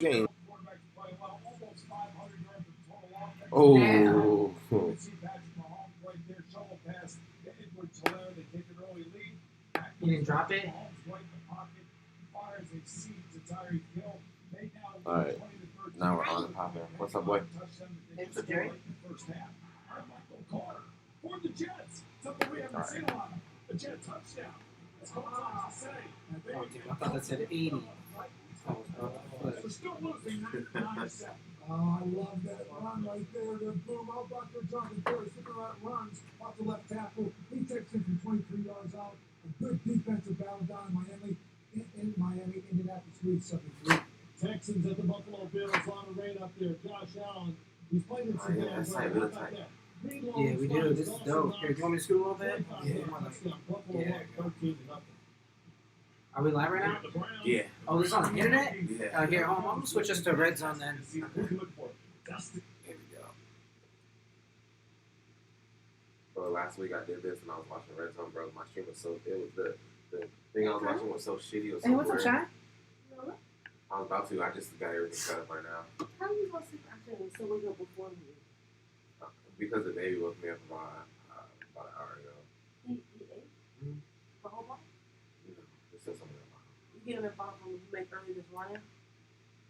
game. Damn. Oh, You didn't drop it? all right. Now we're on the pop there. What's up, boy? It's Jerry. All right. Oh, damn. I thought that said 80. Oh, I love that run right there. The boom out back there, Jonathan Curry, sticking around runs off the left tackle. He takes him from 23 yards out. A good defensive battle down in Miami. In Miami, Indianapolis leads 7-3. Texans at the Buffalo Bills on the rain up there. Josh Allen, he's playing in some yeah, that's tight, really tight. yeah, we do. This is dope. Here, do you want me to scoot a little bit? Yeah. Are we live right now? Yeah. Oh, this is on the internet? Yeah. Here, I'm going to switch us to red zone then. Here we go. Bro, last week I did this and I was watching Red Zone, bro. My stream was so the thing I was watching was so shitty. It was so Hey, what's up, weird. Shy? I was about to. I just got everything set up right now. How are you going to sleep after and still wake up before me? Because the baby woke me up about an hour ago. He ate? Mhm. The whole bottle? You know, it said something about You get him a bottle from you make early this morning?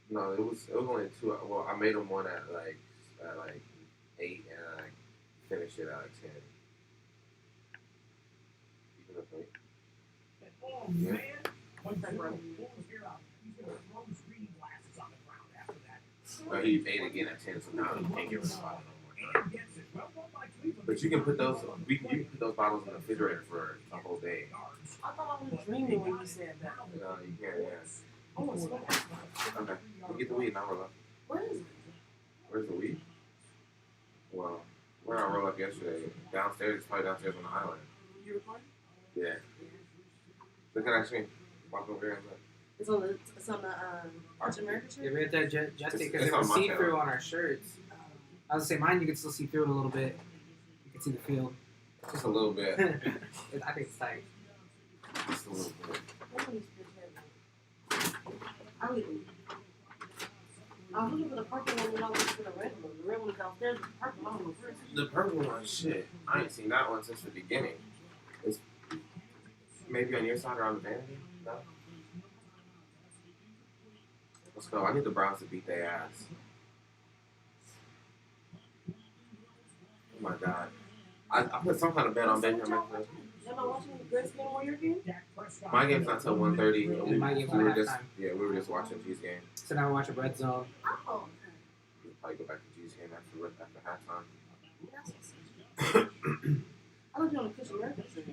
No, it was only 2. Well, I made them one at like 8 and I finished it at like 10. Even if late. Oh, Yeah. man. One second, bro. He's going to throw his reading glasses on the ground after that. But he ate again at 10, so now he can't get rid of the bottle no more. But you can put those. You can put those bottles in the refrigerator for a whole day. I thought I was dreaming when you said that. No, you can't. Yeah. Oh, it's what? Okay. We'll get the weed now. Roll up. What is it? Where's the weed? Well, where I rolled up yesterday. Downstairs. It's probably downstairs on the island. You recording? Yeah. Look at that screen. Walk over here and look. It's on the Arch America Yeah, shirt? we had that just because It's it was on my see-through channel. on our shirts. I was going to say, mine you can still see through it a little bit. You can see the field. Just a little bit. I think it's tight. Just a little bit. I was looking for the purple one and I was looking for the red one. The red one is downstairs, the purple one was first. The purple one, shit. I ain't seen that one since the beginning. It's maybe on your side or on the vanity? No? Let's go. I need the Browns to beat their ass. Oh my god. I put some kind of bet on Baker Mayfield. Am I watching the Grace game Warrior game? My game's not till 1:30. And my game's we were not just halftime. we were just watching G's game. So now we're watching red zone. Oh, We'll probably go back to G's game after halftime. that's what's I looked on the Chris America shirt.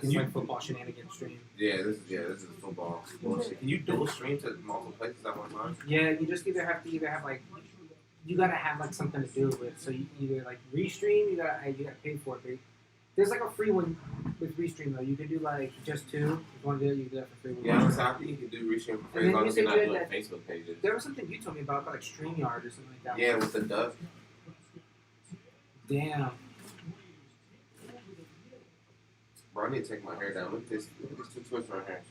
It's like football shenanigans stream. Yeah, this is football bullshit. Can you dual stream to multiple places at one time? Yeah, you just either have like, you gotta have like something to do with. So you either like restream, you gotta pay for it. But there's like a free one with restream though. You can do like just 2. If you want to do it, you can do that for free. Yeah, I think you can do restream for free as And then long you as you're not said doing that- Facebook pages. There was something you told me about like StreamYard or something like that. Yeah, with the duck. Damn. Bro, I need to take my hair down. Look at these 2 twists right here.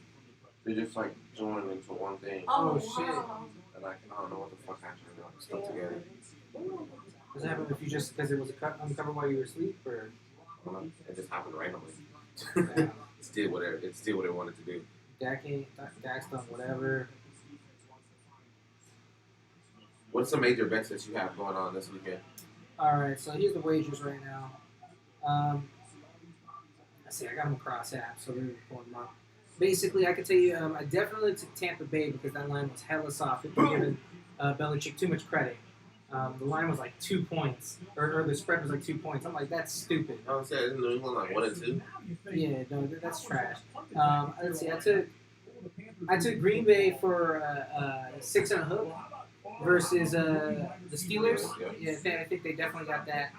They're just like joined into one thing. Oh, shit. Wow. And I don't know what the fuck happened. They're like stuck together. Does it happen if you just because it was uncovered while you were asleep, or I don't know. It just happened randomly. yeah. It's still what it wanted to do. Dak's done whatever? What's some major bets that you have going on this weekend? All right, so here's the wagers right now. Let's see, I got them across apps, so we're pulling them up. Basically, I can tell you, I definitely took Tampa Bay because that line was hella soft. People were giving Belichick too much credit. The line was like 2 points, or the spread was like 2 points. I'm like, that's stupid. I was saying, isn't New England like 1 and 2? Yeah, no, that's trash. Let's see, I took Green Bay for 6 and a hook versus the Steelers. Yeah, I think they definitely got that.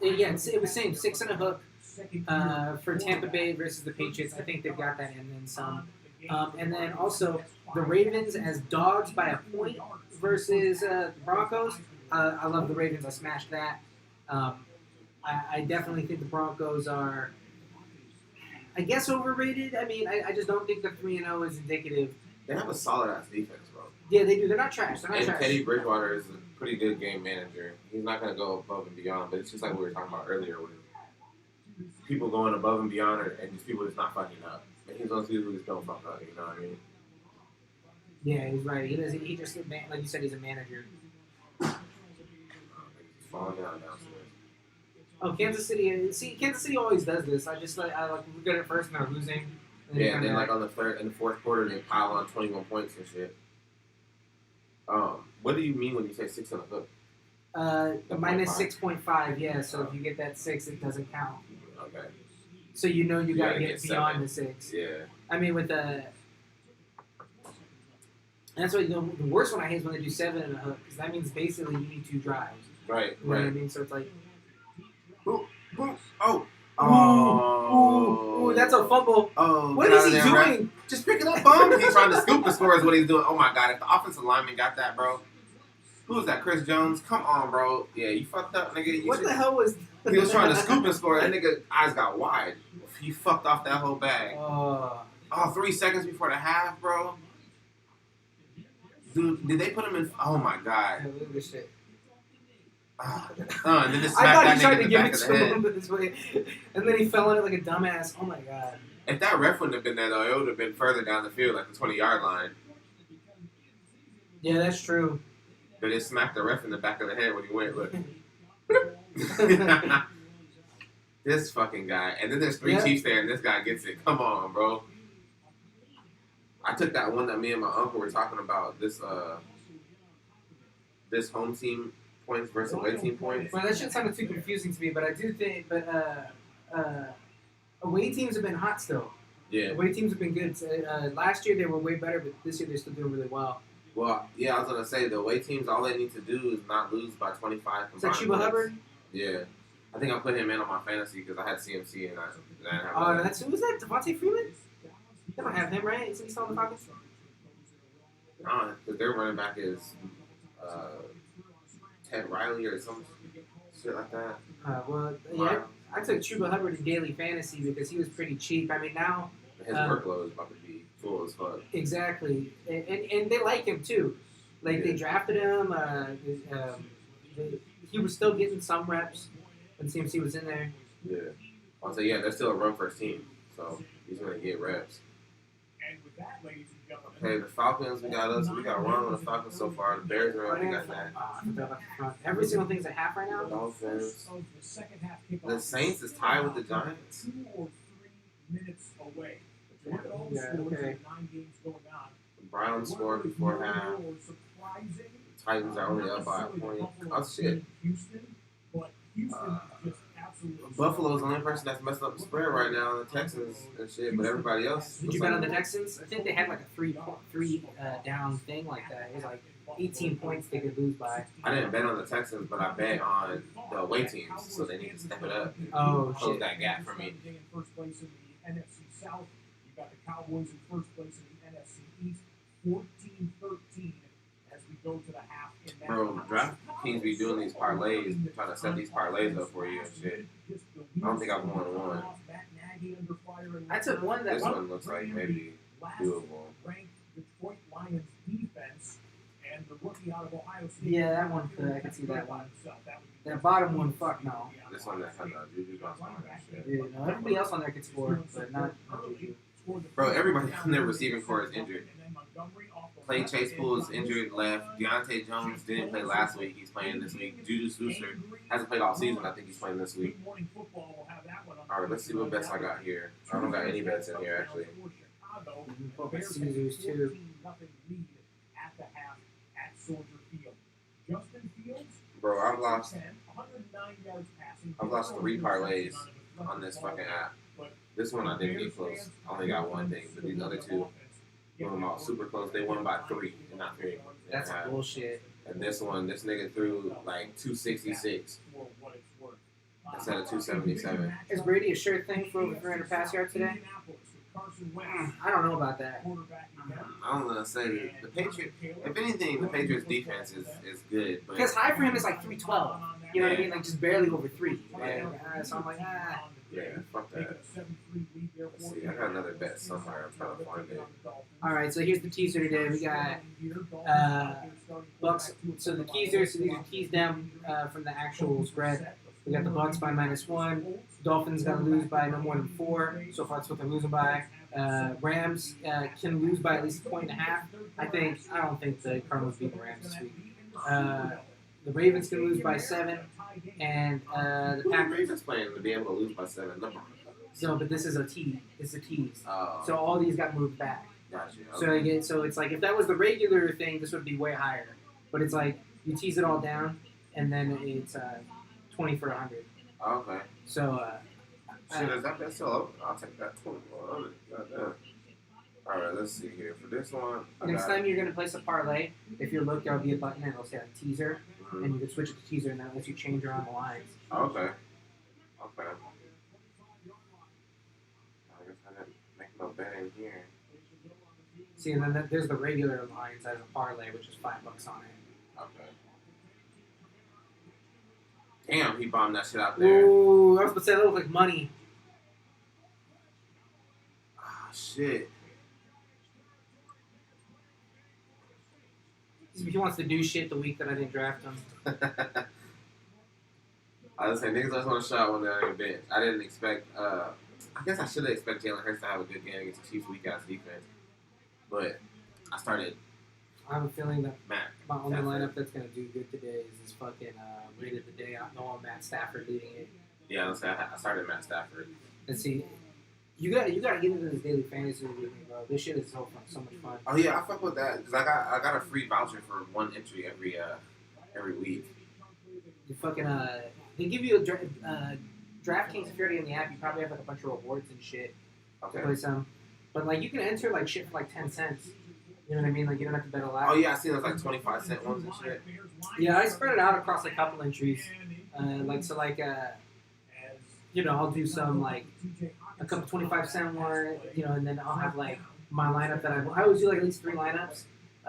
Yeah, it was same 6 and a hook for Tampa Bay versus the Patriots. I think they've got that and then some. And then also the Ravens as dogs by a point versus the Broncos. I love the Ravens. I smashed that. I definitely think the Broncos are. I guess overrated. I mean, I just don't think the 3-0 is indicative. They have a solid ass defense, bro. Yeah, they do. They're not trash. They're not And trash. Teddy Bridgewater is a pretty good game manager. He's not going to go above and beyond, but it's just like we were talking about earlier with people going above and beyond and just people just not fucking up. And he's one of those people who just don't fuck up, you know what I mean? Yeah, he's right. He doesn't. He just like you said, he's a manager. He's falling downstairs. Oh, Kansas City. See, Kansas City always does this. I like we're good at first and they're losing. Yeah, and then like on the third and the fourth quarter, they pile on 21 points and shit. What do you mean when you say 6 on the hook? Minus 6.5. Yeah, so if you get that 6, it doesn't count. Okay. So you know you gotta get beyond 7. the 6. Yeah. I mean, with the. That's what the worst one I hate is when they do 7 in a hook because that means basically you need 2 drives. Right. You know what I mean? So it's like. Oh. Ooh, that's a fumble. Oh, What is he doing? Just pick it up, bum. He's trying to scoop the score is what he's doing. Oh my god, if the offensive lineman got that, bro. Who was that? Chris Jones? Come on, bro. Yeah, you fucked up, nigga. What the hell was? He was trying to scoop and score. That nigga eyes got wide. He fucked off that whole bag. 3 seconds before the half, bro. Dude, did they put him in? Oh my god. Look at this shit. And then just I smacked thought that he tried nigga to in the give back it of the to head. him this way, and then he fell on it like a dumbass. Oh my god. If that ref wouldn't have been there, though, it would have been further down the field, like the 20-yard line. Yeah, that's true. But it smacked the ref in the back of the head when he went, look. This fucking guy. And then there's 3 Chiefs there, and this guy gets it. Come on, bro. I took that one that me and my uncle were talking about, this home team points versus away team points. Well, that shit sounded too confusing to me, but I do think, away teams have been hot still. Yeah. Away teams have been good. Last year they were way better, but this year they're still doing really well. Well, yeah, I was going to say, the away teams, all they need to do is not lose by 25 Is that combined Chuba points. Hubbard? Yeah. I think I put him in on my fantasy because I had CMC and I didn't have Oh, that's who was that? Devontae Freeman? They don't have him, right? Isn't he still on the Falcons? because their running back is Ted Riley or some shit like that. Well, yeah, I took Chuba Hubbard in daily fantasy because he was pretty cheap. I mean, now His workload is about to be full as fuck. exactly, and they like him too. Like they drafted him. He was still getting some reps when CMC was in there. Yeah. I'll say, yeah, they're still a run first team, so he's going to get reps. Okay, the Falcons, we got us. We got one on the Falcons so far. The Bears are up. We got that. Every single thing's a half right now. Dolphins. The Saints is tied with the Giants. Yeah, okay. The Browns scored before half. The Titans are only up by a point. Oh, shit. Buffalo's the only person that's messing up the spread right now. The Texans and shit, but everybody else. Did you bet on the Texans? I think they had like a three down thing like that. It was like 18 points they could lose by. I didn't bet on the Texans, but I bet on the away teams, so they need to step it up. Oh, Close shit. that gap for me. First place in the NFC South. You got the Cowboys in first place in the NFC East, 14-13 as we go to the half. In that Bro, draft teams be doing these parlays, trying to set these parlays up for you and shit. I don't think I've won one. I took one that This one looks like maybe doable. Ranked Detroit Lions defense and the rookie out of Ohio State. Yeah, that one. I can see that one. That bottom one, fuck no. This one that had Juju Johnson and shit. Yeah, no, everybody else on there could score, but not Juju. Bro, everybody on their receiving core is injured. Clay Chase Pool is injured, left. Deontay Jones didn't play last week. He's playing this week. Juju Swooster hasn't played all season. I think he's playing this week. All right, let's see what bets I got here. I don't got any bets in here, actually. Caesars too. Bro, I've lost 3 parlays on this fucking app. This one I didn't get close. I only got one thing, but these other 2 won out super close. They won by 3 and not 3. That's bullshit. And this one, this nigga threw like 266 instead of 277. Is Brady a sure thing for over 300 pass yards today? I don't know about that. I don't know. Say the Patriots. If anything, the Patriots defense is good. But Because high for him is like 312. You know what I mean? Like just barely over 3. So I'm like, yeah, fuck that. Let's see, I got another bet somewhere. I'm trying to find it. All right, so here's the teaser today. We got Bucks. So the teasers, so these are teased down from the actual spread. We got the Bucks by -1. Dolphins gonna lose by no more than 4. So far, that's what they're losing by. Rams can lose by at least a 1.5. I don't think the Cardinals beat the Rams this week. The Ravens can lose by 7, and the Packers. Ravens playing to be able to lose by 7. So, but this is a tease. It's a tease. Oh, So all these got moved back. gotcha. So it's like if that was the regular thing, this would be way higher. But it's like you tease it all down, and then it's 20 for 100. Okay. So Shit, is that bet still open? I'll take that 20 for 100. Goddamn. All right, let's see here. For this one, next time you're gonna place a parlay, if you look, there'll be a button and it'll say like teaser, and you can switch it to teaser, and that lets you change around the lines. Okay. Okay. I guess I didn't make no bet in here. See, and then there's the regular lines as a parlay, which is $5 on it. Okay. Damn, he bombed that shit out there. Ooh, I was about to say that looked like money. Ah, shit. He wants to do shit the week that I didn't draft him. I was saying, niggas always want to shot when they're on your bench. I didn't expect, I guess I should have expected Jalen Hurts to have a good game against the Chiefs' weak-ass defense. But I started I have a feeling that Matt. my only Stafford. lineup that's gonna do good today is this fucking rated the day. I know Matt Stafford leading it. Yeah, I was saying, I started Matt Stafford. And see, you gotta get into this daily fantasy with me, bro. This shit is so fun, so much fun. Oh yeah, I fuck with that because I got a free voucher for one entry every week. You fucking they give you a DraftKings. If you're already in the app, you probably have like a bunch of rewards and shit to Okay. play some. But like you can enter like shit for like 10 cents. You know what I mean? Like you don't have to bet a lot. Oh yeah, I seen those like 25-cent ones and shit. Yeah, I spread it out across a couple entries. You know, I'll do some like a couple 25-cent one, you know, and then I'll have like my lineup that I always do like at least 3 lineups.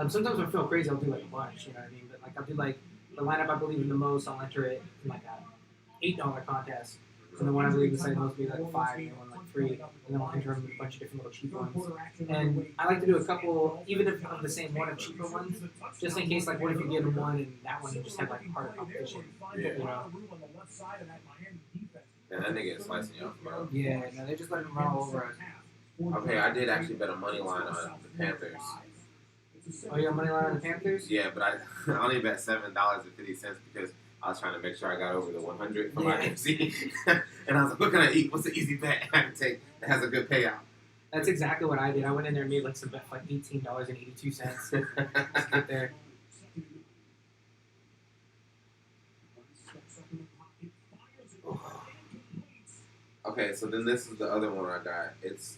Sometimes when I feel crazy, I'll do like a bunch, you know what I mean? But like I'll do like the lineup I believe in the most, I'll enter it in like a $8 contest. And the one I believe in the most will be like 5, and one like 3, and then I'll enter them in a bunch of different little cheap ones. And I like to do a couple, even if of the same one of cheaper ones, just in case like what if you get one and that one you just have like hard competition. Yeah. You know? And that nigga is slicing you off, bro. Yeah, no, they just let him run all over us. Okay, I did actually bet a money line on the Panthers. Oh, you got money line on the Panthers? Yeah, but I only bet $7.50 because I was trying to make sure I got over the 100 for my MC. And I was like, what can I eat? What's the easy bet I can take that has a good payout? That's exactly what I did. I went in there and made like some bet for like $18.82 to get there. Okay, so then this is the other one I got. It's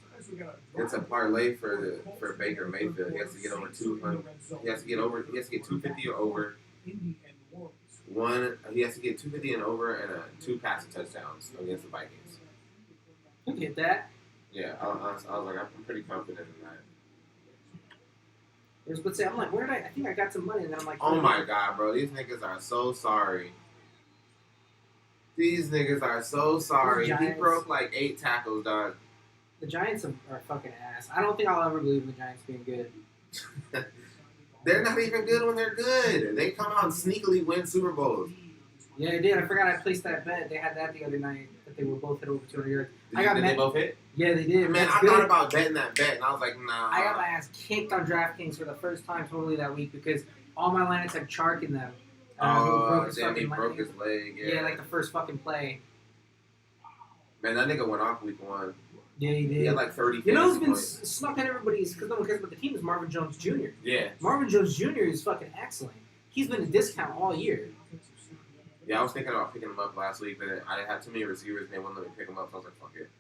a parlay for Baker Mayfield. He has to get over 200. He has to get 250 or over. He has to get 250 and over and 2 passing touchdowns against the Vikings. You get that? Yeah, I was like, I'm pretty confident in that. But say, I'm like, where did I think I got some money, and then I'm like, Oh my god, bro, these niggas are so sorry. These niggas are so sorry. He broke like 8 tackles, dog. The Giants are fucking ass. I don't think I'll ever believe in the Giants being good. They're not even good when they're good. They come out and sneakily win Super Bowls. Yeah, I did. I forgot I placed that bet. They had that the other night that they were both hit over 200 yards. Did they both hit? Yeah, they did. Man, I thought about betting that bet, and I was like, nah. I got my ass kicked on DraftKings for the first time totally that week because all my lineups had Chark in them. He broke his leg. Yeah, like the first fucking play. Man, that nigga went off week 1. Yeah, he did. He had like 30 You know who's been points. snuck in everybody's because no one cares about the team is Marvin Jones Jr. Yeah. Marvin Jones Jr. is fucking excellent. He's been a discount all year. Yeah, I was thinking about picking him up last week, but I didn't have too many receivers and they wouldn't let me pick him up, so I was like, fuck it.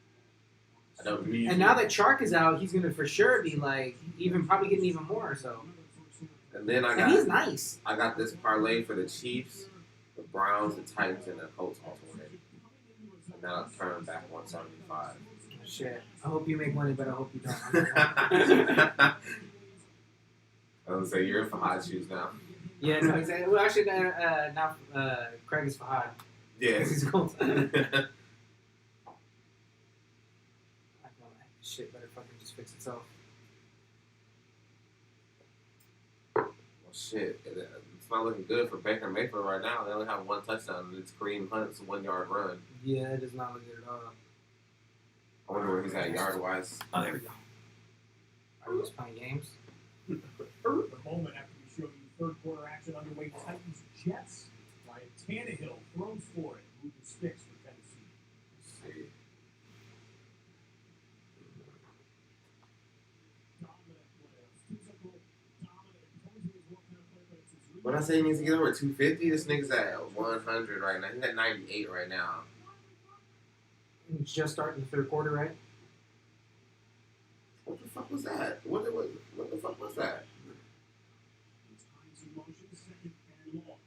I don't need And now that Chark is out, he's going to for sure be like, probably getting even more, so. And then And he's nice. I got this parlay for the Chiefs, the Browns, the Titans, and the Colts also win. And that'll turn back 175. Shit. I hope you make money, but I hope you don't. I was say you're in for hot shoes now. Yeah, no, exactly. Well, actually, now Craig is Fahad. Yeah. He's cool. fix itself. Well, shit. It's not looking good for Baker Mayfield right now. They only have one touchdown, and it's Kareem Hunt's 1 yard run. Yeah, it does not look good at all. I wonder where he's at yard wise. Oh, there we go. Are we just playing games? The moment after we show you third quarter action underway, Titans Jets. Ryan Tannehill throws for it. Move the sticks for Tennessee. Let's see. When I say he needs to get over 250, this nigga's at 100 right now. He's at 98 right now. It's just starting the third quarter, right? What the fuck was that? What the fuck was that?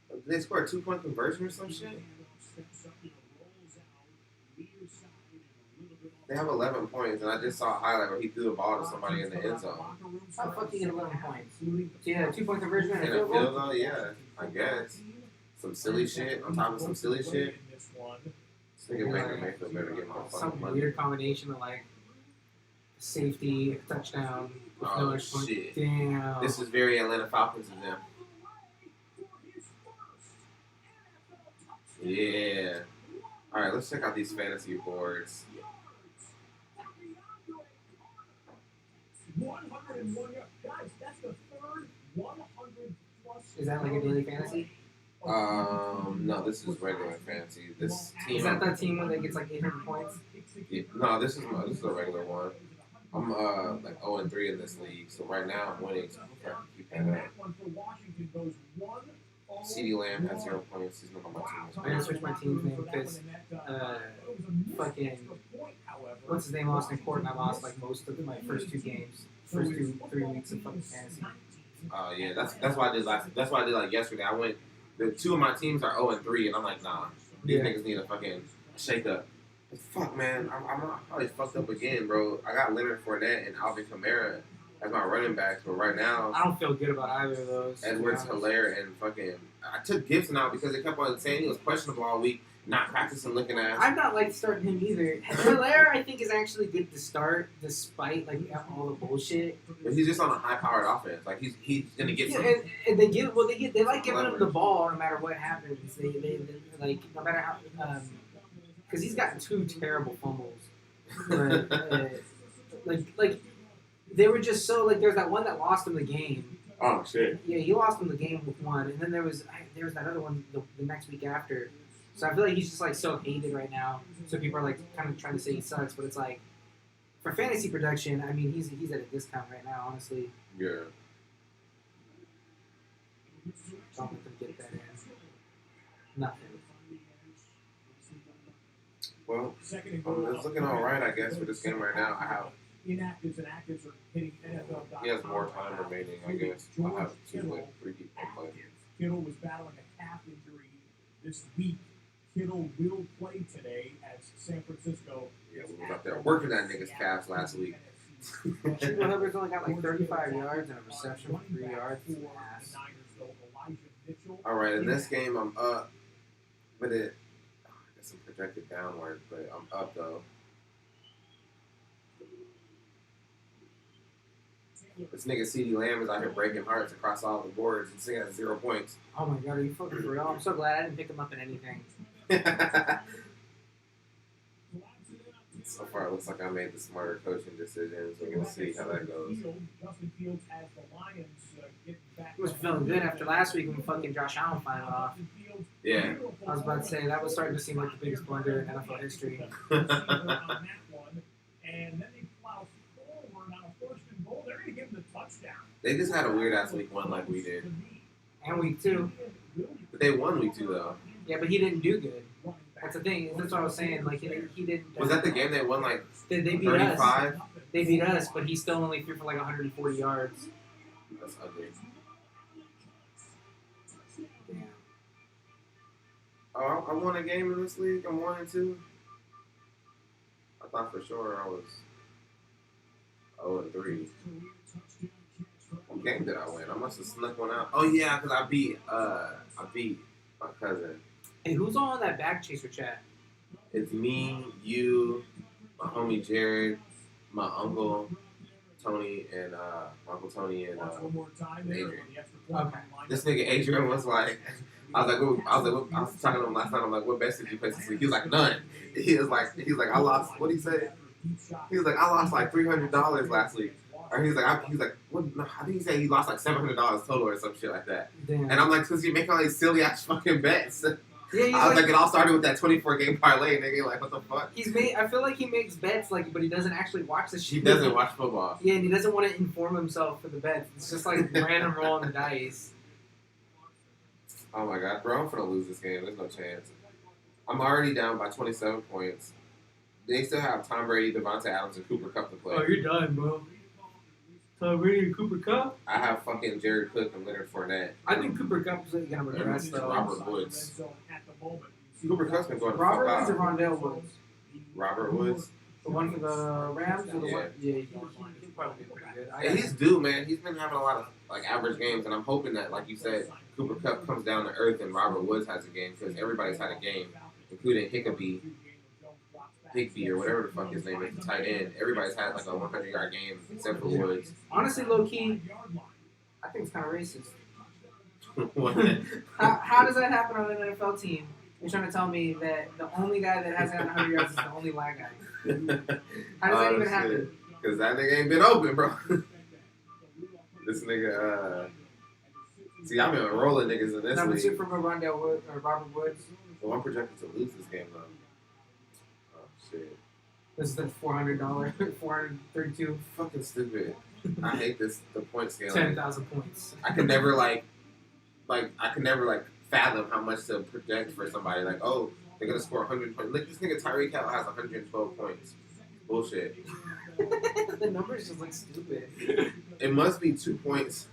Did they score a 2-point conversion or some shit? They have 11 points, and I just saw a highlight where he threw the ball to somebody in the end zone. How the fuck do you get 11 points? So you had a 2-point conversion and a In a field field goal? goal, yeah, I guess. Some silly shit on top of some silly shit. This nigga Baker Mayfield better get my fucking Some money. weird combination of like safety, touchdown, with no Oh extra point. shit. Damn. This is very Atlanta Falcons of them. Yeah. Alright, let's check out these fantasy boards. 101 yards. Guys, that's the third 100 plus. Is that like a daily fantasy? No, this is regular fantasy. This team. Is that that team when they gets like 800 points? Yeah, no, this is a regular one. I'm like 0-3 in this league, so right now I'm winning. So I'm trying to keep that up. CeeDee Lamb has 0 points. He's not on my team. I gotta switch my team's name because fucking what's his name, Austin Court, and I lost like most of my first 2 games, first 3 weeks of fucking fantasy. Oh yeah, that's why I did last. That's why I did like yesterday. I went. The 2 of my teams are 0-3, and I'm like, nah, these niggas need a fucking shake up. But fuck, man, I'm probably fucked up again, bro. I got Leonard Fournette and Alvin Kamara as my running backs, but right now, I don't feel good about either of those. Edwards, Hilaire, and fucking. I took Gibson out because they kept on saying he was questionable all week, not practicing, looking at. I'm not like starting him either. Hilaire, I think, is actually good to start despite like all the bullshit. But he's just on a high-powered offense. Like he's gonna get Yeah, some. and they like giving him the ball no matter what happens. They like no matter how because he's gotten 2 terrible fumbles. But, like they were just so like there's that one that lost him the game. Oh shit. Yeah, he lost him the game with one, and then there was that other one the next week after. So I feel like he's just like so hated right now. So people are like kind of trying to say he sucks, but it's like for fantasy production, I mean he's at a discount right now, honestly. Yeah. Don't let them get that in. Nothing. Well, it's looking all right, I guess, for this game right now. I have. Inactives and actives are hitting NFL. He has more time remaining, I guess. I have 3 people play. Kittle was battling a calf injury this week. Kittle will play today as San Francisco. Yeah, we was up there working that nigga's calves last week. Chuba Hubbard's only got like 35 yards and a reception for 3 yards. Ass. All right, in this game I'm up, but I guess I'm projected downward, but I'm up though. This nigga CeeDee Lamb is out here breaking hearts across all the boards and sitting at 0 points. Oh my god, are you fucking for real? I'm so glad I didn't pick him up in anything. So far, it looks like I made the smarter coaching decisions, so we'll see how that goes. He was feeling good after last week when fucking Josh Allen fired off. Yeah. I was about to say, that was starting to seem like the biggest blunder in NFL history. And then they plow forward on a first and goal. They're going to give him the touchdown. They just had a weird ass week 1 like we did. And week 2. But they won week 2 though. Yeah, but he didn't do good. That's the thing. That's what I was saying. Like, he didn't. Was that the game they won like They beat 35? us. They beat us, but he still only threw for like 140 yards. That's ugly. Damn. Oh, I won a game in this league. I'm 1-2. I thought for sure I was 0-3. What game did I win? I must have snuck one out. Oh yeah, because I beat my cousin. Hey, who's on that back chaser chat? It's me, you, my homie Jared, my uncle, Tony and One more time there. Adrian. Okay. This nigga Adrian was like, I was talking to him last night. I'm like, what best did you play this week? He was like, none. He's like, I lost. What did he say? He was like, I lost like $300 last week. Or he's like, what? No, I think he said he lost like $700 total or some shit like that. Damn. And I'm like, because you make all these silly ass fucking bets. Yeah, I was like, it all started with that 24 game parlay, nigga. Like, what the fuck? I feel like he makes bets, like, but he doesn't actually watch the shit. He doesn't watch football. Yeah, and he doesn't want to inform himself for the bets. It's just like random rolling the dice. Oh my god, bro, I'm gonna lose this game. There's no chance. I'm already down by 27 points. They still have Tom Brady, Devontae Adams, and Cooper Kupp to play. Oh, you're done, bro. Tom Brady and Cooper Kupp? I have fucking Jared Cook and Leonard Fournette. I think Cooper Kupp's going to regress, though. Robert Woods. Cooper Kupp's been going to Robert fuck Woods or out. Rondell Woods? Robert Woods. The one for the Rams? Or the Yeah. one? Yeah, he'll probably be pretty good. And he's due, man. He's been having a lot of like average games, and I'm hoping that, like you said, Cooper Kupp comes down to earth and Robert Woods has a game because everybody's had a game, including Higbee or whatever the fuck his name is, the tight end. Everybody's had like a 100-yard game except for Woods. Honestly, low-key, I think it's kind of racist. What? How does that happen on an NFL team? You're trying to tell me that the only guy that hasn't gotten 100 yards is the only black guy. How does that even happen? Because that nigga ain't been open, bro. This nigga, see, I've been rolling niggas in this Number league. 2 from Rondell Woods or Robert Woods. Well, I'm projected to lose this game, though. Oh, shit. This is the $400, 432, Fucking stupid. I hate this, the point scale. 10,000 points. I can never, fathom how much to project for somebody. Like, oh, they're going to score 100 points. Look, this nigga Tyreek Hill has 112 points. Bullshit. The numbers just look stupid. It must be 2 points.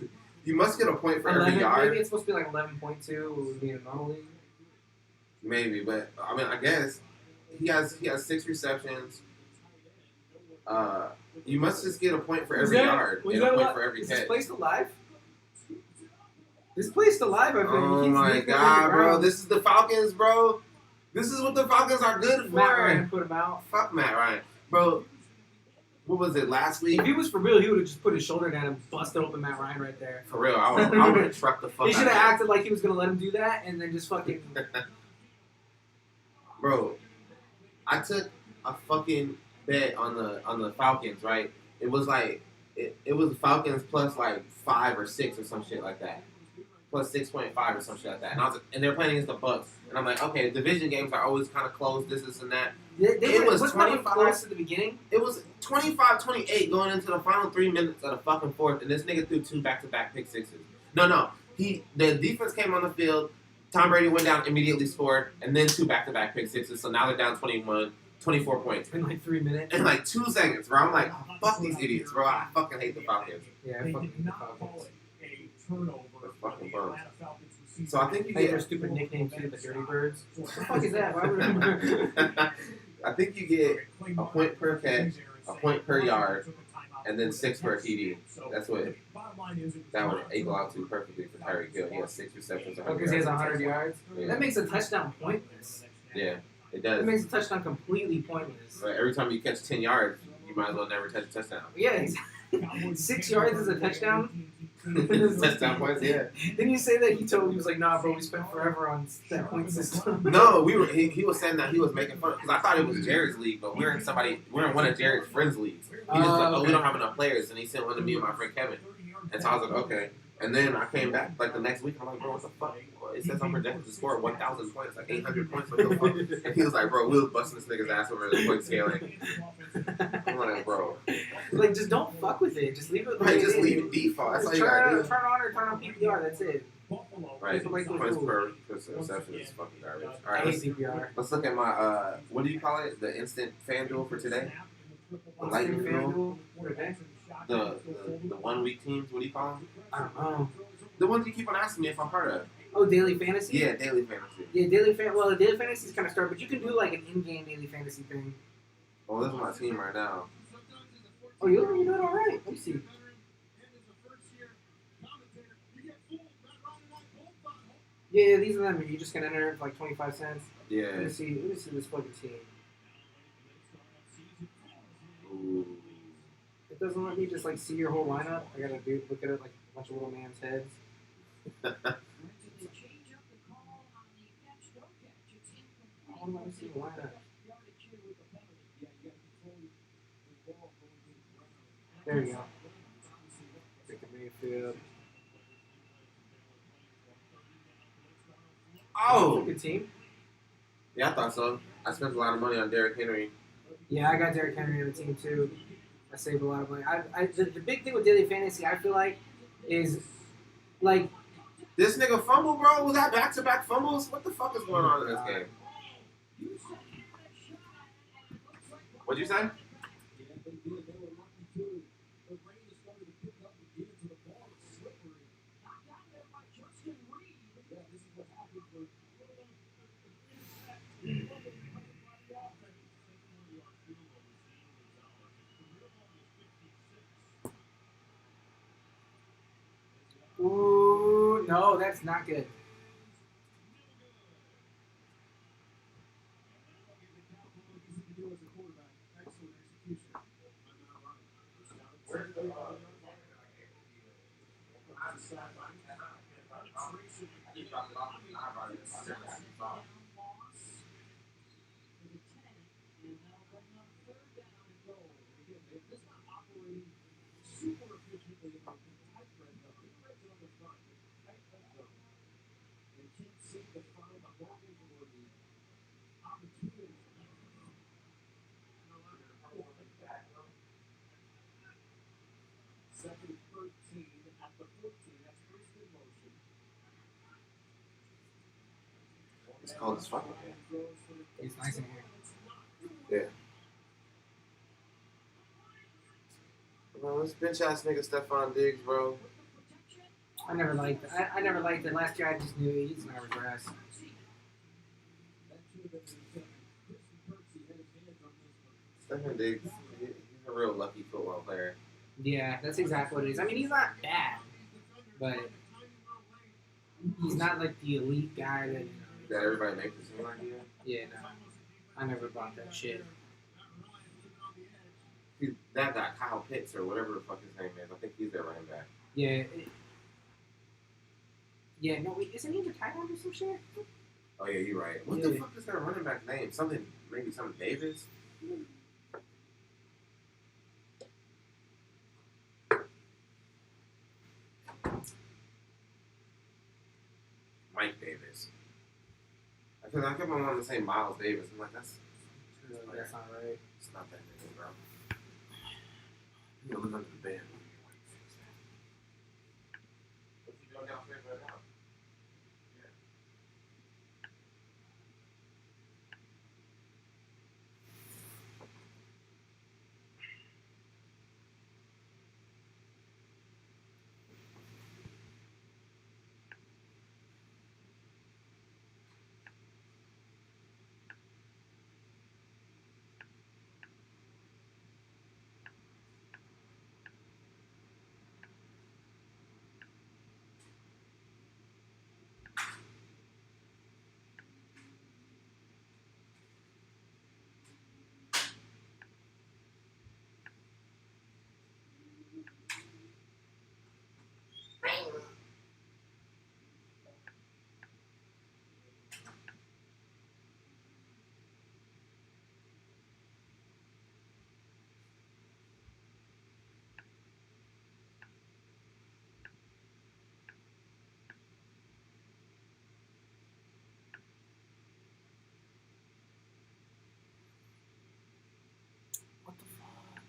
You must get a point for every 11, yard. maybe it's supposed to be like 11.2 would be a normal league. Maybe, but I mean, I guess he has 6 receptions. You must just get a point for every yard and a point for every Is catch. this place alive? This place alive, I think. Oh my god, bro! This is the Falcons, bro. This is what the Falcons are good for. Matt Ryan put him out. Fuck Matt Ryan, bro. What was it last week? If he was for real, he would have just put his shoulder down and busted open Matt Ryan right there. For real, I would have trucked the fuck. He should have out of acted like he was gonna let him do that, and then just fucking. Bro, I took a fucking bet on the Falcons, right? It was like it was Falcons plus like 5 or 6 or some shit like that. Plus 6.5 or some shit like that. And they're playing against the Bucks. And I'm like, okay, division games are always kind of close, this and that. It was 25 close at the beginning. It was 25-28 going into the final 3 minutes of the fucking fourth, and this nigga threw 2 back-to-back pick sixes. No. The defense came on the field. Tom Brady went down, immediately scored, and then 2 back-to-back pick sixes. So now they're down 24 points. In like 3 minutes. In like 2 seconds, bro. I'm like, fuck these idiots, bro. I fucking hate the Falcons. Yeah, I fucking hate the Falcons. The fucking bums. So I think you I hate their get. stupid nickname too, the Dirty Birds. What the fuck is that? Why would I think you get a point per catch, a point per yard, and then 6 per TD. That's what that would equal out to perfectly for Tyreek Hill. He has 6 receptions, 100 because he has yards. 100 yards? Yeah. That makes a touchdown pointless. Yeah, it That does. makes a touchdown completely pointless. But every time you catch 10 yards, you might as well never touch a touchdown. Yeah, exactly. 6 yards is a touchdown? Touchdown points, yeah. Didn't you say that he was like, nah, bro, we spent forever on that point system? No, he was saying that he was making fun because I thought it was Jared's league, but we're in one of Jared's friends' leagues. He just like, oh, we don't have enough players, and he sent one to me and my friend Kevin. And so I was like, okay. And then I came back like the next week. I'm like, bro, what the fuck? It says I'm projected to score 1,000 points, like 800 points. What the fuck? And he was like, bro, we was busting this nigga's ass over the point scaling. I'm like, bro, Like, just don't fuck with it. Just leave it. right? Just is. leave it default. That's all Just you gotta do. turn on or turn on PPR. That's it. Right, Like the points rule. per reception is fucking garbage. All I right, hate PPR. let's look at my what do you call it? The instant fan duel for today. The lightning duel. Okay. The 1 week teams. What do you call them? I don't know. The ones you keep on asking me if I'm part of. Oh, daily fantasy. Yeah, daily fantasy. Yeah, daily Well, daily fantasy is kind of start, but you can do like an in-game daily fantasy thing. Well, this is my team right now. Oh, you're doing all right. Let me see. Yeah, these are them. You just can enter it for like 25 cents. Yeah. Let me see this fucking team. Ooh. It doesn't let me just like see your whole lineup. I gotta look at it like a bunch of little man's heads. I don't let me see the lineup. There you go. Baker Mayfield. Oh, Good team. yeah, I thought so. I spent a lot of money on Derrick Henry. Yeah, I got Derrick Henry on the team too. I saved a lot of money. The big thing with daily fantasy, I feel like, is like This nigga fumble, bro. Was that back-to-back fumbles? What the fuck is going on in this game? What'd you say? ooh, no, that's not good. It's cold as fuck. It's nice in here. Yeah. Bro, this bitch ass nigga Stephon Diggs, bro. I never liked it. I never liked it. Last year I just knew he's gonna regress. Stephon Diggs, he's a real lucky football player. Yeah, that's exactly what it is. I mean, he's not bad, but he's not like the elite guy that That everybody makes it seem like he is. Yeah, no, I never bought that shit. That guy, Kyle Pitts or whatever the fuck his name is. I think he's their running back. Yeah. Yeah, no, wait, isn't he the tight end or some shit? Oh yeah, you're right. What the fuck is their running back name? Maybe something Davis? Mike Davis. Because I kept on wanting to say Miles Davis. I'm like, that's not right. It's not that nigga, bro. You look under the bed. What's he doing downstairs right now? What the fuck?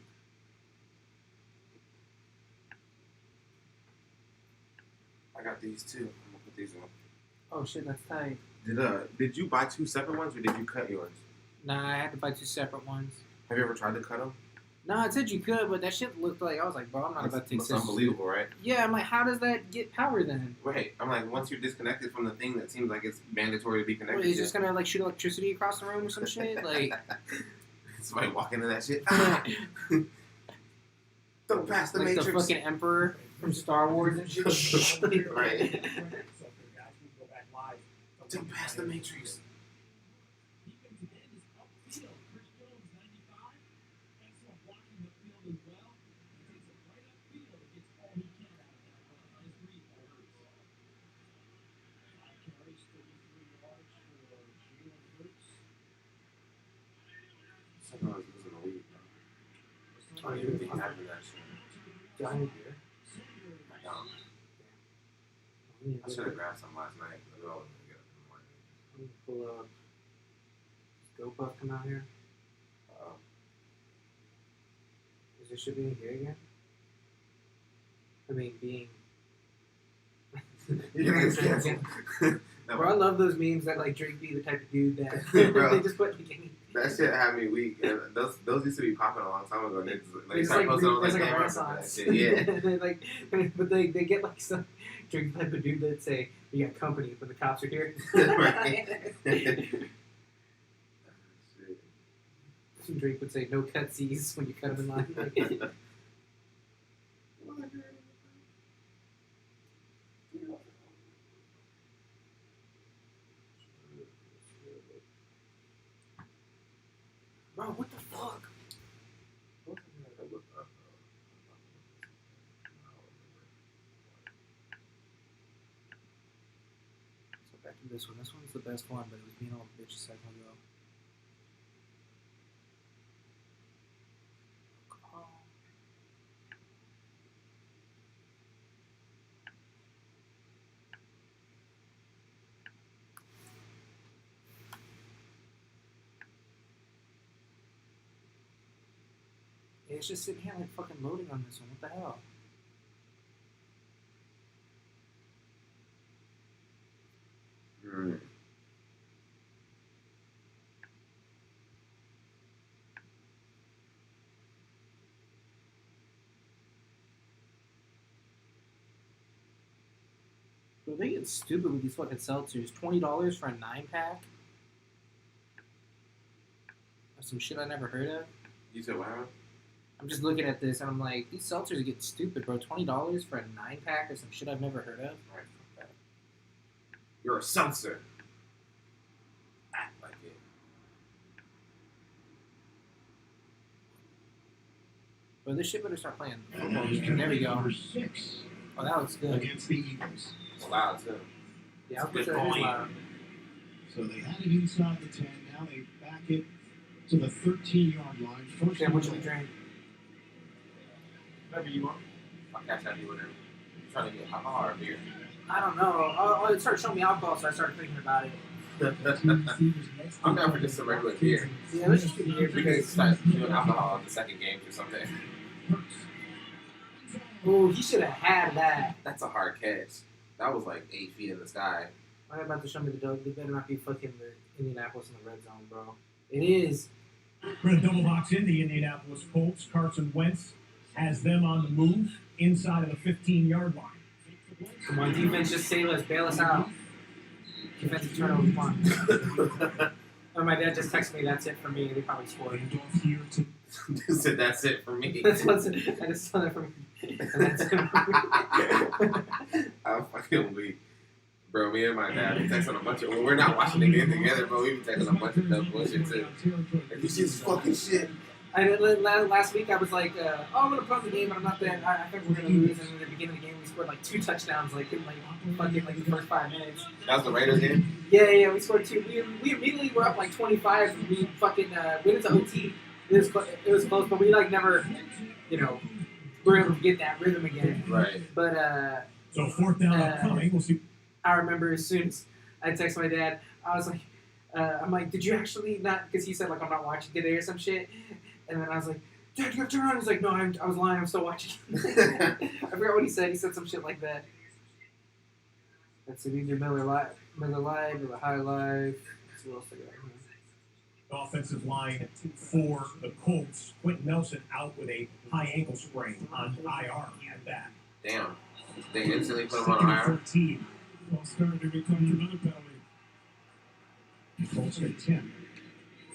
I got these too. I'm gonna put these on. Oh shit, that's tight. Did you buy two separate ones or did you cut yours? Nah, I had to buy two separate ones. Have you ever tried to cut them? No, it said you could, but that shit looked like I was like, bro, I'm not about to take That's scissors. unbelievable, right? Yeah, I'm like, how does that get power then? Right. I'm like, once you're disconnected from the thing that seems like it's mandatory to be connected. What, he's just gonna like shoot electricity across the room or some shit? Like, somebody walking into that shit. Ah! Don't pass the like matrix. the fucking Emperor from Star Wars and shit. Right. Don't pass the matrix. I was losing a week. I don't you even think I'm having that shit. Do I need beer? I don't. I need I should have grabbed some last night. But I wasn't gonna get up in the morning. I'm gonna pull up. Does GoPuff come out here? Is this shit being here again? I mean, being. You're gonna get canceled. No, Bro, I love those memes that like Drake be the type of dude that Bro. they just put like any. that shit had me weak. And those used to be popping a long time ago. They just, like, It's started like, posting on there's like like a Game renaissance. Shit. Yeah. They, like, but they get like some Drake type of dude that say, "You got company when the cops are here." Drake would say, "No cutsies when you cut him in line." Bro, what the fuck? So back to this one. This one's the best one, but it was being all bitch a second ago. It's just sitting here like fucking loading on this one. What the hell? Mm. Bro, they get stupid with these fucking seltzers. $20 for a 9-pack? Of some shit I never heard of. You said what happened? I'm just looking at this and I'm like, these seltzers get stupid, bro. $20 for a 9-pack of some shit I've never heard of. Alright, fuck that. You're a seltzer. Act like it. Bro, this shit better start playing football again. There we go. Number 6 Oh, that looks good. against the Eagles. It's loud too. Yeah, I was Good gonna say it is volume. loud. So they had it inside the 10. Now they back it to the 13-yard line. First Sam, what should we and goal. drink? Whatever you want. I'll catch out you whatever. You trying to get alcohol or beer? I don't know. It started showing me alcohol, so I started thinking about it. I'm down for just some regular beer. Yeah, let's just get beer We can because. start doing alcohol in the second game or something. Ooh, he should have had that. That's a hard catch. That was like 8 feet in the sky. Why are you about to show me the dog? They better not be fucking the Indianapolis in the red zone, bro. It is. We're going to double box in the Indianapolis Colts. Carson Wentz has them on the move inside of the 15-yard line. Come on, defense, just save us, bail us out. Defensive turnover, come on. Oh, my dad just texted me, that's it for me. They probably scored. Handoff here to Said that's it for me. That's what's it. I just saw that from me. And that's it for me. I'm fucking weak. Bro, me and my dad be texting a bunch of. Well, we're not watching the game together, bro. We be texting a bunch of dumb bullshit too. Like, this shit's fucking shit. Last week I was like, oh, I'm gonna put the game, but I'm not that. I think we're gonna lose. And in the beginning of the game, we scored like 2 touchdowns, like in like fucking like the first 5 minutes. That was the Raiders game. Yeah, we scored 2. We immediately were up like 25. We fucking went into OT. It was close, but we like never, were able to get that rhythm again. Right. But so fourth down upcoming. We'll see. I remember as soon as I texted my dad, I was like, I'm like, did you actually not? Because he said like I'm not watching today or some shit. And then I was like, Dad, you have to turn around. He's like, no, I was lying. I'm still watching. I forgot what he said. He said some shit like that. Let's see. These are Miller Live, Miller High Live. Let's see what else I got here. Offensive line for the Colts. Quentin Nelson out with a high ankle sprain on IR at that. Damn. They instantly put him on IR. 13. Well, starting to become another penalty. The Colts get 10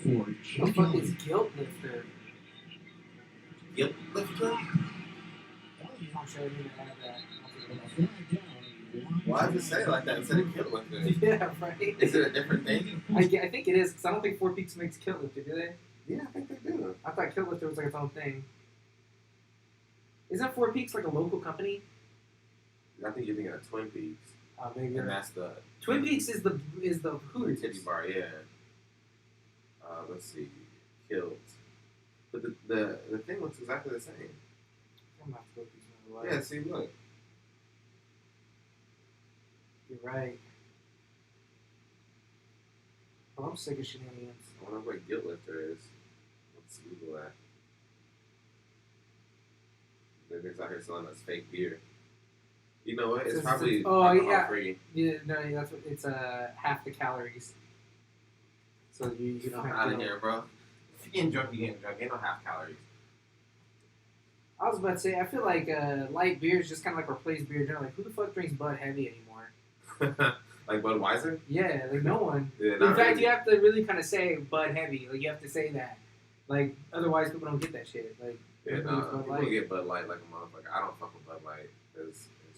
for What the fuck is Guilt Lifter? Yep. Lifter. I'm sure I need to have that. Why does it say like that instead of kill lifter? Yeah, right. Is it a different thing? I think it is, because I don't think Four Peaks makes Kilt Lifter, do they? Yeah, I think they do. I thought Kilt Lifter was like its own thing. Isn't Four Peaks like a local company? I think you're thinking of Twin Peaks, Maybe. and that's the Twin Peaks is the Hooters. titty bar. Yeah. Let's see. Killed. But the thing looks exactly the same. I'm not to go through some of the Yeah, lights. see, look. You're right. Oh, I'm sick of shenanigans. I wonder what guilt lifter is. Let's Google that. The niggas out here selling us fake beer. You know what? It's It's- probably oh, alcohol yeah. free. Yeah, no, that's what it's half the calories. So you Get don't have out to of here, bro. If you're getting drunk, you're getting drunk. Ain't no half calories. I was about to say, I feel like light beers just kind of like replace beer generally. Like, who the fuck drinks Bud Heavy anymore? Like Budweiser? Yeah, like no one. Yeah, In not fact, really. you have to really kind of say Bud Heavy. Like, you have to say that. Like, otherwise people don't get that shit. Like, Yeah, everybody no, gets Bud people Light. get Bud Light like a motherfucker. I don't fuck with Bud Light.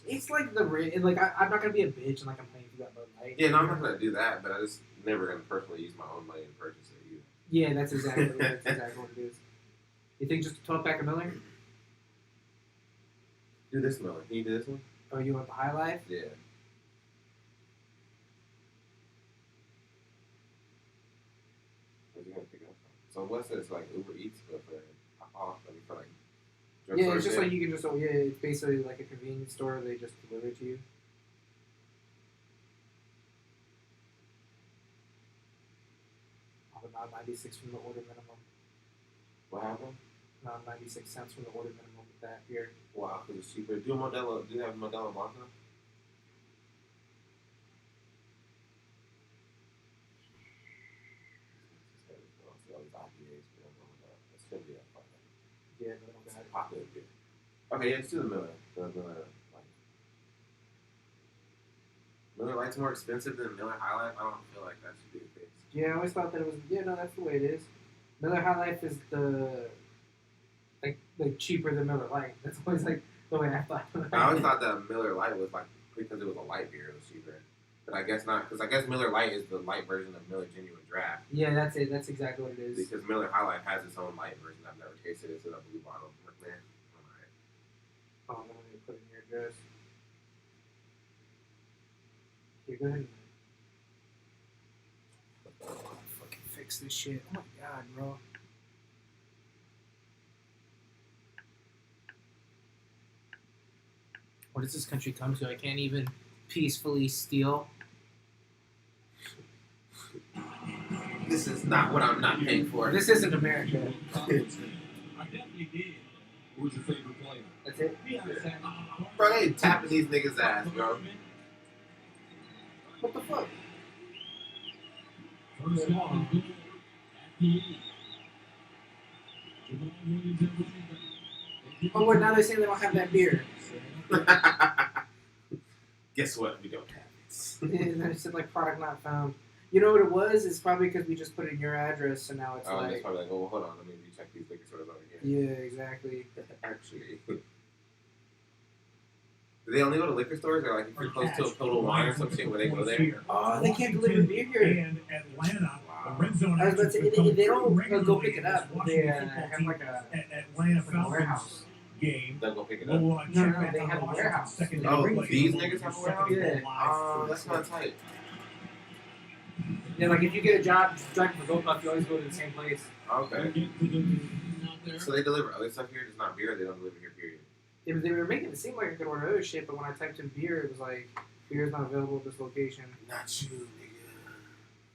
It's like like, I'm not going to be a bitch and like complain if you got Bud Light. Yeah, no, I'm not gonna do that, but I just never gonna personally use my own money to purchase it either. Yeah, that's exactly what it is. You think just a 12 pack of Miller? Do this Miller. Can you do this one? Oh, you want the High Life? Yeah. Where's you gonna pick it up from? So what's this like Uber Eats, but for like Yeah, it's just like you can just, it's basically like a convenience store. They just deliver it to you. About 96 from the order minimum. What happened? 96 cents from the order minimum with that beer. Wow, because it's cheaper. Do Modelo? Do you have Modelo Blanco? It's gonna be that fun. Yeah, no, don't It's got a it. popular beer. Okay, yeah, let's do the Miller. The Miller Light. Miller Light's more expensive than Miller High Life. I don't feel like that should be the case. Yeah, I always thought that it was. Yeah, no, that's the way it is. Miller High Life is the like cheaper than Miller Light. That's always like the way I thought. I always thought that Miller Light was like because it was a light beer, it was cheaper. But I guess not, because I guess Miller Light is the light version of Miller Genuine Draft. Yeah, that's it. That's exactly what it is. Because Miller High Life has its own light version. I've never tasted it. It's in a blue bottle. Look, man. Alright. Oh, I'm gonna put it in your address. You're good. Fucking fix this shit. Oh my god, bro. What does this country come to? I can't even peacefully steal. This is not what I'm not paying for. This isn't America. I definitely did. Who's your favorite player? That's it. Be honest, Sam. Bro, they tapping these niggas' ass, bro. What the fuck? First down, good at the 8. Oh, what? Now they're saying they don't have that beer. Guess what? We don't have it. And then it said like product not found. You know what it was? It's probably because we just put in your address, so now it's Oh, it's like. probably like, oh, hold on. Let me recheck these liquor stores over here. Yeah, exactly. Actually. Do they only go to liquor stores, or like if you're close to a Total Wine or some shit where they go there? Oh, they can't deliver beer here. And Atlanta, Wow. the red zone. I was about to say, action they don't regularly go pick it up. against They Washington football have team like a at Atlanta like a Falcons warehouse. game. They'll go pick it up. We'll No, check no, back they on have a Washington's warehouse. second Oh, play. these niggas have a warehouse? Yeah. Oh, that's not tight. Yeah, like if you get a job driving for GoPuff, you always go to the same place. Okay. So they deliver other stuff here, just not beer. They don't deliver here, period. They were making it seem like I could order other shit, but when I typed in beer, it was like, beer is not available at this location. Not you, nigga.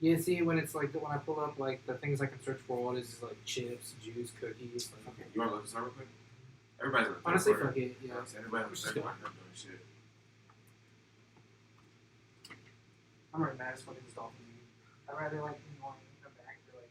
Yeah, see, when it's like, when I pull up like the things I can search for, what is like chips, juice, cookies. Like, Okay, you want to go to the store real quick? Everybody's in the honestly, corner. fuck it, yeah. Everybody on the Let's second just go. line up doing shit. I'm already mad as fucking this Dolphin game. I'd rather like come back for like.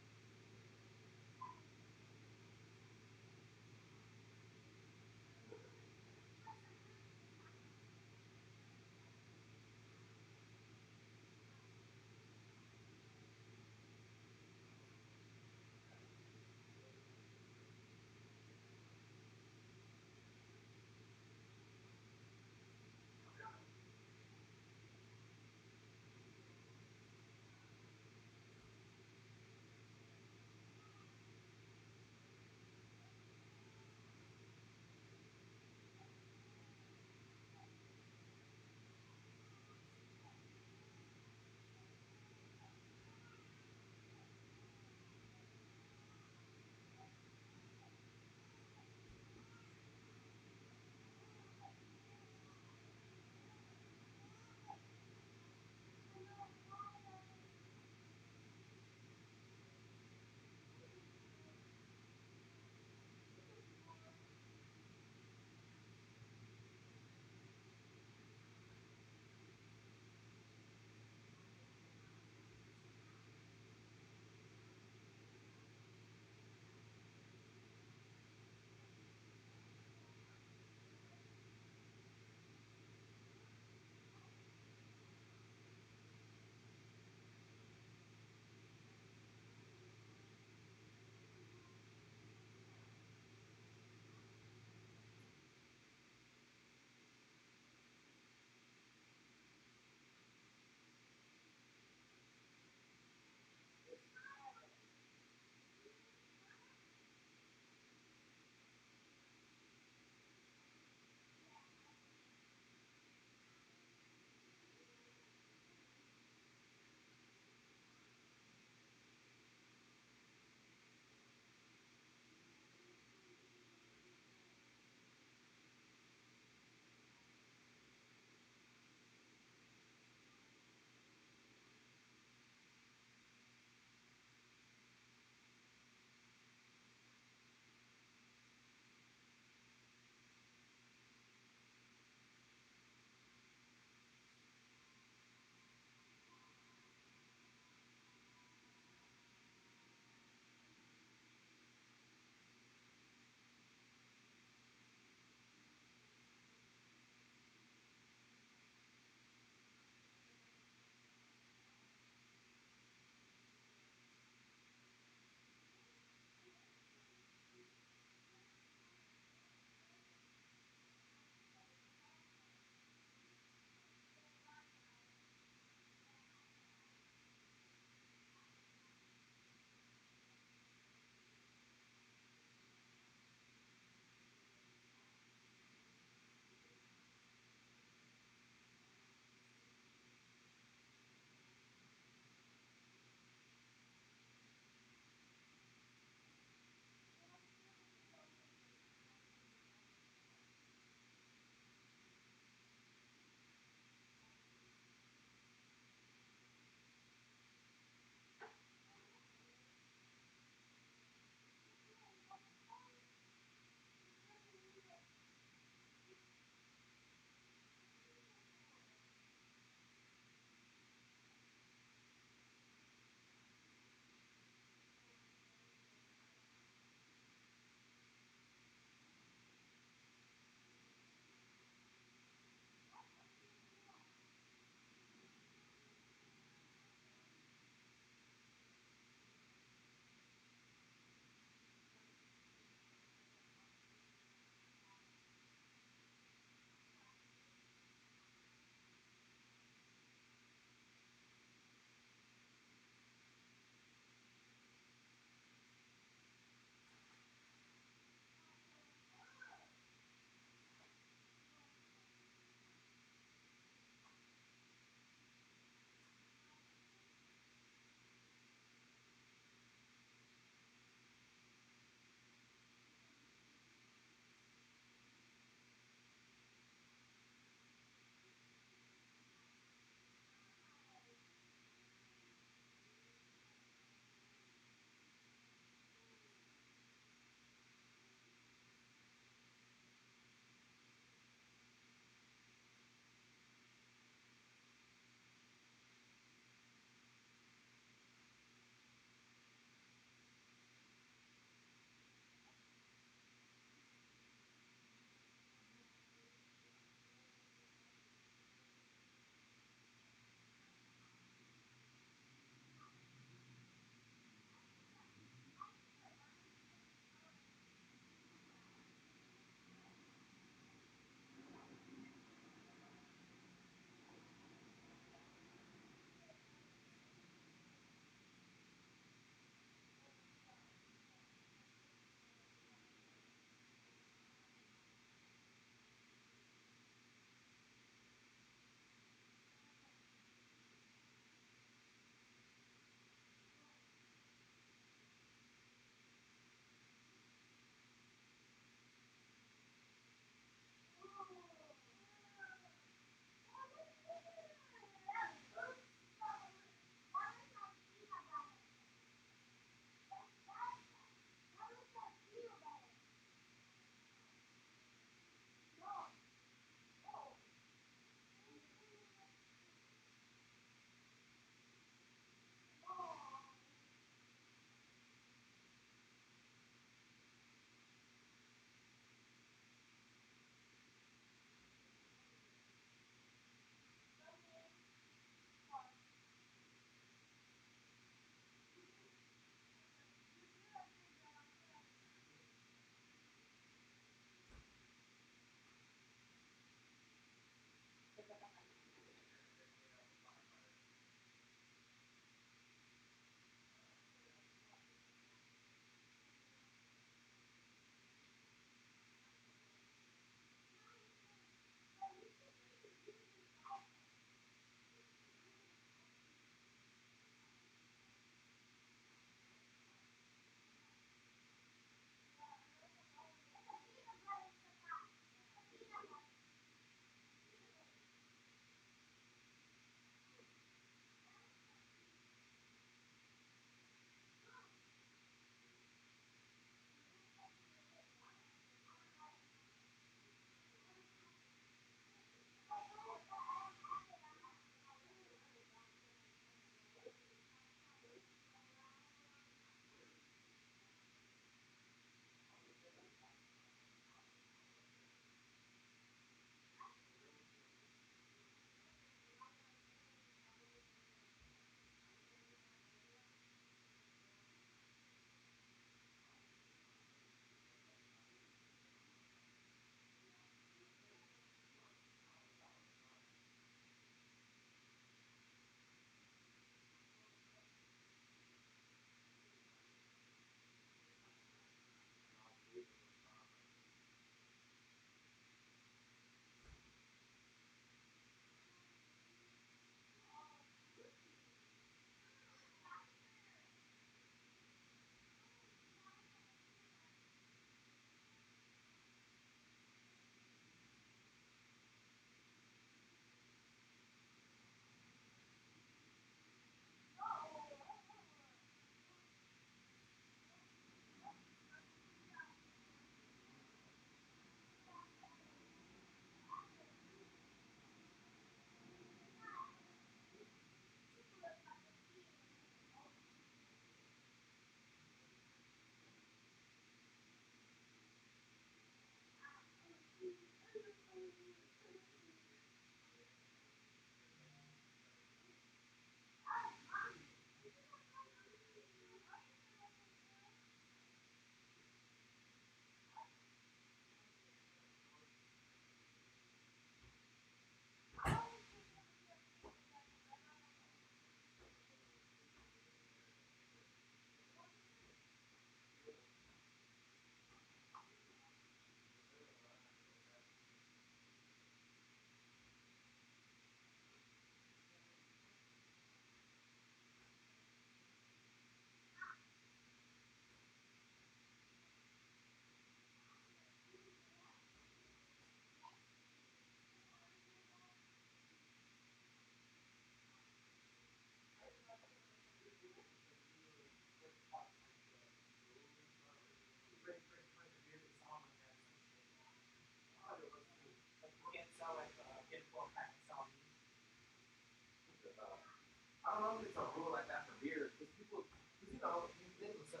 I don't know if it's a rule like that for beer, because people, you know, niggas are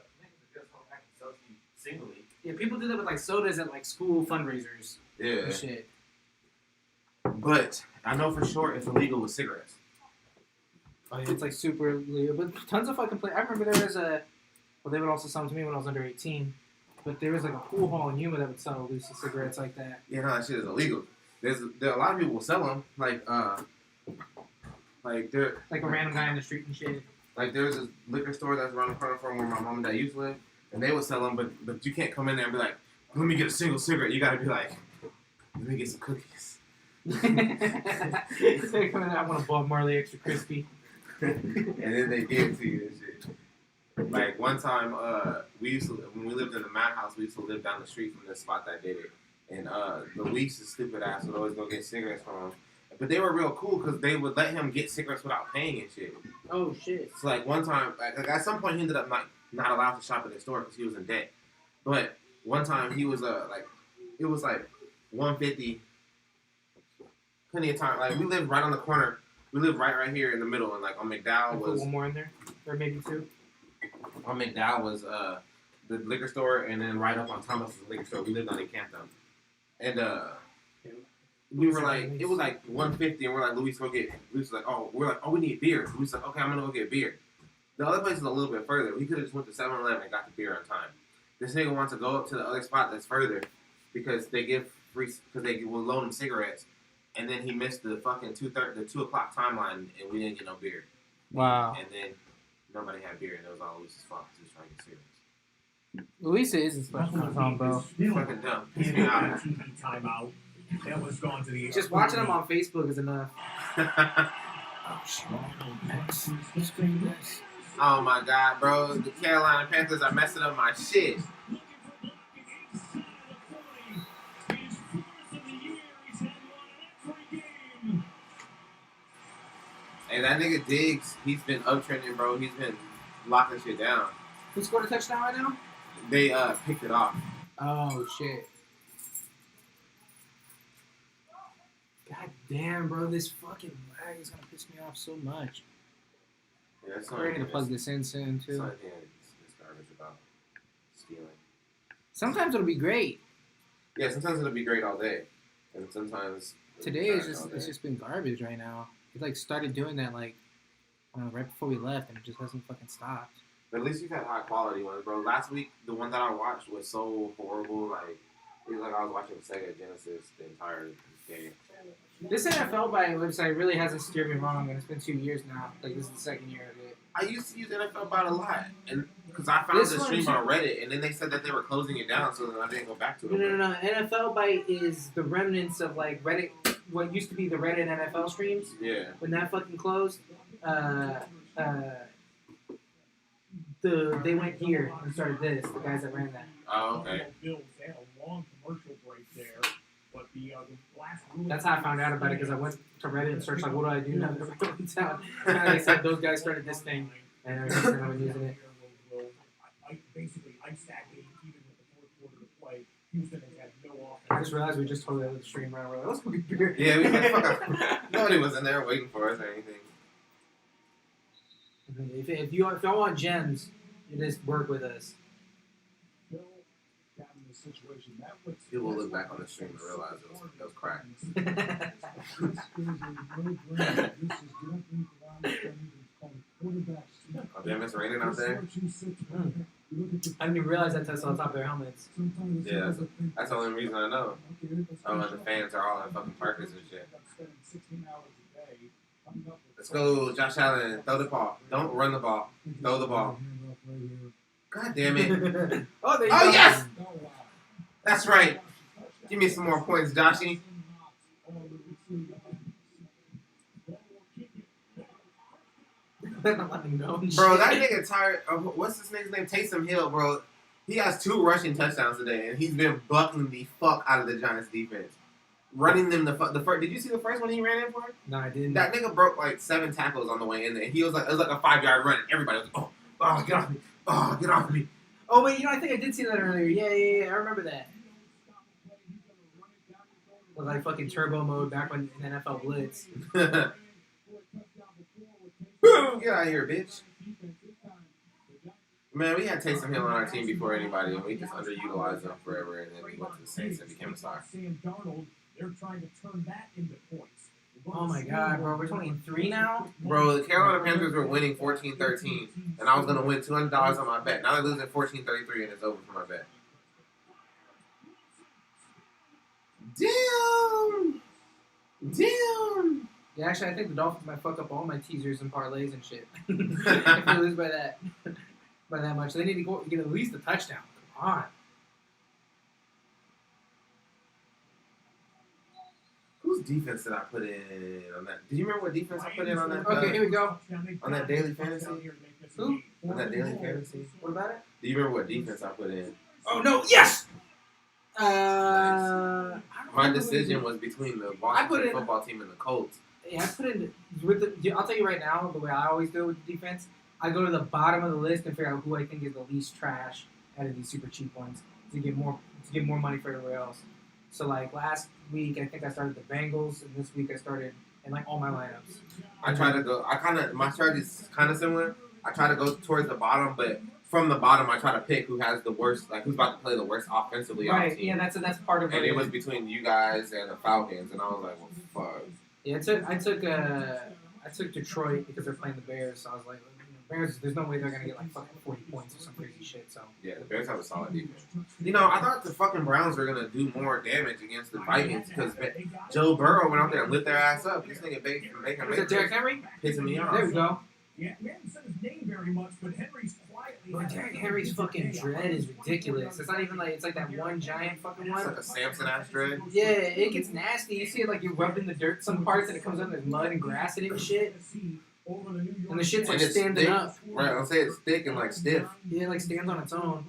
just home back and sell to you singly. Yeah, people do that with like sodas at like school fundraisers. Yeah. And shit. But I know for sure it's illegal with cigarettes. Oh, yeah, it's like super illegal. But tons of fucking I remember there was they would also sell them to me when I was under 18. But there was like a pool hall in Yuma that would sell loose cigarettes like that. Yeah, no, that shit is illegal. There a lot of people will sell them, like there, Like a random guy in the street and shit. like there's a liquor store that's around the corner from where my mom and dad used to live, and they would sell them, but you can't come in there and be like, let me get a single cigarette. You gotta be like, let me get some cookies. I want a Bob Marley extra crispy. And then they give it to you and shit. Like one time, when we lived in the madhouse, we used to live down the street from this spot that did it. And Luis's stupid ass would always go get cigarettes from him. But they were real cool because they would let him get cigarettes without paying and shit. Oh shit! So like one time, like at some point he ended up not allowed to shop at the store because he was in debt. But one time he was it was like $1.50. Plenty of time. Like we lived right on the corner. We lived right here in the middle, and like on McDowell Put was one more in there, or maybe two. on McDowell was the liquor store, and then right up on Thomas was the liquor store. We lived on in Campton, and we were like, it was like $1.50, and we're like, Luis, go get. Luis was like, we need beer. Luis was like, okay, I'm gonna go get beer. The other place is a little bit further. We could have just went to 7-Eleven and got the beer on time. This nigga wants to go up to the other spot that's further because they give free, because they will loan him cigarettes, and then he missed the fucking 2 o'clock timeline, and we didn't get no beer. Wow. And then nobody had beer, and it was all Luis's fault because he was trying to get cigarettes. Louisa isn't special at home, bro. Fucking dumb. He's been out. TV timeout. That was gone to the Just watching them on Facebook is enough. Oh my god, bro. The Carolina Panthers are messing up my shit. Hey, that nigga Diggs, he's been uptrending, bro. He's been locking shit down. Who scored a touchdown right now? They picked it off. Oh shit. God damn, bro, this fucking lag is gonna piss me off so much. Yeah, that's We're gonna plug this in soon That's too. not it's garbage about stealing. Sometimes it'll be great. Yeah, sometimes it'll be great all day, and sometimes Today is it's just been garbage right now. It like started doing that like I don't know, right before we left, and it just hasn't fucking stopped. But at least you've had high quality ones, bro. Last week, the one that I watched was so horrible. Like it was like I was watching Sega Genesis the entire game. This NFL Buy website really hasn't steered me wrong, and it's been 2 years now. Like this is the second year of it. I used to use NFL Bot a lot, and because I found This the one stream too. on Reddit, and then they said that they were closing it down, so then I didn't go back to it. No. NFL Byte is the remnants of like Reddit, what used to be the Reddit NFL streams. Yeah. When that fucking closed, they went here and started this. The guys that ran that. Oh, okay. Bills, they had a long commercial break there, but the last. That's how I found out about it because I went to Reddit and searched like, what do I do now that I'm in town? And they said those guys started this thing, and ever since then I've been using it. Basically, ice that game even with the fourth quarter to play. Houston has had no offense. I just realized we just totally had the stream right away. Let's go get beer. Yeah, we like, fuck off. Nobody was in there waiting for us or anything. If y'all want gems, you just work with us. Bill got in this situation. That was People will look back on the stream and realize it was crack. This is a no-brainer. This is directly around the it's called quarterback sneak. Oh, damn, it's raining out there? I didn't even realize that test on top of their helmets. Yeah, that's the only reason I know. The fans are all in fucking parkas and shit. Let's go, Josh Allen. Throw the ball. Don't run the ball. Throw the ball. God damn it. Oh, there you Oh, go. yes! That's right. Give me some more points, Joshy. Bro, Bro, that nigga tired. What's this nigga's name? Taysom Hill, bro. He has 2 rushing touchdowns today, and he's been buckling the fuck out of the Giants defense. Running them the first. Did you see the first one he ran in for? No, I didn't. That nigga broke like 7 tackles on the way in there. He was like, it was like a 5-yard run, and everybody was like, oh, get off me. Oh, get off me. Oh wait, I think I did see that earlier. Yeah. I remember that. With like fucking turbo mode back when in NFL Blitz. Boom! Get out of here, bitch. Man, we had Taysom Hill on our team before anybody, and we just underutilized him forever, and then we went to the Saints and became a star. They're trying to turn that into points. Oh my god, bro. We're 23 now? Bro, the Carolina Panthers were winning 14-13, and I was going to win $200 on my bet. Now they're losing 14-33, and it's over for my bet. Damn! Yeah, actually, I think the Dolphins might fuck up all my teasers and parlays and shit. If they lose by that much. They need to get at least a touchdown. Come on. Whose defense did I put in on that? Do you remember what defense I put in on that? Okay, here we go. On that daily fantasy? Who? On that daily fantasy? What about it? Do you remember what defense I put in? Oh, no. Yes! My decision was between the Washington football team and the Colts. Yeah, I put in I'll tell you right now, the way I always do it with the defense, I go to the bottom of the list and figure out who I think is the least trash out of these super cheap ones to get more money for everywhere else. So like last week, I think I started the Bengals, and this week I started in like all my lineups. My strategy's kind of similar. I try to go towards the bottom, but from the bottom, I try to pick who has the worst, like who's about to play the worst offensively on the team. Yeah, that's part of it. And it was between you guys and the Falcons, and I was like, well, fuck. Yeah, I took Detroit because they're playing the Bears, so I was like, Bears, there's no way they're gonna get like fucking 40 points or some crazy shit. So yeah, the Bears have a solid defense. I thought the fucking Browns were gonna do more damage against the Vikings because Joe Burrow went out there and lit their ass up. This nigga Baker is it Derrick Henry? Pissing me off. There we go. Yeah, we haven't said his name very much, but Henry's quietly. But Derrick Henry's fucking dread is ridiculous. It's not even like it's like that one giant fucking one. It's like a Samson ass dread. Yeah, it gets nasty. You see it like you rubbed in the dirt some parts and it comes up and there's mud and grass in it and shit. And the shit's like standing thick. up. Right, I'll say it's thick and like stiff. Yeah, it like stands on its own.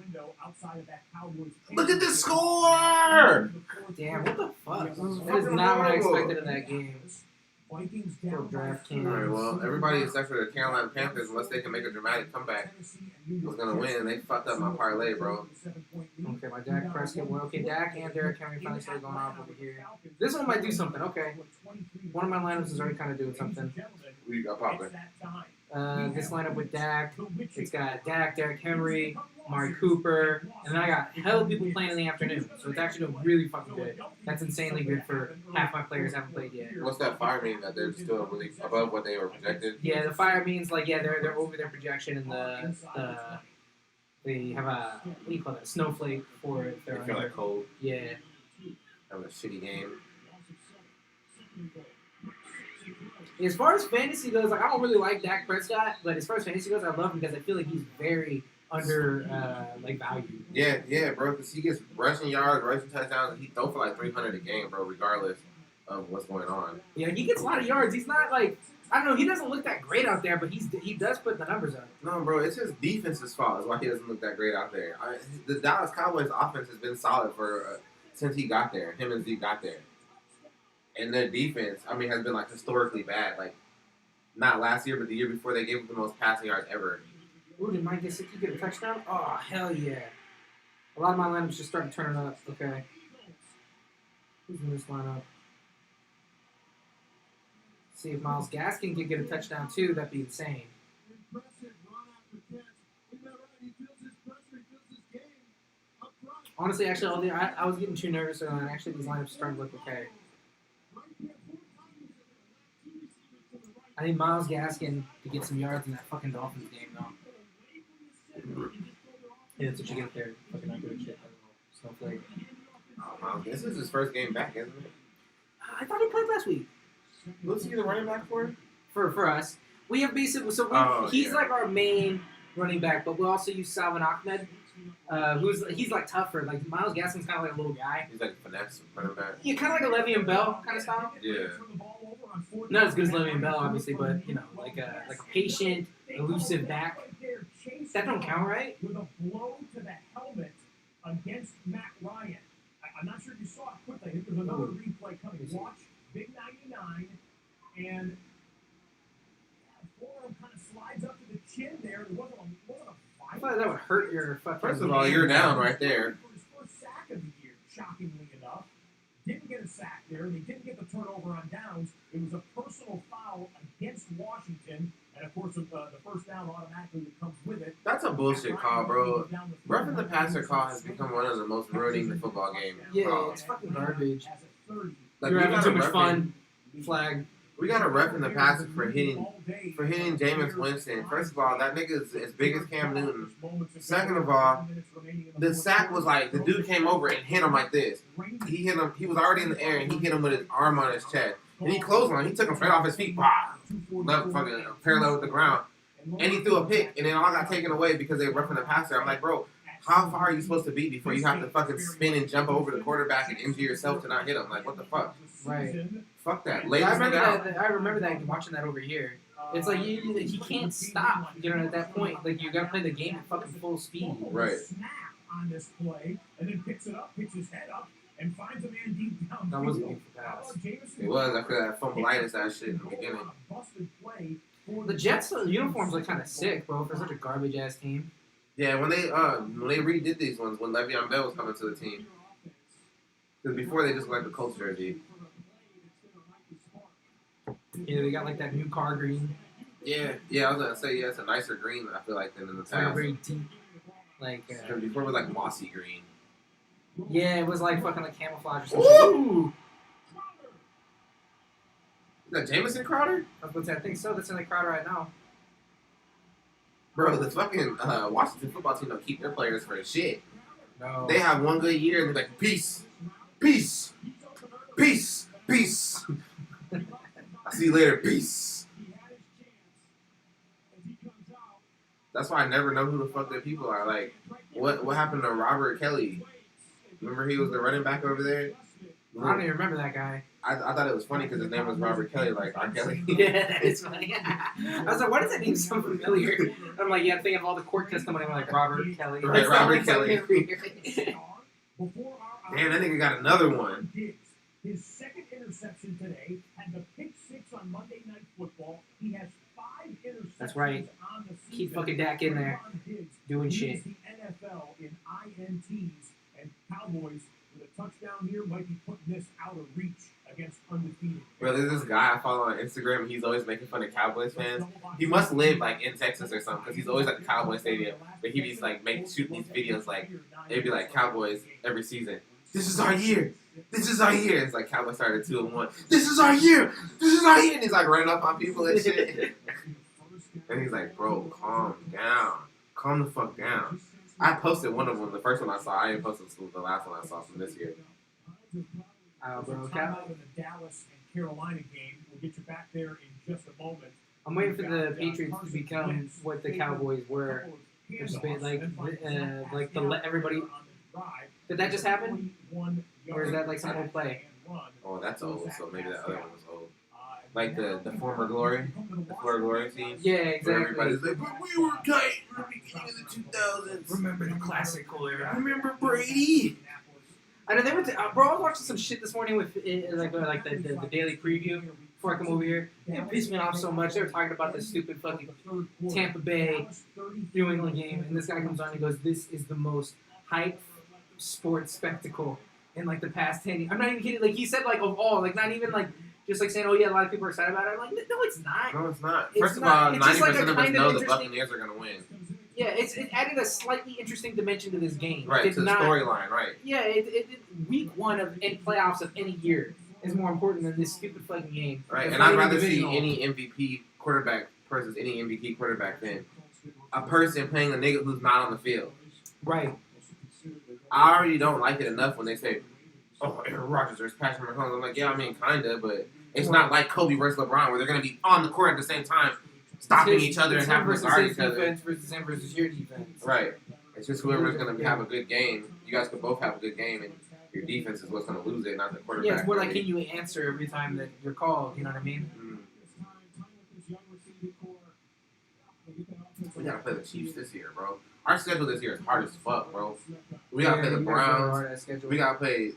Look at the score! Damn, what the fuck? That is not what I expected in that game. For DraftKings. Alright, well, everybody except for the Carolina Panthers, unless they can make a dramatic comeback, was gonna win. They fucked up my parlay, bro. Okay, my Dak Prescott. Well, okay, Dak and Derrick Henry finally started going off over here. This one might do something. Okay, one of my lineups is already kind of doing something. Who you got popping? This lineup with Dak, it's got Dak, Derrick Henry, Amari Cooper, and then I got hell of people playing in the afternoon. So it's actually doing really fucking good. That's insanely good for half my players haven't played yet. What's that fire mean that they're still really above what they were projected? Yeah, the fire means like they're over their projection, and they have a what do you call that, snowflake for if they're They feel like cold. Yeah. Having a shitty game. As far as fantasy goes, like I don't really like Dak Prescott, but as far as fantasy goes, I love him because I feel like he's very under valued. Yeah, bro. Because he gets rushing yards, rushing touchdowns, and he throw for like 300 a game, bro. Regardless of what's going on. Yeah, he gets a lot of yards. He's not like I don't know. He doesn't look that great out there, but he does put the numbers up. No, bro. It's his defense's fault. Is why he doesn't look that great out there. The Dallas Cowboys offense has been solid for since he got there. Him and Zeke got there. And their defense, has been like historically bad. Like, not last year, but the year before, they gave up the most passing yards ever. Ooh, did Mike Gesicki get a touchdown? Oh, hell yeah. A lot of my lineups just started turning up. Okay. Who's in this lineup? See if Myles Gaskin can get a touchdown, too. That'd be insane. Honestly, actually, I was getting too nervous, and actually these lineups starting to look okay. I need Myles Gaskin to get some yards in that fucking Dolphins game, though. Yeah, that's what you get there. Fucking not good shit. Snowflake. Oh, this is his first game back, isn't it? I thought he played last week. Who's he the running back for? For us. We have basically, he's like our main running back, but we also use Salvin Ahmed, he's like tougher. Like Myles Gaskin's kind of like a little guy. He's like a finesse running back. Yeah, kind of like a Le'Veon Bell kind of style. Yeah. Not as good as Le'Veon Bell, obviously, but like a patient, elusive back. That don't count, right? With a blow to the helmet against Matt Ryan. I'm not sure if you saw it quickly. I think there's another replay coming. Watch Big 99, and forearm kind of slides up to the chin there. There wasn't a feel like that would hurt your fucking. First of all, you're down right there. For his first sack of the year, shockingly enough. Didn't get a sack there. They didn't get the turnover on downs. It was a personal foul against Washington. And, of course, the first down automatically comes with it. That's a bullshit call, bro. Roughing the passer call has become one of the most ruining the football game. Yeah, it's fucking garbage. Like, You're we having gotta too much ref fun. Flag. We got to roughing the passer for hitting Jameis Winston. First of all, that nigga is as big as Cam Newton. Second of all, the sack was like the dude came over and hit him like this. He hit him. He was already in the air and he hit him with his arm on his chest. And he closed on him. He took him straight off his feet. Bah! Left fucking parallel with the ground. And he threw a pick. And then all got taken away because they were roughing the passer. I'm like, bro, how far are you supposed to be before you have to fucking spin and jump over the quarterback and injure yourself to not hit him? Like, what the fuck? Right. Fuck that. I remember that. I remember that watching that over here. It's like he can't stop. You know, at that point, like you gotta play the game at fucking full speed. Right. Snap on this play, and then picks it up, picks his head up, and finds a man deep down. That wasn't a pass. It was after that fumbleitis that shit in the beginning. The Jets uniforms look kind of sick, bro, for such a garbage ass team. Yeah, when they redid these ones when Le'Veon Bell was coming to the team, because before they just like the Colts jersey. Yeah, they got like that new car green. Yeah, I was gonna say it's a nicer green I feel like than in the It's like past. very deep. Like Because before it was like mossy green. yeah, it was like fucking like camouflage or something. Ooh! Is that Jamison Crowder? I think so. That's in the crowd right now. Bro, the fucking Washington football team don't keep their players for shit. No. They have one good year and they're like, peace, peace, peace, peace. I'll see you later, peace. That's why I never know who the fuck their people are. Like, what happened to Robert Kelly? Remember he was the running back over there? I don't even remember that guy. I thought it was funny because his name was Robert Kelly, like R. Kelly. Yeah, it's funny. I was like, why does that name sound familiar? I'm like, yeah, I'm thinking of all the court testimony. I'm like, Robert Kelly. Right, That's Robert Kelly. Damn, Damn, that nigga got another one. His second interception today had the pick six on Monday Night Football. He has 5 interceptions. That's right. On the season. Keep fucking Dak in there, doing He shit. leads the NFL in INTs, and Cowboys with a touchdown here might be putting this out of reach against undefeated. Bro, there's this guy I follow on Instagram, and he's always making fun of Cowboys fans. He must live like in Texas or something, because he's always at the Cowboy Stadium. But he be like shooting these videos like it'd be like Cowboys every season. This is our year. This is our year. It's like Cowboys started 2-1. This is our year. This is our year. And he's like running up on people and shit. And he's like, bro, calm down. Calm the fuck down. I posted one of them, the first one I saw. I didn't post the last one I saw from this year. Bro, Out in the Dallas and Carolina game. We'll get you back there in just a moment. I'm waiting for the Patriots to become what the Cowboys were. Which is like the everybody. Did that just happen? Or is that like some old play? Oh, that's old, so maybe that other one was old. Like the former glory? The former glory team? Yeah, Where exactly. everybody's like, but we were tight in the beginning of the 2000s. Remember the classic era. Remember Brady? I know they went to, bro, I was watching some shit this morning with like the daily preview before I come over here. It pissed me off so much. They were talking about this stupid fucking Tampa Bay New England game, and this guy comes on and he goes, "This is the most hype sports spectacle in like the past 10 years." I'm not even kidding. Like he said, like of all, like not even like just like saying, "Oh yeah, a lot of people are excited about it." I'm like, no, it's not. No, it's not. It's First of not. all, It's just 90% like a of us kind of know the interesting- Buccaneers are going to win. Yeah, it added a slightly interesting dimension to this game. Right, It to did the not- storyline, right. Yeah, week one of any playoffs of any year is more important than this stupid fucking game. Right, It's and not I'd even rather see divisional. any MVP quarterback versus any MVP quarterback than a person playing a nigga who's not on the field. Right. I already don't like it enough when they say, "Oh, Aaron Rodgers versus Patrick Mahomes." I'm like, yeah, I mean, kinda, but it's not like Kobe versus LeBron where they're gonna be on the court at the same time, stopping each other and It's having him to versus guard his each other. defense versus him versus your defense. Right. It's just whoever's gonna have a good game. You guys could both have a good game, and your defense is what's gonna lose it, not the quarterback. Yeah, it's more like really. can you answer every time that you're called? You know what I mean? Mm. We gotta play the Chiefs this year, bro. Our schedule this year is hard as fuck, bro. We gotta play the you guys really Browns. hard at schedule. We gotta play.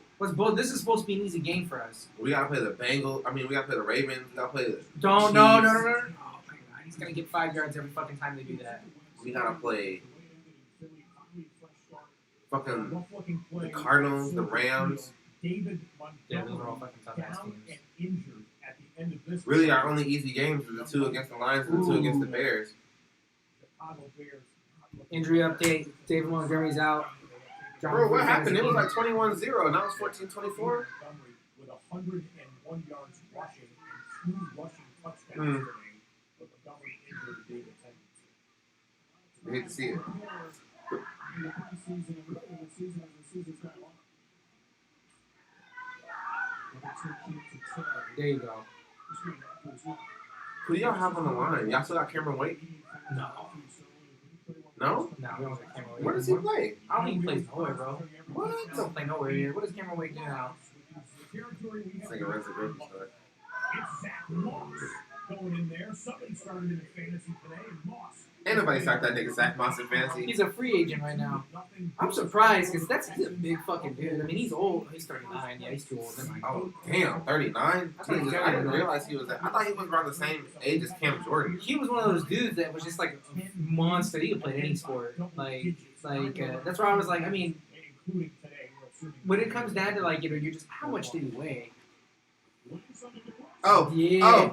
This is supposed to be an easy game for us. We gotta play the Bengals. I mean, we gotta play the Ravens. We gotta play the No. Chiefs. Oh my god, he's gonna get 5 yards every fucking time they do that. We gotta play fucking the Cardinals, the Rams. Yeah, those are all fucking tough ass teams. Really, our only easy games are the two against the Lions and the two against the Bears. Injury update: David Montgomery's out. Bro, what happened? It was like 21-0, now it's 14-24. With 101 yards rushing and 2 rushing touchdowns Hmm. today, but Montgomery injured David Tennant. I hate to see it. There you go. Who do y'all have on the line? Y'all still got Cameron Wake? No, No? no, we don't have Cameron Wake. Where does he play? I don't think he plays nowhere, bro. What? He don't play nowhere here. What does Cameron Wake do now? It's like a reservation story. It's Zach Moss going in there. Somebody started in fantasy today, and Moss. Ain't nobody sacked that nigga Zach Moss in fantasy. He's a free agent right now. I'm surprised because he's a big fucking dude. I mean, he's old. He's 39. Yeah, he's too old. Never mind. Oh, damn, 39? I thought he was I younger didn't than realize he was that. I thought he was around the same age as Cam Jordan. He was one of those dudes that was just like a monster. He could play any sport. That's why I was like, I mean, when it comes down to like, you know, you're just how much did he weigh? Oh, Yeah.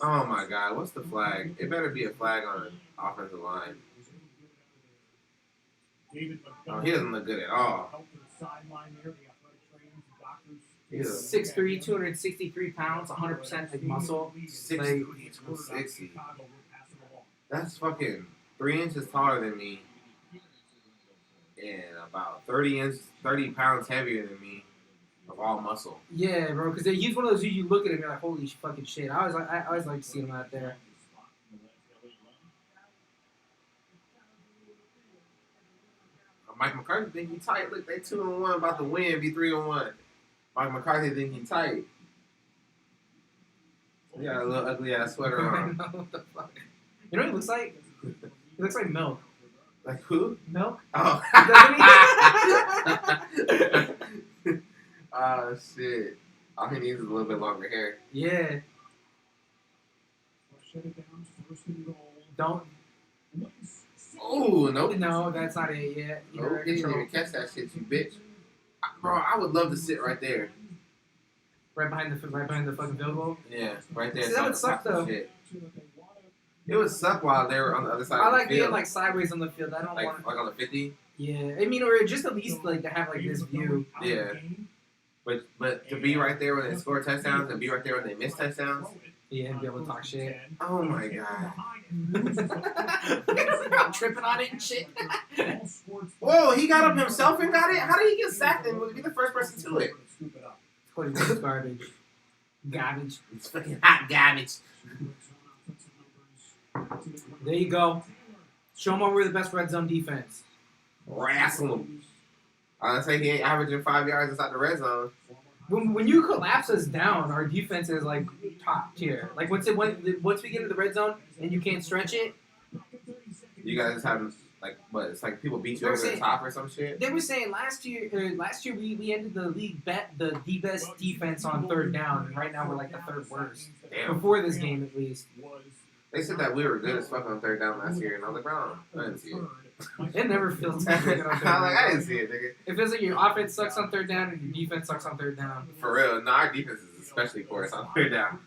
oh my God, what's the flag? It better be a flag on an offensive line. Oh, he doesn't look good at all. He's 6'3", 263 pounds, 100% like muscle. 6'3", 260. That's fucking 3 inches taller than me and about 30 pounds heavier than me of all muscle. Yeah, bro, because he's one of those you look at him and you're like, holy fucking shit. I always like to see him out there. Mike McCarthy think he tight. Look, they 2-1 about to win, be 3-1. Mike McCarthy think he tight. He got a little ugly ass sweater on. What the fuck? You know what he looks like? He looks like milk. Like who? Milk? Oh. Doesn't Oh shit. All he needs is a little bit longer hair. Yeah. Don't. Oh, nope. No, that's not it yet. Nope, he didn't even catch that shit, you bitch. Bro, I would love to sit right there. Right behind the fucking field goal. Yeah, right there. See, that would suck, though. Shit. It would suck while they were on the other side I of the like field. being like sideways on the field. I don't like, want. like on the 50. Yeah, I mean, or just at least like to have like this view. Yeah. But to be right there when they score touchdowns and be right there when they miss touchdowns. Yeah, and be able to talk shit. Oh my God. I'm tripping on it and shit. Whoa, he got up himself and got it? How did he get sacked and would be the first person to it? It's garbage. Garbage. It's fucking hot garbage. There you go. Show them why we're the best red zone defense. Wrestle him. I say he ain't averaging 5 yards inside the red zone. When you collapse us down, our defense is like top tier. Like once we get into the red zone and you can't stretch it. You guys have like what? It's like people beat you over the top or some shit. They were saying last year we ended the league the best defense on third down, and right now we're like the third worst. Damn. Before this game, at least. They said that we were good as fuck on third down last year, and I was like, bro, I didn't see it. It never feels good on third I'm down. like, I didn't see it, nigga. It feels like your offense sucks on third down and your defense sucks on third down. For real, no, our defense is especially porous on third down.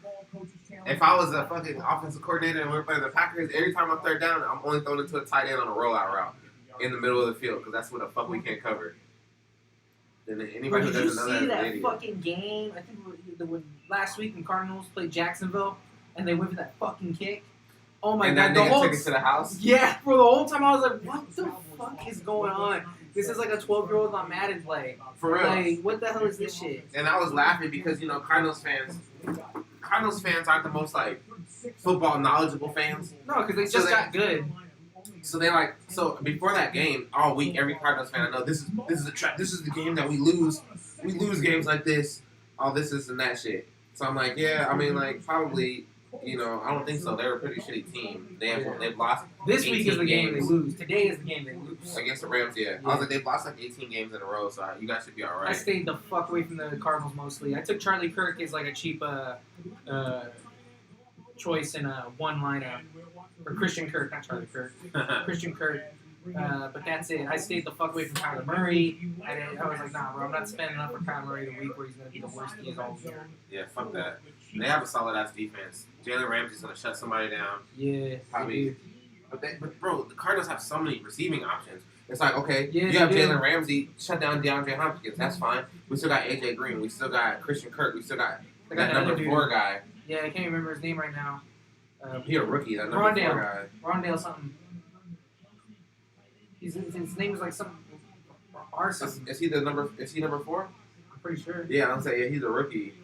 If I was a fucking offensive coordinator and we were playing the Packers, every time I'm third down, I'm only throwing it to a tight end on a rollout route in the middle of the field because that's what the fuck we can't cover. And then anybody who Did you doesn't know that see is an that idiot. fucking game? I think when last week when Cardinals played Jacksonville and they went for that fucking kick. Oh my And god, that the nigga whole took it to the house. yeah, for the whole time I was like, what the fuck is going on? This is like a 12-year-old on Madden play. For real. Like, what the hell is this shit? And I was laughing because, you know, Cardinals fans aren't the most, like, football knowledgeable fans. No, because they So just they- got good. So they like, so before that game, all week, every Cardinals fan I know, this is a trap. This is the game that we lose. We lose games like this. All this and that shit. So I'm like, yeah, I mean, like, probably, you know, I don't think so. They're a pretty shitty team. They've lost This week is the 18 game they games. lose. Today is the game they lose. Against the Rams, yeah. I was like, they've lost like 18 games in a row, so you guys should be all I right. stayed the fuck away from the Cardinals mostly. I took Charlie Kirk as like a cheap choice in a one lineup. Or Christian Kirk, not Charlie Kirk. Christian Kirk But that's it. I stayed the fuck away from Kyler Murray. I was like, nah, bro, I'm not spending enough for Kyler Murray the week where he's going to be the worst he is all year. Yeah, fuck that. And they have a solid ass defense. Jalen Ramsey's gonna shut somebody down. Yeah, Probably. But bro, the Cardinals have so many receiving options. It's like, okay, Yeah, you have they do. Jalen Ramsey, shut down DeAndre Hopkins. That's fine. We still got AJ Green. We still got Christian Kirk. We still got They that got number other dude. 4 guy. Yeah, I can't remember his name right now. He a rookie. That number 4 Rondale. guy. Rondale something. His name is like some R something. Is he number 4? I'm pretty sure. Yeah, I'm saying he's a rookie.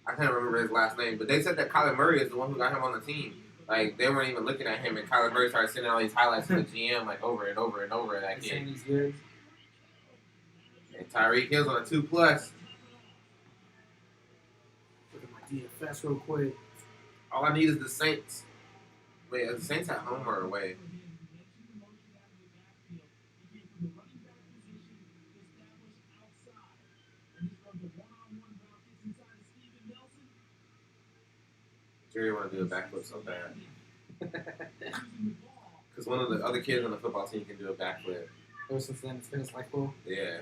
I can't remember his last name, but they said that Kyler Murray is the one who got him on the team. Like, they weren't even looking at him, and Kyler Murray started sending all these highlights to the GM, like, over and over and over that Saying game. he's good. And Tyreek Hill's on a 2+. Look at my DFS real quick. All I need is the Saints. Wait, are the Saints at home or away? Jerry want to do a backflip so bad. Because one of the other kids on the football team can do a backflip. Ever since then, it's been his life goal. Yeah.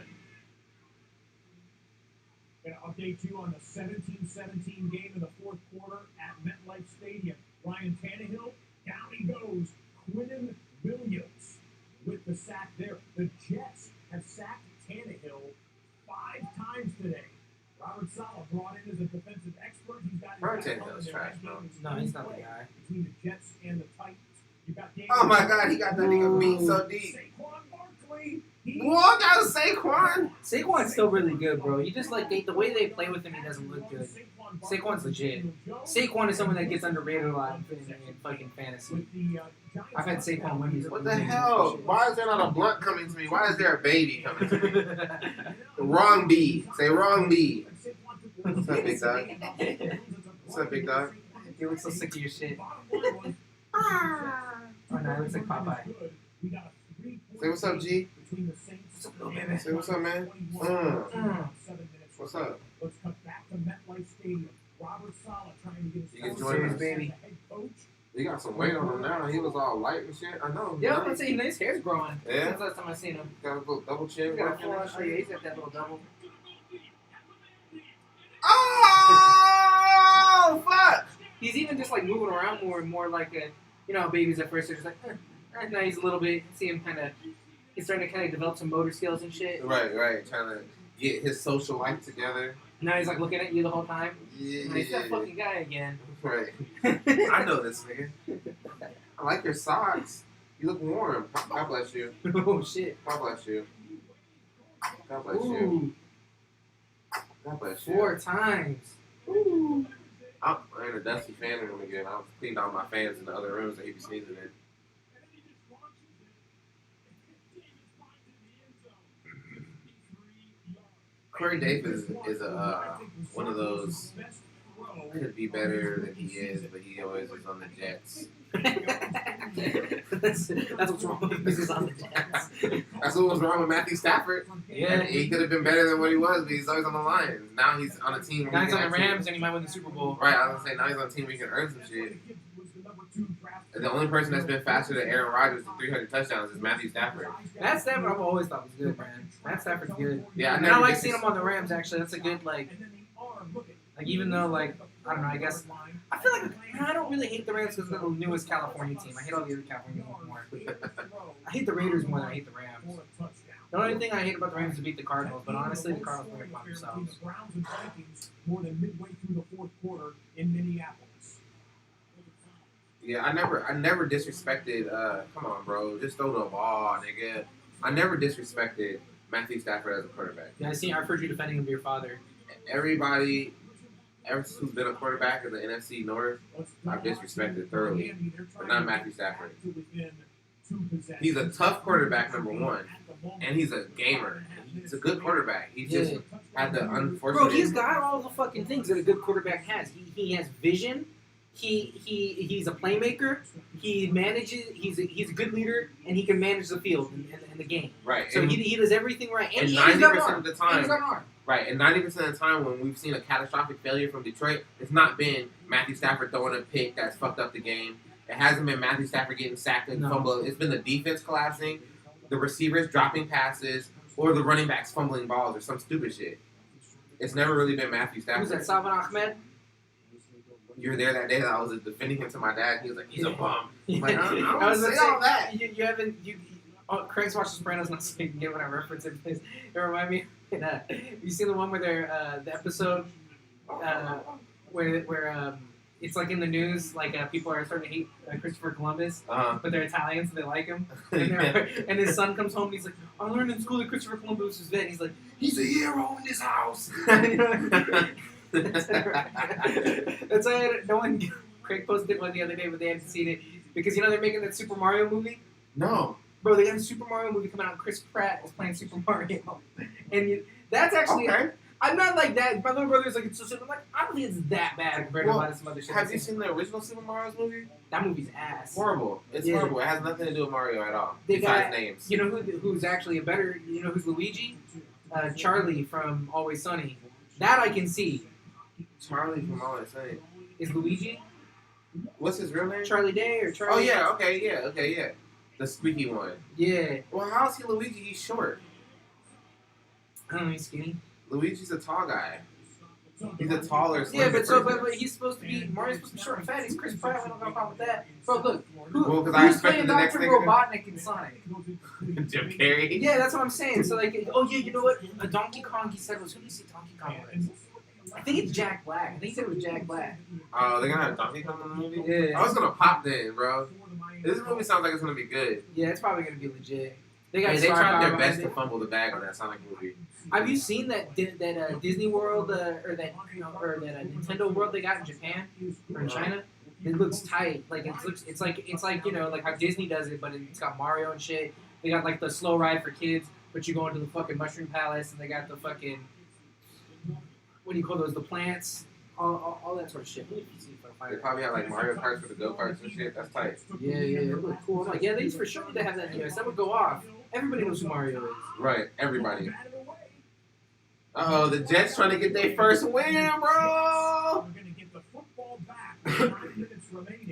Going to update you on the 17-17 game in the fourth quarter at MetLife Stadium. Ryan Tannehill, down he goes. Quinnen Williams with the sack there. The Jets have sacked Tannehill 5 times today. Robert Saleh brought in as a defensive expert. He's got Ryan Tannehill's trash, bro. No, he's not the guy. Between the Jets and the Titans. You got Oh my God, he got that nigga beat so deep. Saquon Barkley. What? That was Saquon? Saquon's still really good, bro. He just like the way they play with him, he doesn't look good. Saquon's legit. Saquon is someone that gets underrated a lot in fucking fantasy. I've had Saquon win these. What the hell? Why is there not a blunt coming to me? Why is there a baby coming to me? Wrong B. Say wrong B. What's up, big dog? What's up, big dog? You look so sick of your shit. Oh no, it looks like Popeye. Say what's up, G. What's up, little baby? Say what's up, man. What's up? Let's cut back to MetLife Stadium. Robert Saleh trying to get his You can first join Serious us. baby. head coach. He got some weight on him now. He was all light and shit. I know. Yeah, I'm gonna say his hair's growing. Yeah? Since last time I seen him. Got a little double chin. He's got he's got that little double. Oh, fuck. He's even just like moving around more and more like a, you know, babies at first are just like, now he's a little bit, see him kind of, he's starting to kind of develop some motor skills and shit. Right. Trying to get his social life together. Now he's like looking at you the whole time. Yeah. And he's that fucking guy again. Right. I know this nigga. I like your socks. You look warm. God bless you. Oh shit. God bless you. God bless you. Ooh, God bless you. 4 times. Ooh. I'm in a dusty fan room again. I've cleaned all my fans in the other rooms that he be sneezing in. Corey Davis is a one of those could be better than he is, but he always is on the Jets. that's what's wrong with Mrs. on the Jets. That's what was wrong with Matthew Stafford. Yeah. He could have been better than what he was, but he's always on the Lions. Now he's on a team. Now he's on the actually- Rams and he might win the Super Bowl. Right, I was gonna say now he's on a team where he can earn some shit. And the only person that's been faster than Aaron Rodgers to 300 touchdowns is Matthew Stafford. Matt Stafford, I've always thought was good, man. Matt Stafford's good. Yeah, I And never I like did seeing this- him on the Rams. Actually, that's a good like even though like I don't know, I guess I feel like I don't really hate the Rams because they're the newest California team. I hate all the other California teams more. I hate the Raiders more than I hate the Rams. The only thing I hate about the Rams is beat the Cardinals, but honestly, the Cardinals play by themselves. Browns and Vikings more than midway through the fourth quarter in Minneapolis. Yeah, I never disrespected. Come on, bro, just throw the ball, nigga. I never disrespected Matthew Stafford as a quarterback. Yeah, I've heard you defending him to your father. Everybody, who's been a quarterback in the NFC North, I've disrespected thoroughly, but not Matthew Stafford. He's a tough quarterback, number one, and he's a gamer. He's a good quarterback. He just had the unfortunate. Bro, he's got all the fucking things that a good quarterback has. He has vision. He's a playmaker. He manages. He's a good leader, and he can manage the field and the game. Right. So and, he does everything right. And and he's got an 90% arm. of the And time, he's got an arm. right, and 90% of the time when we've seen a catastrophic failure from Detroit, it's not been Matthew Stafford throwing a pick that's fucked up the game. It hasn't been Matthew Stafford getting sacked and No. fumbled. It's been the defense collapsing. the receivers dropping passes or the running backs fumbling balls or some stupid shit. It's never really been Matthew Who's that? Stafford. Salvin Ahmed? You were there that day that I was defending him to my dad. He was like, he's a bum. I'm like, I I don't was say gonna all that. You haven't. Craig's watched The Sopranos, not so you can get what I reference it. It remind me. You see the one where they're the episode where it's like in the news, like people are starting to hate Christopher Columbus, but they're Italians, so they like him. And his son comes home and he's like, I learned in school that Christopher Columbus was dead. And he's like, he's a hero in this house. That's why no one. Craig posted one the other day, but they hadn't seen it because they're making that Super Mario movie. No. Bro, they got a Super Mario movie coming out. And Chris Pratt is playing Super Mario, and that's actually. Okay. I'm not like that. My little brother's like, it's so. I'm like, I don't think it's that bad compared to a lot of some other shit. Have you seen the original Super Mario's movie? That movie's ass. Horrible. It's horrible. It has nothing to do with Mario at all. They besides got names. You know who's actually a better? You know who's Luigi? Charlie from Always Sunny. That I can see. Charlie from Always Sunny. Is Luigi? What's his real name? Charlie Day or Charlie? Oh yeah. Okay. Yeah. The squeaky one. Yeah. Well, how is he Luigi? He's short. I don't know. He's skinny. Luigi's a tall guy. He's a taller. Yeah, but person. he's supposed to be Mario's supposed to be short and fat. He's Chris Pratt. We don't got a problem with that. Bro, look, Well, 'cause I who's expected playing the next Dr. thing- Robotnik in Sonic? Jim Carrey. Yeah, that's what I'm saying. So like, oh yeah, you know what? A Donkey Kong. He said was who do you see Donkey Kong was? I think it's Jack Black. I think he said it was Jack Black. Oh, they're gonna have Donkey Kong in the movie. Yeah. I was gonna pop then, bro. This movie sounds like it's gonna be good. Yeah, it's probably gonna be legit. They tried their best to fumble the bag on that Sonic movie. Have you seen that Disney World or that Nintendo World they got in Japan or in China? It looks tight. Like it's like like how Disney does it, but it's got Mario and shit. They got like the slow ride for kids, but you go into the fucking Mushroom Palace and they got the fucking what do you call those? The plants, all that sort of shit. They probably have like Mario Karts for the go-karts and shit. That's tight. Yeah, it look cool. I'm like, yeah, they for sure need to have that in the US. That would go off. Everybody knows who Mario is. Right, everybody. Oh, the Jets trying to get their first win, bro.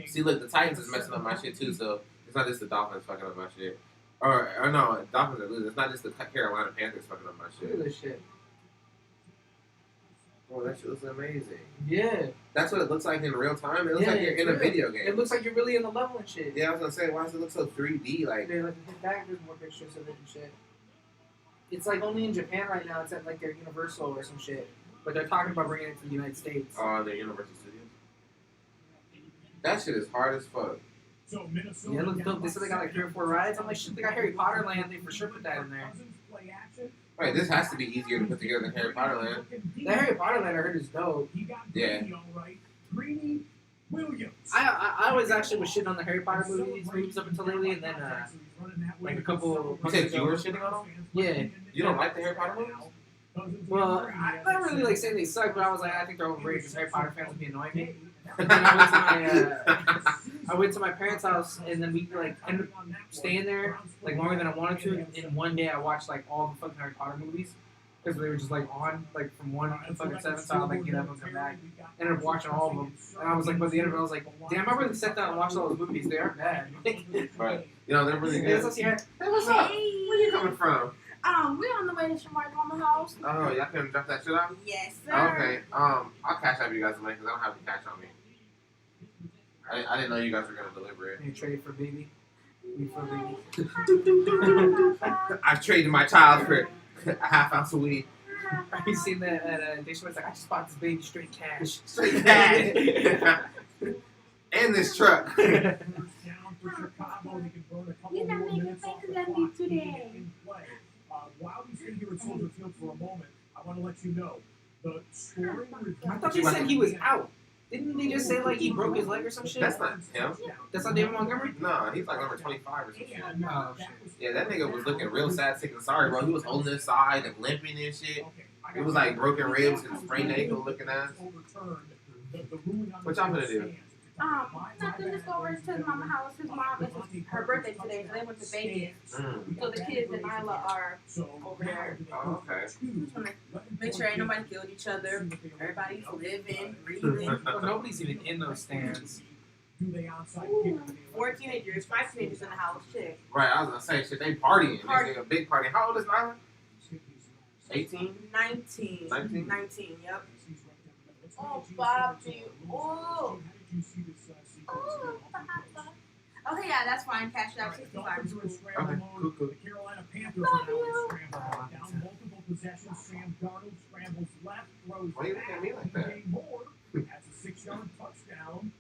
See, look, the Titans is messing up my shit too. So it's not just the Dolphins fucking up my shit. Or no, Dolphins are losing. It's not just the Carolina Panthers fucking up my Look shit. at this shit. Oh, that shit looks amazing. Yeah. That's what it looks like in real time. It looks like you're in a real. video game. It looks like you're really in the level and shit. Yeah, I was gonna say, why does it look so 3D? Like, They're like, his back, there's more pictures of it and shit. It's like only in Japan right now. It's at like their Universal or some shit. But they're talking about bringing it to the United States. the Universal Studios. That shit is hard as fuck. Yeah, it looks dope. They said they got like 3 or 4 rides. I'm like, shit, they got Harry Potter Land. They for sure put that in there. Right, this has to be easier to put together than Harry Potter Land. That Harry Potter Land I heard is dope. Yeah. I always actually was shitting on the Harry Potter movies up until lately, and then like a couple. You said you were shitting on them? Yeah. You don't like the Harry Potter movies? Well, I don't really like saying they suck, but I was like, I think they're overrated because Harry Potter fans would be annoying me. But then I went to my parents' house, and then we like ended up staying there like longer than I wanted to. And one day I watched like all the fucking Harry Potter movies because they were just like on like from 1 to fucking 7. So I'd like get up and come back. Ended up watching all of them, and I was like, by the end of it, I was like, damn, I really sat down and watched all those movies. They aren't bad. Right. You know, they're really Yeah, good. so, yeah. Hey, what's up? Where you coming from? We're on the way to Shamar's mama house. Oh, y'all can drop that shit off? Yes, sir. Okay. I'll cash out you guys the money because I don't have the cash on me. I didn't know you guys were gonna deliver it. You trade for baby. Me for baby. I've traded my child for a half ounce of weed. Have you seen that? They was like, I just bought this baby straight cash. Straight cash. And this truck. You're not making faces at me today. While we stay here at Soldier Field for a moment, I want to let you know the scoring. I thought they said he was out. Didn't they just say like he broke his leg or some shit? That's not him. That's not David Montgomery? No, he's like number 25 or something. Oh, shit. Yeah, that nigga was looking real sad, sick, and sorry, bro. He was holding his side and limping and shit. It was like broken ribs and sprained ankle looking ass. What y'all gonna do? Nothing. Just go over to his mama's house. His mom, it's her birthday today, so they went to Vegas. So the kids and Isla are over there. Oh, okay. Just wanna make sure ain't nobody killed each other. Everybody's living, breathing. Well, nobody's even in those stands. Ooh, 4 teenagers, 5 teenagers in the house. Shit. Right, I was gonna say shit. They partying. Party. They a big party. How old is Nyla? 18. 19. 19? 19, yep. Oh, Bobby. Oh. Oh, okay, yeah, that's fine. Cash it out. 65 is cool. Okay, cool. The Carolina Panthers Love are now you. scrambling. Down multiple possessions. Sam Darnold scrambles left, throws Why you looking at me like that? DJ Moore has a 6-yard touchdown.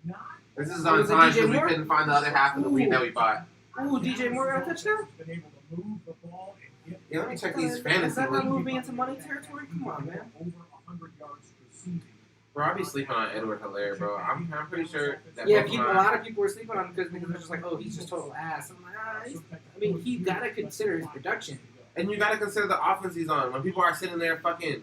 Not This is Oh, on was it time DJ because we Moore? couldn't find the other half of the weed that we bought. Ooh, DJ Moore got a touchdown? been able to move the ball and get Yeah, let me check these Does fantasy that not leagues. move me into money territory? Come on, man. over 100 yards receiving. Bro, I be sleeping on Edward Hilaire, bro. I'm pretty sure that Yeah, both of a mine- lot of people were sleeping on him because they're just like, oh, he's just total ass. I'm like, I mean, he gotta consider his production. And you gotta consider the offense he's on. When people are sitting there fucking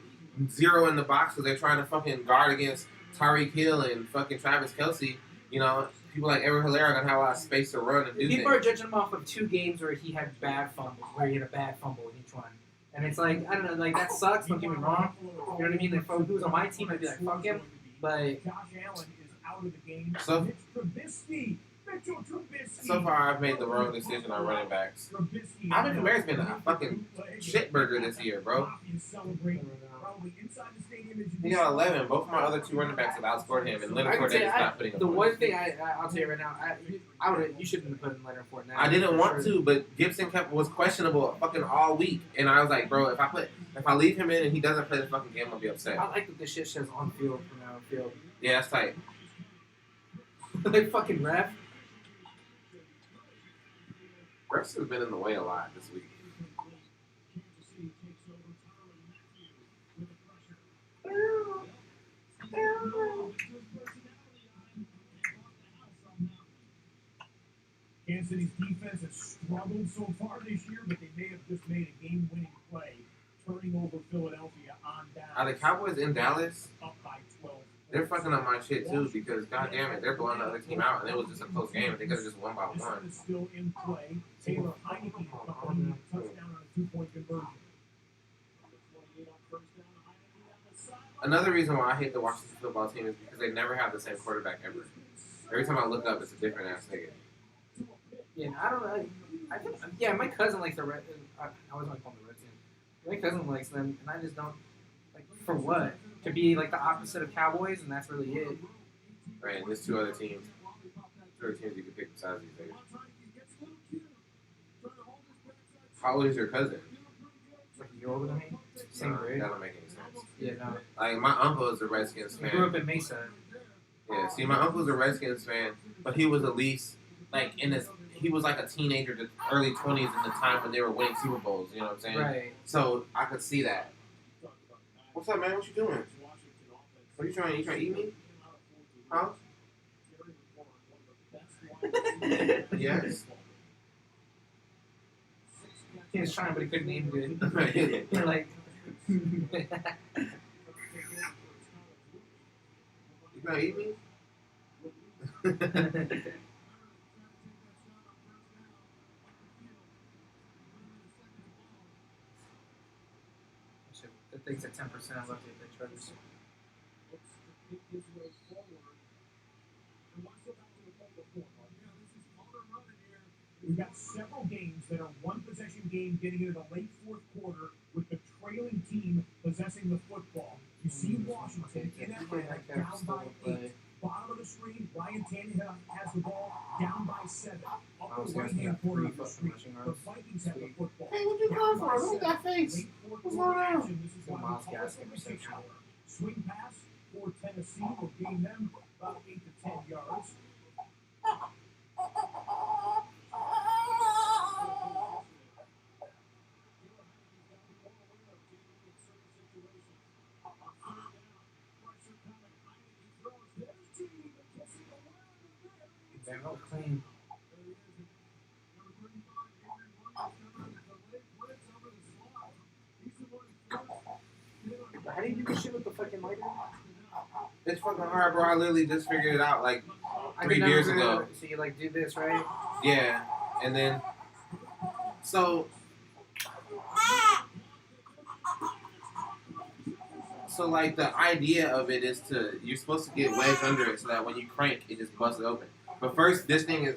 zero in the box because they're trying to fucking guard against Tyreek Hill and fucking Travis Kelce, you know, people like Edward Hilaire are gonna have a lot of space to run and do People are things. judging him off of 2 games where he had bad fumbles, where he had a bad fumble in each one. And it's like, I don't know, like, that sucks, don't get me wrong. You know what I mean? If he was on my team, I'd be like, fuck him. But Josh Allen is out of the game. So- Mitch Trubisky. Mitchell Trubisky. So far, I've made the wrong decision on running backs. Trubisky. Alvin Kamara's been a fucking shitburger this year, bro. Probably inside the stadium as you He got 11. Both of my other 2 running backs have outscored him, and Leonard I can Fournette say is not putting up the points. one thing I'll tell you right now, you shouldn't have put in Leonard Fournette. I didn't want to, but Gibson was questionable fucking all week, and I was like, bro, if I leave him in and he doesn't play the fucking game, I'll be upset. I like that this shit says on field from now on field. Yeah, that's tight. Like fucking ref. Refs has been in the way a lot this week. Kansas City's defense has struggled so far this year, but they may have just made a game-winning play, turning over Philadelphia on down. Are the Cowboys in Dallas? Up by 12. They're fucking up my shit too because goddamn it, they're blowing the other team out, and it was just a close game. They could have just won by This 1. is still in play. Taylor Heineke is company a touchdown on a 2-point conversion. Another reason why I hate the Washington football team is because they never have the same quarterback ever. Every time I look up, it's a different ass nigga. Yeah, I don't know. I think, yeah, my cousin likes the Red. I always want to call them the Red team. My cousin likes them, and I just don't. Like, for what? To be like the opposite of Cowboys, and that's really it. Right, and there's 2 other teams. 2 other teams you can pick besides these niggas. How old is your cousin? Like a year older than me, same Nah, grade. that don't make any sense. Yeah, no. Like, my uncle is a Redskins We grew fan. up in Mesa. Yeah, see, my uncle's a Redskins fan, but he was at least, like, he was like a teenager to early 20s in the time when they were winning Super Bowls, you know what I'm saying? Right. So I could see that. What's up, man? What you doing? What are you trying to eat me? Huh? Yes. He was trying, but he couldn't aim good. Right. You're like, You gonna eat me? shit, that thing's at 10%. I left it at the Chargers. We've got several games that are one-possession game getting into the late 4th quarter with the trailing team possessing the football. You see Washington in Atlanta down by 8. Bottom of the screen, Ryan Tannehill has the ball down by 7. Upper right-hand corner of the screen, the Vikings have the football. Hey, what you going for? Look at that face. Late 4th What's quarter going on? action. This is why we Miles call Gas it the interception. hour. Swing pass for Tennessee will gain them about 8 to 10 yards. They're not clean. How do you do this shit with the fucking lighter? It's fucking hard, bro. I literally just figured it out like I 3 can years never- ago. So you like do this, right? Yeah, and then so So like the idea of it is you're supposed to get wedged under it so that when you crank it just busts it open. But first this thing is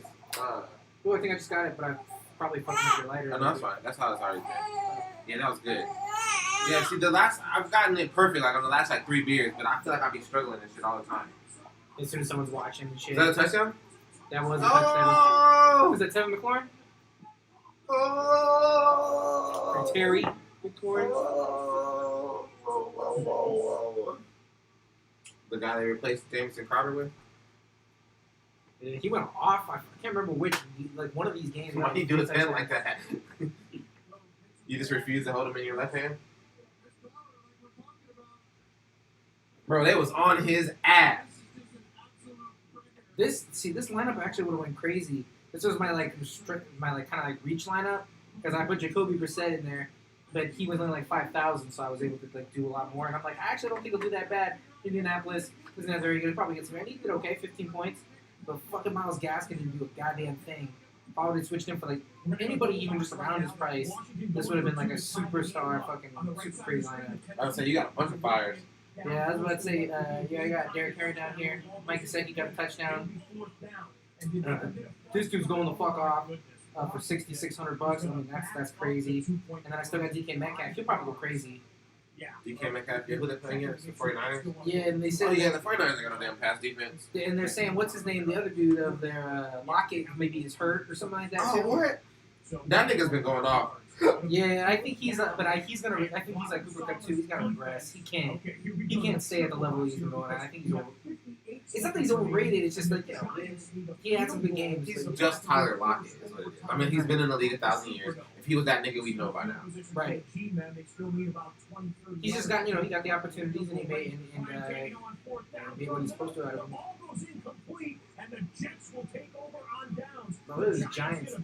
Well, I think I just got it, but I probably fucking up your lighter. oh no, that's fine. That's how it's already been. Yeah, that was good. Yeah, see I've gotten it perfect like on the last like 3 beers, but I feel like I'll be struggling and shit all the time. As soon as someone's watching and shit. Is that a touchdown? That was a touchdown. Was that Tevin McLaurin? Oh! Or Terry McLaurin? The guy they replaced Jameson Crowder with? He went off. I can't remember which. Like one of these games. Why do you do his hand like that? You just refuse to hold him in your left hand? Bro, they was on his ass. This lineup actually would have went crazy. This was my kind of reach lineup because I put Jacoby Brissett in there, but he was only like 5,000, so I was able to like do a lot more. And I'm like, I actually don't think he'll do that bad. Indianapolis isn't that very good. He'll probably get some. And he did okay, 15 points. But fucking Myles Gaskin didn't do a goddamn thing. If I would have switched him for like anybody even just around his price, this would have been like a superstar fucking super crazy lineup. I would say you got a bunch of fires. Yeah, I was about to say, I got Derrick Henry down here. Mike Gesicki got a touchdown. This dude's going the fuck off for $6,600. I mean, that's crazy. And then I still got DK Metcalf. He'll probably go crazy. DK Metcalf, who they playing against? The 49ers? Yeah, and they said. Oh, yeah, the 49ers are going to damn pass defense. And they're saying, what's his name? The other dude of their Lockett maybe is hurt or something like that. Oh, what? That nigga's been going off. Yeah, I think he's like Cooper Cup too. He's gonna regress. He can't stay at the level he's been going at. I think he's over. It's not that he's overrated. It's just like he had some good games. He's just Tyler Lockett. Is what it is. I mean, he's been in the league 1,000 years. If he was that nigga, we'd know by now. Right. He's just got he got the opportunities and he made what he's supposed to out of him. Bro, this is Giants.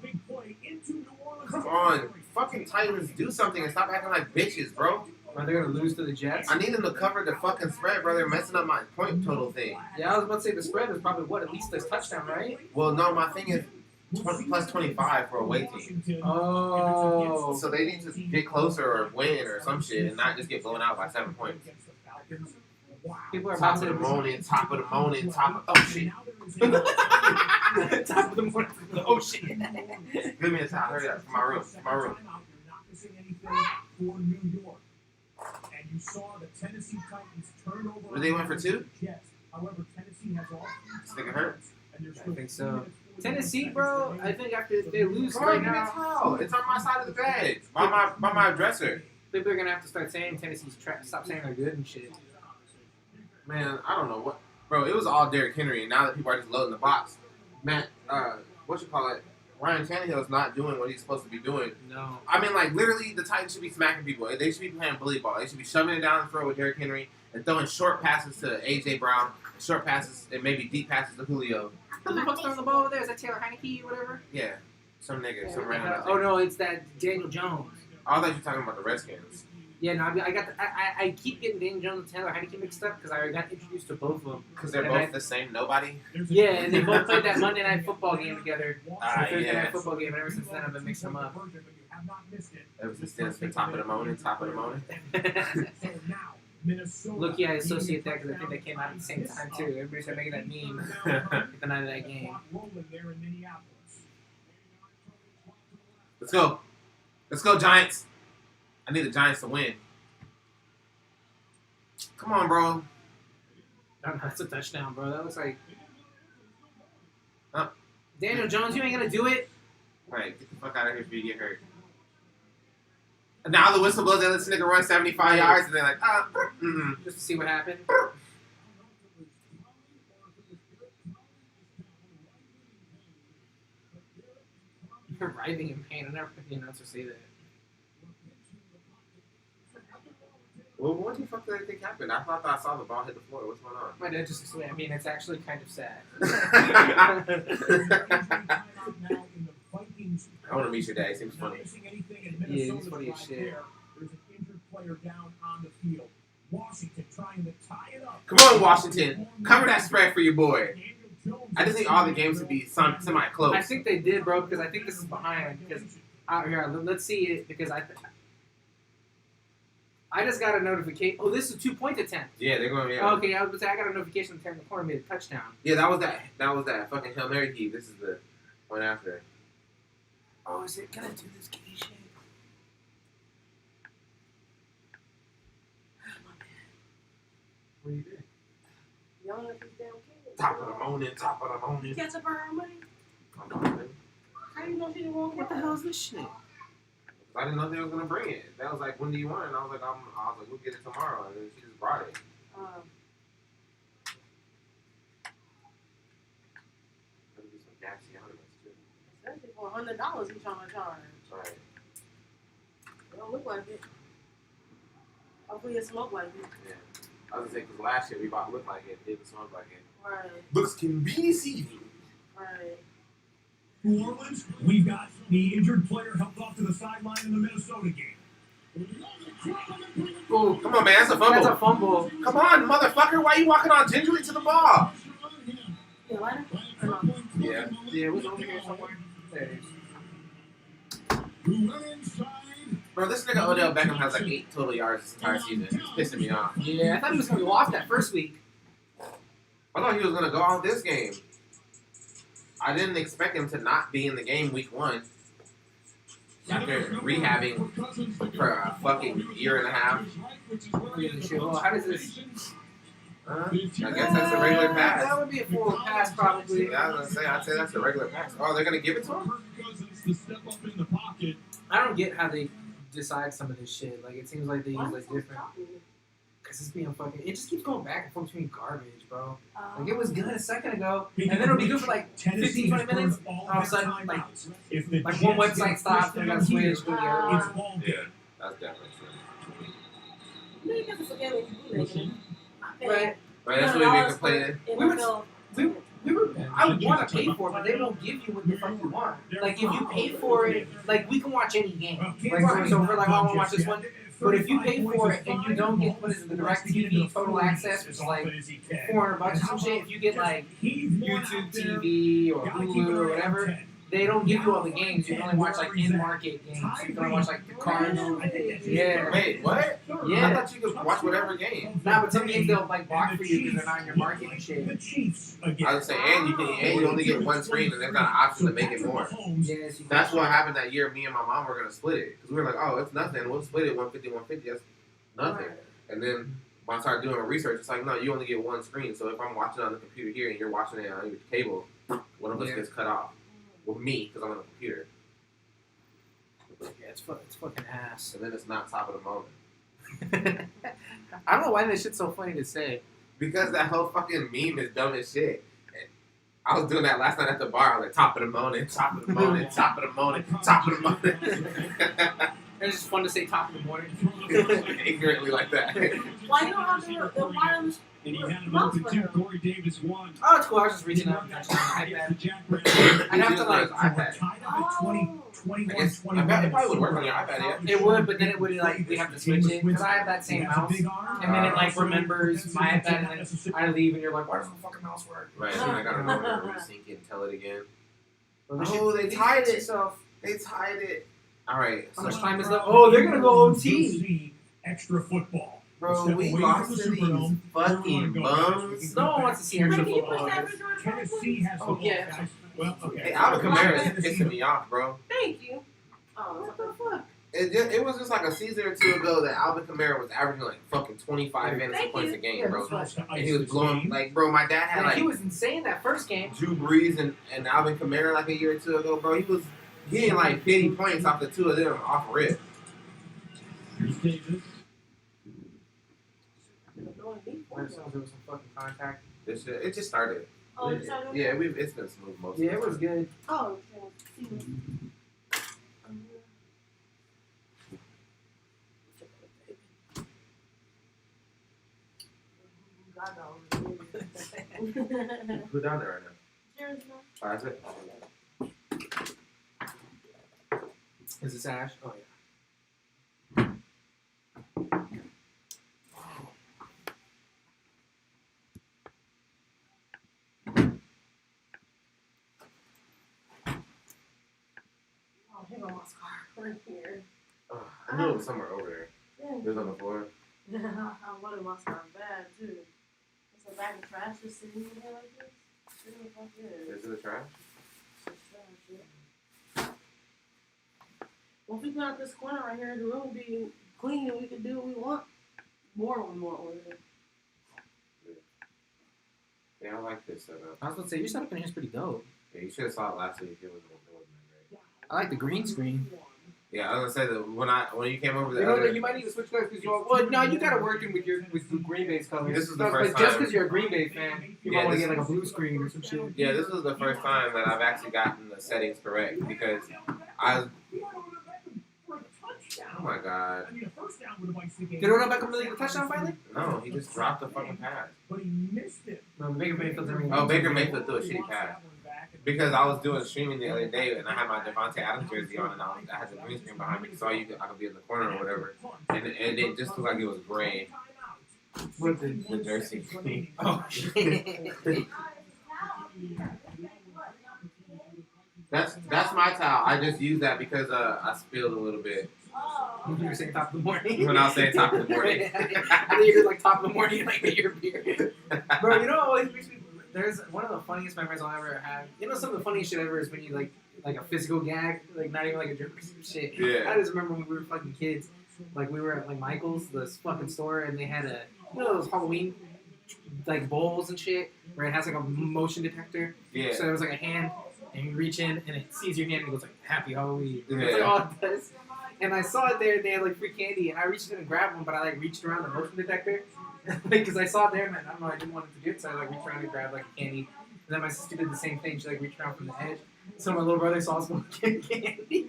Come on, fucking Titans, do something and stop acting like bitches, bro. Are they gonna lose to the Jets? I need them to cover the fucking spread, bro. They're messing up my point total thing. Yeah, I was about to say the spread is probably at least this touchdown, right? Well, no, my thing is plus 25 for a away team. Oh. So they need to get closer or win or some shit and not just get blown out by 7 points. People are Top about of the to morning, top of the morning, oh shit. top of the morning. Oh shit. Give me a top, hurry up. My room. And you saw the Tennessee Titans turn over. Did they win for 2? Yes. However, Tennessee has all This nigga hurt. I think so. Tennessee, bro, I think after they lose Bro, right give me a now, towel. It's on my side of the bed. By my dresser. people are gonna have to start saying Tennessee's stop saying they're good and shit. Man, I don't know what. Bro, it was all Derrick Henry, and now that people are just loading the box. Man, Ryan Tannehill's not doing what he's supposed to be doing. No. I mean, like, literally, the Titans should be smacking people. They should be playing bully ball. They should be shoving it down the throat with Derrick Henry and throwing short passes to A.J. Brown, short passes, and maybe deep passes to Julio. Who the fuck's throwing the ball over there? Is that Taylor Heineke or whatever? Yeah. Some nigga, some random. Oh, no, it's that Daniel Jones. I thought you were talking about the Redskins. Yeah, no, I keep getting Daniel Jones and Taylor Heineke mixed up because I got introduced to both of them. Because they're both the same nobody? Yeah, and they both played that Monday Night Football game together. The Thursday yeah. Night Football game, and ever since then I've been mixing them up. Ever since then, it's been top of the morning. Look, yeah, I associate that because I think they came out at the same time, too. Everybody started making that meme at the night of that game. Let's go. Let's go, Giants. I need the Giants to win. Come on, bro. Oh, no, that's a touchdown, bro. That looks like... Huh? Daniel Jones, you ain't going to do it? All right, get the fuck out of here if you get hurt. And now the whistle blows, they let this nigga run 75 yards, and they're like, Just to see what happened. You're writhing in pain. I never heard the announcer say that. Well, what the fuck did I think happened? I thought I saw the ball hit the floor. What's going on? My dad just explained. I mean, it's actually kind of sad. I want to meet your dad. He seems funny. Yeah, he's funny as shit. There's an injured player down on the field. Washington trying to tie it up. Come on, Washington. Cover that spread for your boy. I just think all the games would be semi-close. I think they did, bro, because I think this is behind. Because out here, let's see it. Because I I just got a notification. Oh, this is a 2-point attempt. Yeah, they're going. Yeah. Okay, I was gonna say I got a notification that the corner made a touchdown. Yeah, that was that fucking Hail Mary key. This is the one after. Oh, is it gonna do this key shit? What do you think? Yelling at these damn kids. Top of the morning. Catch up her money. I'm not- How you know she didn't want What the hell is this shit? I didn't know they was gonna bring it. That was like, when do you want it? And I was like, we'll get it tomorrow. And then she just brought it. That'd be some gassy ornaments too. Especially for $100 he's trying to charge. Right. It don't look like it. Hopefully it smoke like it. Yeah. I was gonna say, because last year we bought Look Like It, didn't smell like it. Right. Looks can be deceiving. Right. New Orleans, we've got the injured player helped off to the sideline in the Minnesota game. Oh, Come on, man, that's a fumble. that's a fumble. Come on, motherfucker, why you walking on gingerly to the ball? Yeah, lighter? Or no? Yeah. Yeah, it was over here somewhere. There it is. Bro, this nigga Odell Beckham has like 8 total yards this entire season. It's pissing me off. Yeah, I thought he was gonna go off that first week. I thought he was gonna go out this game. I didn't expect him to not be in the game week 1. After rehabbing for a fucking year and a half. Well, how does this? I guess that's a regular pass. That would be a full pass, probably. Yeah, I was gonna say, I'd say that's a regular pass. Oh, they're gonna give it to him? I don't get how they decide some of this shit. Like, it seems like they use like different. Because it's being fucking. It just keeps going back and forth between garbage, bro. Like, it was good a second ago, and then it'll be good for like 15, 20 minutes. All of a sudden, like one website stops, and I gotta switch. Yeah, that's definitely true. You never forget what you do, nigga. Right. Right, that's what we've been complaining. I would want to pay for it, but they won't give you what the fuck you want. Like, if you pay for it, like, we can watch any game. Like, so we're like, oh, I want to watch this one. But if you pay for it and you don't get what is it, the DirecTV total access, which is like $400 or some shit, if you get like YouTube TV or Hulu or whatever, they don't give you all the games. You can only watch like in-market games. You can only watch like the Cardinals. Yeah. Wait, what? Yeah. I thought you could watch whatever game. Nah, but some games they'll like block for you because they're not in your market and shit. I was saying, and you only get one screen, and they've got an option to make it more. Yes, That's what happened that year. Me and my mom were gonna split it because we were like, oh, it's nothing. We'll split it 150, 150. That's nothing. And then when I started doing research, it's like, no, you only get one screen. So if I'm watching on the computer here and you're watching it on your cable, one of us gets cut off. Well, me, because I'm on the computer. Yeah, it's fucking ass. And then it's not top of the moment. I don't know why this shit's so funny to say. Because that whole fucking meme is dumb as shit. And I was doing that last night at the bar. I was like, top of the morning, top of the morning, top of the morning, top of the morning. It's just fun to say top of the morning. Ignorantly like that. Why you don't have the wireless? And he had him open to Corey Davis won. Oh, it's cool. I was just reaching out and touching on my iPad. I'd have to like. iPad. Tied up at 21, I bet it probably would work on your iPad, yeah. It would, but then it would like we have to switch it because I have that same mouse, and then it like remembers my iPad, and then I leave, and you're like, why doesn't the fucking mouse work? Right, so I gotta remember to resync it and tell it again. Oh, they tied it. They tied it. All right. How much time is left? Oh, they're gonna go OT. Extra football. Bro, we lost to these fucking bums. No one wants to see extra Can you push football. that refrigerator? Tennessee has Oh, yeah. guys. Well, okay. Hey, Alvin Kamara is pissing me off, bro. Thank you. Oh, what the fuck? It was just like a season or two ago that Alvin Kamara was averaging like fucking 25 fantasy points a game, bro. And he was blowing, like, bro, my dad had Yeah, he like was insane that first game. Drew Brees and Alvin Kamara like a year or two ago, bro. He was getting like 50 points off the two of them off rip. Here's Davis. There was some fucking contact. This shit, it just started. Oh, you started with Yeah, that? it's been smooth most Yeah, of it the was time. good. Oh, okay. Who down there right now? Cheers, man. Oh, that's it. Is this Ash? Oh yeah. Oh, here goes my car right here. Oh, I knew it was somewhere over there. Yeah, Yeah. It was on the floor. I wanted my stuff bad too. It's a bag of trash just sitting in there like this. What the fuck is it? Is it the trash? It's trash, yeah. Well, if we got this corner right here, the room would be clean and we could do what we want. More when more order. Yeah, I like this setup. I was gonna say your setup in here is pretty dope. Yeah, you should have saw it last week. It wasn't that great. I like the green screen. Yeah, I was gonna say that when you came over You the know other, that you might need to switch colors because you all. Well, no, you gotta work in with the Green Bay's colors. This is the But first just time. because you're a Green Bay fan, you Yeah, might want to this- get like a blue screen or some shit. yeah, this was the first time that I've actually gotten the settings correct because I. Oh my god! Did Did Odell Beckham really get a touchdown finally? No, he just dropped the fucking pass. But he missed it. No, Baker Mayfield's in. Oh, Baker Mayfield threw a shitty pass. Because I was doing streaming the other day and I had my Devontae Adams jersey on and I had the green screen behind me so I could be in the corner or whatever. And it just looked like it was gray. What The jersey. Oh shit! That's my towel. I just used that because I spilled a little bit You were saying top of the morning. when I was saying top of the morning. I think you're like top of the morning, like your beer. Bro, you know what always makes me. There's one of the funniest memories I'll ever have. You know, some of the funniest shit ever is when you like a physical gag, like not even like a joke or some shit. Yeah. I just remember when we were fucking kids, like we were at like Michael's, this fucking store, and they had those Halloween like bowls and shit where it has like a motion detector. Yeah. So there was like a hand, and you reach in, and it sees your hand, and it goes like Happy Halloween. Yeah. That's like all it does. And I saw it there, and they had like free candy, and I reached in and grabbed one, but I like reached around the motion detector because I saw it there, and I don't know, I didn't want it to do it, so I like reached around and grabbed like a candy. And then my sister did the same thing. She like reached around from the edge. So my little brother saw us going to get candy,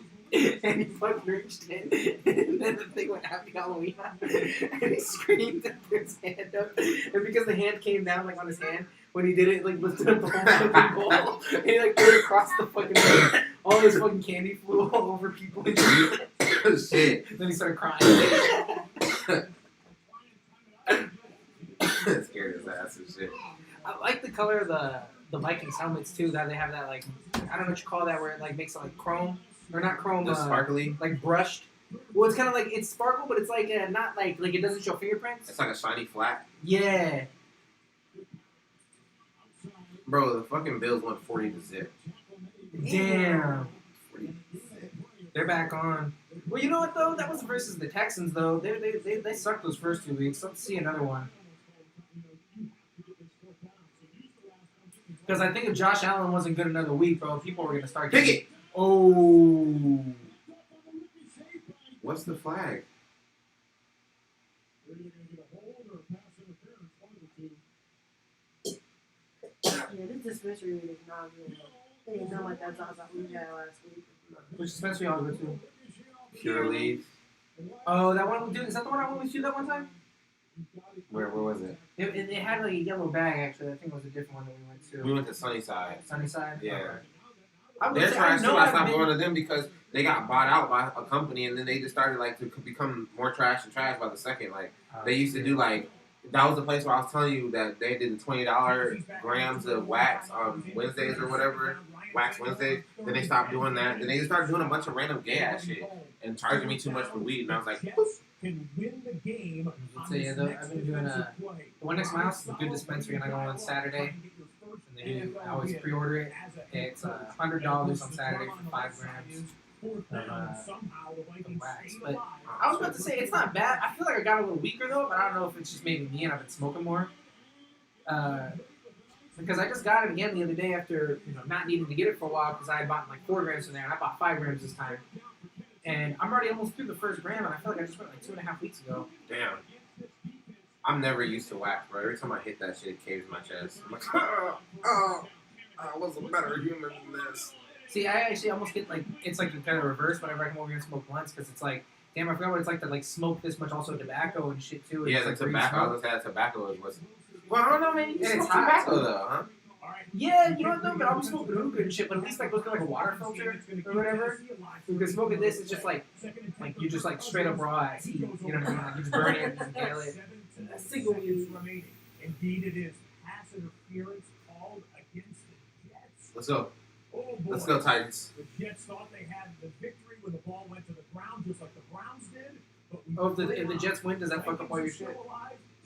and he fucking reached in, and then the thing went Happy Halloween, and he screamed and put his hand up, and because the hand came down like on his hand. When he did it, like lifted up the whole fucking bowl, and he like threw it across the fucking thing. All this fucking candy flew all over people. And Shit. then he started crying. Scared his ass and shit. I like the color of the Vikings helmets too. That they have that like I don't know what you call that, where it like makes it like chrome or not chrome, The sparkly. like brushed. Well, it's kind of like it's sparkle, but it's like not like it doesn't show fingerprints. It's like a shiny flat. Yeah. Bro, the fucking Bills went 40-0. Damn. 40-0. They're back on. Well, you know what though? That was versus the Texans though. They sucked those first 2 weeks. Let's see another one. Because I think if Josh Allen wasn't good another week, bro, people were gonna start. Pick it. Oh. What's the flag? Yeah, this dispensary is not good. It ain't nothing like that Zaza we had last week. Which dispensary y'all go to? Pure Leaf. Oh, that one. Dude, is that the one I went with you that one time? Where was it? It had like a yellow bag actually. I think it was a different one that we went to. We went to Sunnyside. Sunnyside. Yeah. Okay. I would They're say, trash too. I I've stopped been- going to them because they got bought out by a company and then they just started like to become more trash and trash by the second. Like they used to do like that was the place where I was telling you that they did the $20 grams of wax on Wednesdays or whatever, wax Wednesdays. Then they stopped doing that. Then they just started doing a bunch of random gay ass shit and charging me too much for weed. And I was like, Can win the game. I'd say, I've been doing the one next to my house is a good dispensary, and I go on Saturday. And they do, I always pre-order it. It's $100 on Saturday for 5 grams of wax. But I was about to say it's not bad. I feel like I got a little weaker though, but I don't know if it's just maybe me and I've been smoking more. Because I just got it again the other day after not needing to get it for a while because I had bought like 4 grams in there, and I bought 5 grams this time. And I'm already almost through the first gram, and I feel like I just went like 2.5 weeks ago. damn. I'm never used to wax, bro. Every time I hit that shit, it caves my chest. I'm like, I was a better human than this. See, I actually almost get like it's like kind of reverse whenever I come over here and smoke blunts because it's like, damn, I forgot what it's like to like smoke this much also tobacco and shit too. Yeah, It's the like tobacco. I re-smoke. was gonna say that tobacco is what's. Well, I don't know, man. You And smoke it's hot, tobacco too. though, huh? Yeah, you know what though? But I'll be smoking hookah and shit, but at least like goes through like a water filter or whatever. Because smoking this is just like you just like straight up raw ass heat. You know what I mean? Like you just burn it and inhale it. A single week remaining. Indeed, it is pass interference called against the Jets. Let's go. Oh boy. Let's go, Titans. The Jets thought they had the victory when the ball went to the ground, just like the Browns did. Oh, if the Jets win, does that fuck up all your shit?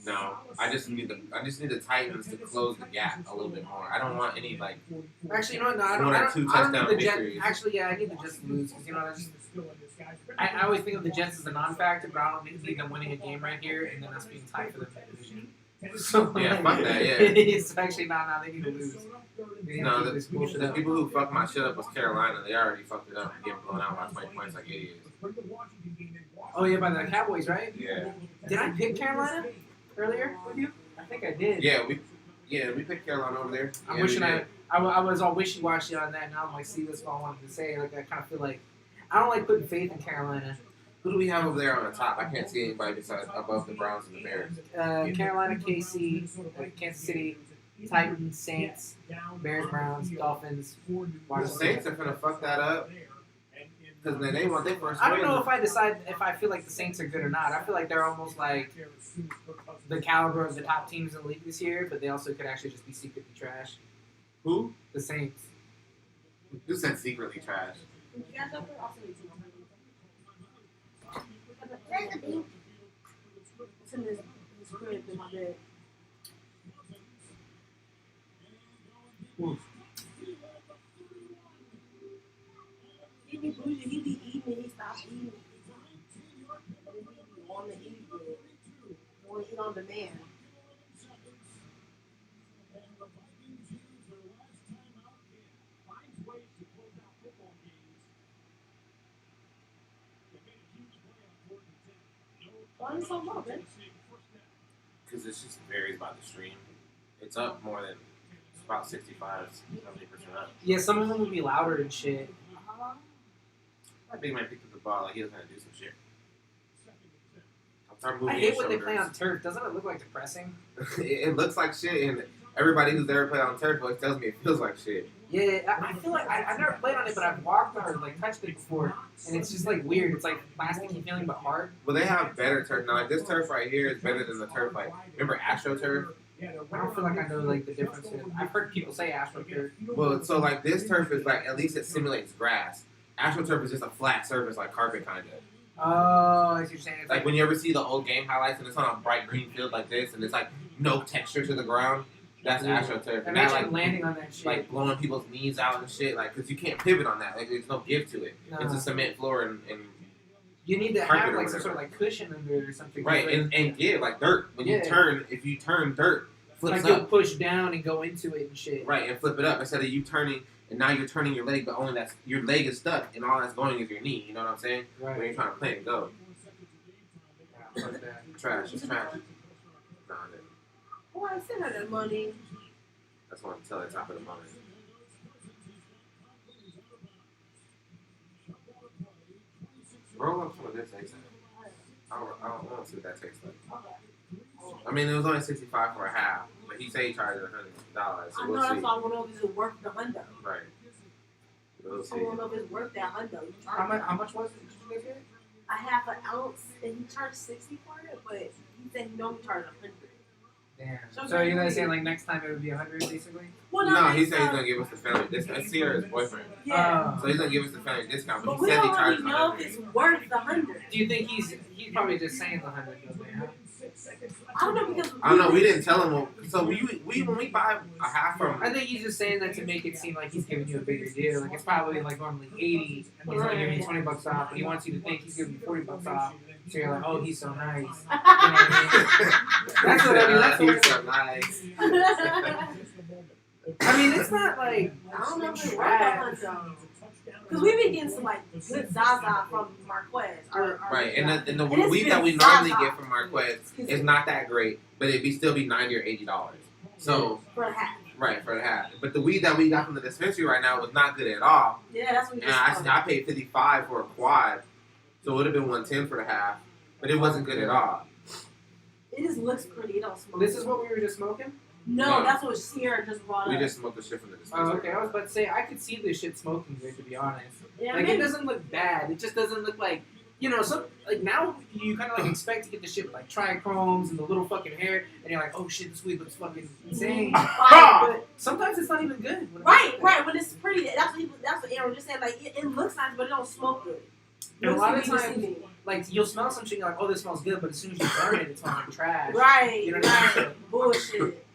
No, I just need the Titans to close the gap a little bit more. I don't want any like. Actually, you know what? No, I don't. One or I don't, two I don't touchdown need the Jets. victories. Actually, yeah, I need the Jets to lose because you know I always think of the Jets as a non-factor, but I don't think them winning a game right here and then us being tied for the division. So, Yeah, fuck that. Yeah. it's actually not. They need to lose. They need to No, keep this bullshit the up. people who fucked my shit up was Carolina. They already fucked it up and getting blown out by 20 points like idiots. Oh yeah, by the Cowboys, right? Yeah. Did I pick Carolina earlier with you? I think I did. Yeah, we picked Carolina over there. I'm Yeah, wishing we did. I was all wishy-washy on that. Now I'm like, see, that's what I wanted to say. Like, I kind of feel like I don't like putting faith in Carolina. Who do we have over there on the top? I can't see anybody besides above the Browns and the Bears. Carolina, KC, Kansas City, Titans, Saints, Bears, Browns, Dolphins. The Washington. Saints are gonna fuck that up because they want their first I don't win. know if I decide if I feel like the Saints are good or not. I feel like they're almost like the caliber of the top teams in the league this year, but they also could actually just be secretly trash. Who? The Saints. Who said secretly trash? There's a bean. It's in this crib in my bed. He be bougie, he be eating and he stops eating. He be wanting to eat, but want to eat on demand. Why is it so low, man? Because it just varies by the stream. It's up more than it's about 65, 70% up. Yeah, some of them would be louder and shit. I think man picked up the ball like he was gonna do some shit. I'm trying to move I his hate when they play on shoulders. turf. Doesn't it look like depressing? It looks like shit, and everybody who's ever played on turf always tells me it feels like shit. Yeah, I feel like I've never played on it, but I've walked on or like touched it before, and it's just like weird. It's like plasticky feeling, but hard. Well, they have better turf now. Like this turf right here is better than the turf. Like remember AstroTurf? I don't feel like I know like the difference. I've heard people say AstroTurf. Well, so like this turf is like at least it simulates grass. AstroTurf is just a flat surface like carpet kind of. Oh, I see what you're saying. It's Like when you ever see the old game highlights and it's on a bright green field like this and it's like no texture to the ground, that's AstroTurf. And that imagine like landing on that shit. like blowing people's knees out and shit, like because you can't pivot on that. Like there's no give to it. No. It's a cement floor and You need to carpet have or like some whatever. sort of like cushion under it or something. right and give like dirt when you Yeah. turn. If you turn dirt, flips like you'll up. push down and go into it and shit. Right, and flip it up instead of you turning, and now you're turning your leg, but only that's your leg is stuck, and all that's going is your knee. You know what I'm saying? When you're Right. trying to play and go, Yeah, fuck that. trash, it's trash. Nah, Boy, I sent her the money. that's what I'm telling top of the moment. Roll up some of this, ASAP. I don't want to see what that tastes like. I mean, it was only 65 for a half, but he said he charged $100, so I know we'll that's see. why I want to know if it's worth the hundo. Right. We'll I see. want to know if it's worth that hundo. How much was it? Did you guys get it? I have an ounce, and he charged 60 for it, but he said he don't charge 100. Damn. So you guys saying like next time it would be 100 basically? Well, No, he next said he's time- gonna give us the family discount. It's Sierra's boyfriend, Yeah. so he's gonna give us the family discount. But But he we said he don't charges really know if 100. it's worth the 100. Do you think he's probably just saying the 100 though, man? I don't know because I don't know. We didn't tell him. So we when we buy a half from. I think he's just saying that to make it seem like he's giving you a bigger deal. Like it's probably like normally 80, and he's only giving you 20 bucks off, but he wants you to think he's giving you 40 bucks off. So you're like, oh, he's so nice. You know what That's what I mean. That's He's what so nice. I mean, it's not like I don't know if it's worth that $100. Because we've been getting some like good Zaza from Marquez. Right, and the And it's weed been that we normally Zaza. get from Marquez is not that great, but it'd be still be $90 or $80. So For a hat. right for the half. But the weed that we got from the dispensary right now was not good at all. Yeah, that's what we And just I paid $55 for a quad, so it would have been $110 for the half, but it wasn't good at all. It just looks pretty. It don't smoke. this is what we were just smoking. No, No. that's what Sierra just brought We up. just smoked the shit from the Oh, dispensary. okay. I was about to say I could see this shit smoking good, to be honest. Yeah, Like it maybe. doesn't look bad. It just doesn't look like some like now you kind of like expect to get the shit with like trichromes and the little fucking hair, and you're like, oh shit, this weed looks fucking insane. But sometimes it's not even good. when it Right, looks good. right. When it's pretty, that's what Aaron just said. Like it looks nice, but it don't smoke good. It And a looks lot to of be times, deceiving. like you'll smell some shit, you're like, oh, this smells good, but as soon as you burn it, it smells like trash. Right. You know what I mean? Right. Bullshit.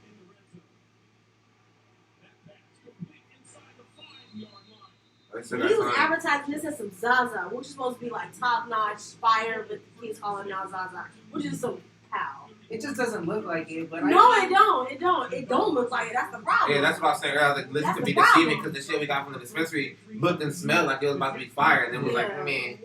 He was advertising this as some Zaza, which is supposed to be like top notch fire, but the kids calling it now Zaza, which is some cow. It just doesn't look like it, but No, it don't. It don't. It don't look like it. That's the problem. Yeah, that's what I was saying earlier. Like, this That's could the be deceiving problem. because the shit we got from the dispensary looked and smelled like it was about to be fire, and then it was like, Yeah. man.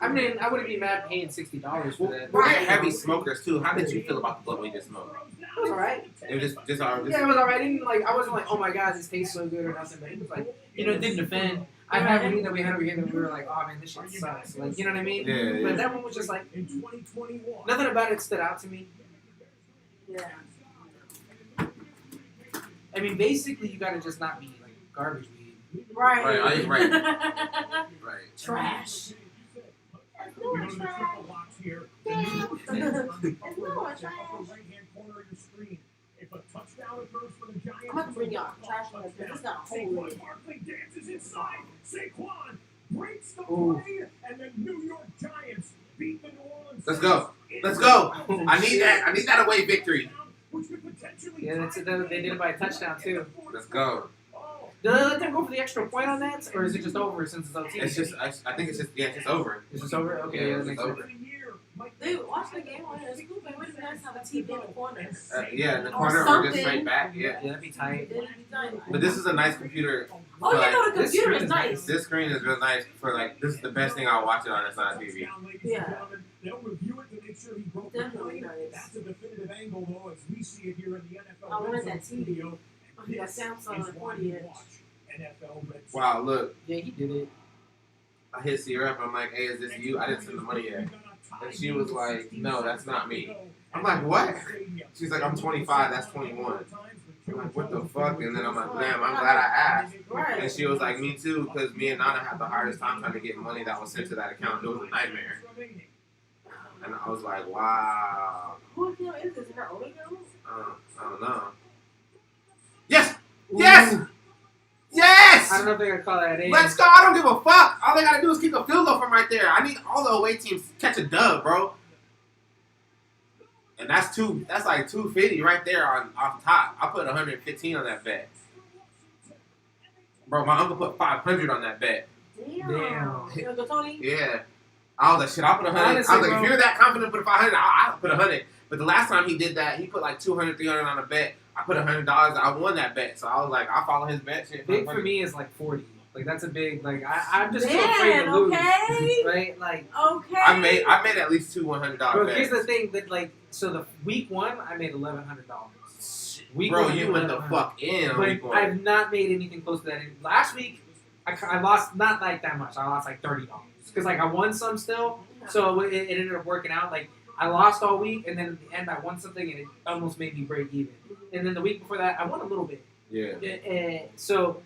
I mean, I wouldn't be mad paying $60 for that. We're Right. heavy smokers too. How did you feel about the blunt we just smoked? It was alright. It was just Yeah, it was alright. I wasn't like, oh my god, this tastes so good or nothing, but it was like, it didn't offend. I've had weed that we had over here that we were like, oh man, this shit sucks. Like, you know what I mean? Yeah. But that one was just like, In 2021. nothing about it stood out to me. Yeah. I mean, basically, you gotta just not be like garbage weed. Right. Right, right. Right. Trash. That's no Go to the trash. triple box here. Yeah. The new It's no upper trash. right-hand corner of your screen. If a touchdown occurs for the Giants, I'm about to bring y'all trash cans because it's got a hole in Saquon it. Barkley dances inside. Saquon breaks the Ooh. play, and the New York Giants beat the New Orleans. Let's go. Saints. Let's go. I need that. I need that away victory. Which could potentially Yeah, that's it. They did it by a touchdown too. Let's go. Did they let them go for the extra point on that, or is it just over since it's OT? It's just. I think it's just. Yeah, it's over. It's just over. Okay, yeah, that it's makes over. sense. Dude, watch the game on your scoop and wait a minute, have a TV in the corner. Yeah, in the Or corner or just something. straight back. Yeah. Yeah, that'd be tight. It'd be nice. But this is a nice computer. Oh, yeah, no, the This computer screen is is nice. This screen is real nice for like. This is the best thing I'll watch it on. It's not TV. Yeah. They'll review it to make sure he broke the Definitely play. nice. That's a definitive angle, though, as we see it here in the NFL. I wanted Red that Zone TV. studio. Oh, he got Samsung Is and why 40 you inch. watch NFL Red Zone. Wow, look. Yeah, he did it. I hit Sierra up. I'm like, hey, is this you? I didn't send the money yet. And she was like, no, that's not me. I'm like, what? She's like, I'm 25. That's 21. I'm like, what the fuck? And then I'm like, damn, I'm glad I asked. Right. And she was like, me too, because me and Nana had the hardest time trying to get money that was sent to that account. It was a nightmare. And I was like, wow. Who account is this? Her own account? I don't know. Yes! Yes! Yes! I don't know if they're gonna call that a. Let's go! I don't give a fuck. All they gotta do is kick a field goal from right there. I need all the away teams to catch a dub, bro. And that's like 250 right there on off top. I put 115 on that bet. Bro, my uncle put 500 on that bet. Damn. You Uncle Tony? Yeah. I was like, shit, I'll put 100. Honestly, I was like, bro. if you're that confident, put 500. I'll put 100. But the last time he did that, he put like 200, 300 on a bet. I put $100. I won that bet. So I was like, I'll follow his bet. Shit, Big for me is like 40. Like that's a big. Like I'm just too afraid Man, to lose. okay. Right? Like, Okay. I made at least two $100 bro. bets. Here's the thing that like, so the week one I made $1,100. Week Bro, one, I you made went the $1,100. fuck in on week But one. I've not made anything close to that. Last week, I lost not like that much. I lost like $30 because like I won some still, so it ended up working out. Like I lost all week, and then at the end I won something, and it almost made me break even. And then the week before that, I won a little bit. Yeah. So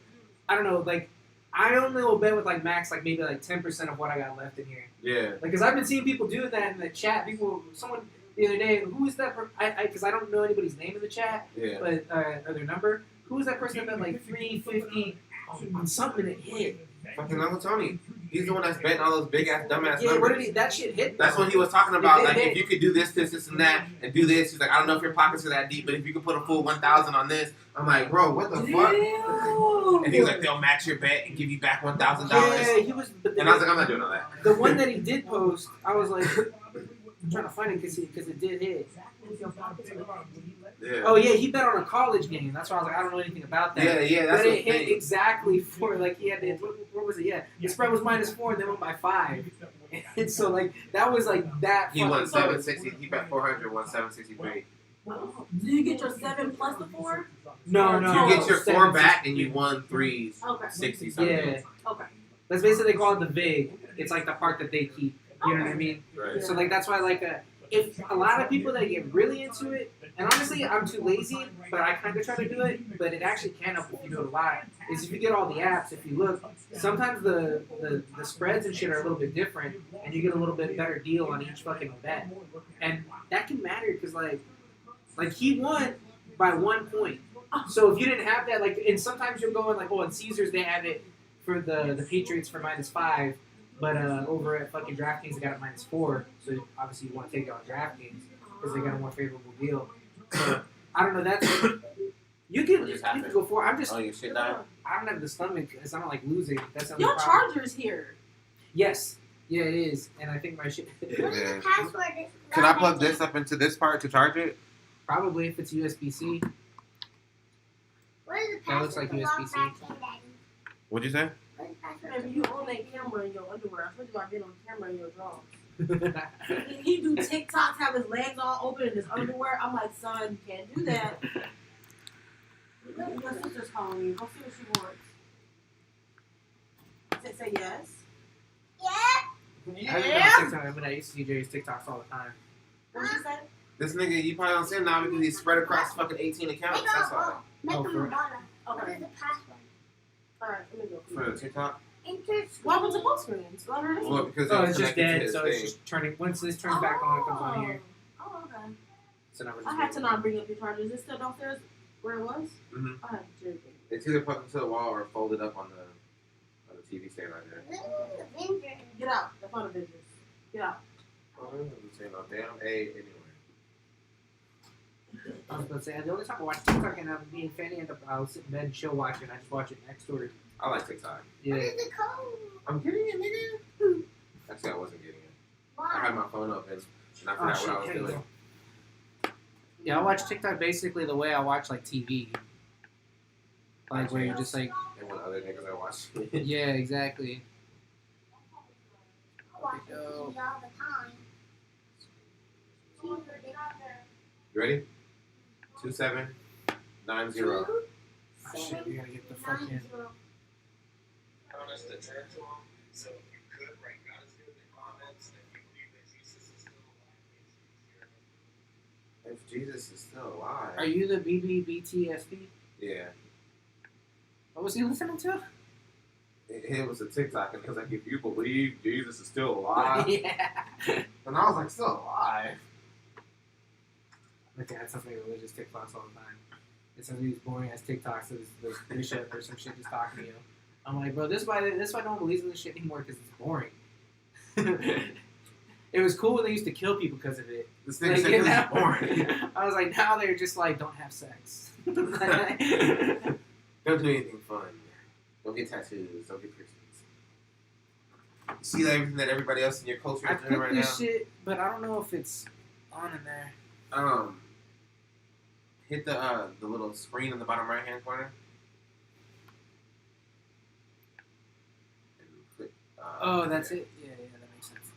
I don't know. Like I only will bet with like max like maybe like 10% of what I got left in here. Yeah. Like because I've been seeing people do that in the chat. Someone the other day, who is that? Because I don't know anybody's name in the chat. Yeah. But or their number. Who was that person that bet like 350 on something that hit? Fucking Uncle Tony. He's the one that's betting all those big ass, dumbass Yeah, numbers. what did he? That shit hit. That's when he was talking about It like did. if you could do this, and that, and do this. He's like, I don't know if your pockets are that deep, but if you could put a full 1,000 on this, I'm like, bro, what the fuck? Damn. And he was like, they'll match your bet and give you back $1,000. Yeah, he was. And I was like, I'm not doing all that. The one that he did post, I was like, I'm trying to find it because it did hit. Yeah. Oh yeah, he bet on a college game. That's why I was like, I don't know anything about that. Yeah, that's but the it hit thing. exactly for like he had it. What was it? Yeah, the spread was -4 and then went by 5. And so like that was like that. He won fucking close. 760. He bet 400, won 763. Oh, do you get your 7 plus the 4? No. You get your 4 760. back and you won 360 Okay. something. Yeah, Okay. that's basically they call it the vig. It's like the part that they keep. You know what I mean? Right. So like that's why like if a lot of people that get really into it, and honestly I'm too lazy, but I kind of try to do it, but it actually can help if you do it a lot. Is if you get all the apps, if you look, sometimes the spreads and shit are a little bit different, and you get a little bit better deal on each fucking bet, and that can matter because like he won by 1 point. So if you didn't have that, like, and sometimes you'll go in like, oh, in Caesars they have it for the Patriots for -5. But over at fucking DraftKings, they got it -4. So obviously you want to take it on DraftKings because they got a more favorable deal. So I don't know. That's you can go for it. I'm just. Oh, your shit died? I don't have the stomach because I don't like losing. That's the only Your problem. charger's here. Yes. Yeah, it is. And I think my shit. What is the password? Can I plug this up into this part to charge it? Probably if it's USB-C. What is the That looks password? like to log USB-C. back in, Daddy? What'd you say? What is the password? Baby, you on that camera in your underwear. I told you I've been on camera in your drawers. He do TikToks, have his legs all open in his underwear. I'm like, son, you can't do that. Your sister's calling you. Go see what she wants. Say yes. Yeah. I haven't been on TikTok. I mean, I used to see Jerry's TikToks all the time. What did you say? This nigga, you probably don't see him now because he's spread across fucking 18 accounts. That's why. Make Oh, them for- a dollar. What Okay. is the password? Alright, let me go. For the TikTok? Enter. What happened to full screens? Well, because Oh, it's it's just connected to dead, his so thing. it's just turning. Once this turns back on, it comes on here. Oh, okay. So now we're I just had to not bring up your charger. Is it still downstairs where it was? Mhm. I had to. It's either plugged into the wall or folded up on the TV stand right there. Get out. That's not a business. Get out. Oh, I'm saying no damn A anyway. I was going to say, the only time I watch TikTok and me and Fanny end up, I'll sit in bed and chill watch it, and I just watch it next door. I like TikTok. Yeah. What is the code? I'm getting it, nigga. Actually, I wasn't getting it. I had Why? my phone open and I Oh, forgot shit, what I was here you doing. go. Yeah, I watch TikTok basically the way I watch, like, TV. Like, where you're just like, And when other niggas are watching. yeah, exactly. I watch TV all the time. You ready? 2790. Oh, shit, we gotta get the fucking... Promise to turn to him. So if you could write God is good in the comments, and if you believe that Jesus is still alive, If Jesus is still alive. Are you the BBBTSP? Yeah. What was he listening to? It was a TikTok and it was like, if you believe Jesus is still alive. Yeah. And I was like, still alive? My dad sounds like religious TikToks all the time. It sounds like these boring ass TikToks of this bishop or some shit just talking to you. I'm like, bro, this is why no one believes in this shit anymore because it's boring. It was cool when they used to kill people because of it. This thing Like, said you this is know? boring. I was like, now they're just like, don't have sex. Don't do anything fun. Don't get tattoos. Don't get piercings. You see everything that everybody else in your culture I is doing clicked right this now? shit, but I don't know if it's on in there. Hit the little screen in the bottom right hand corner. And click, Oh, that's it? Yeah, that makes sense.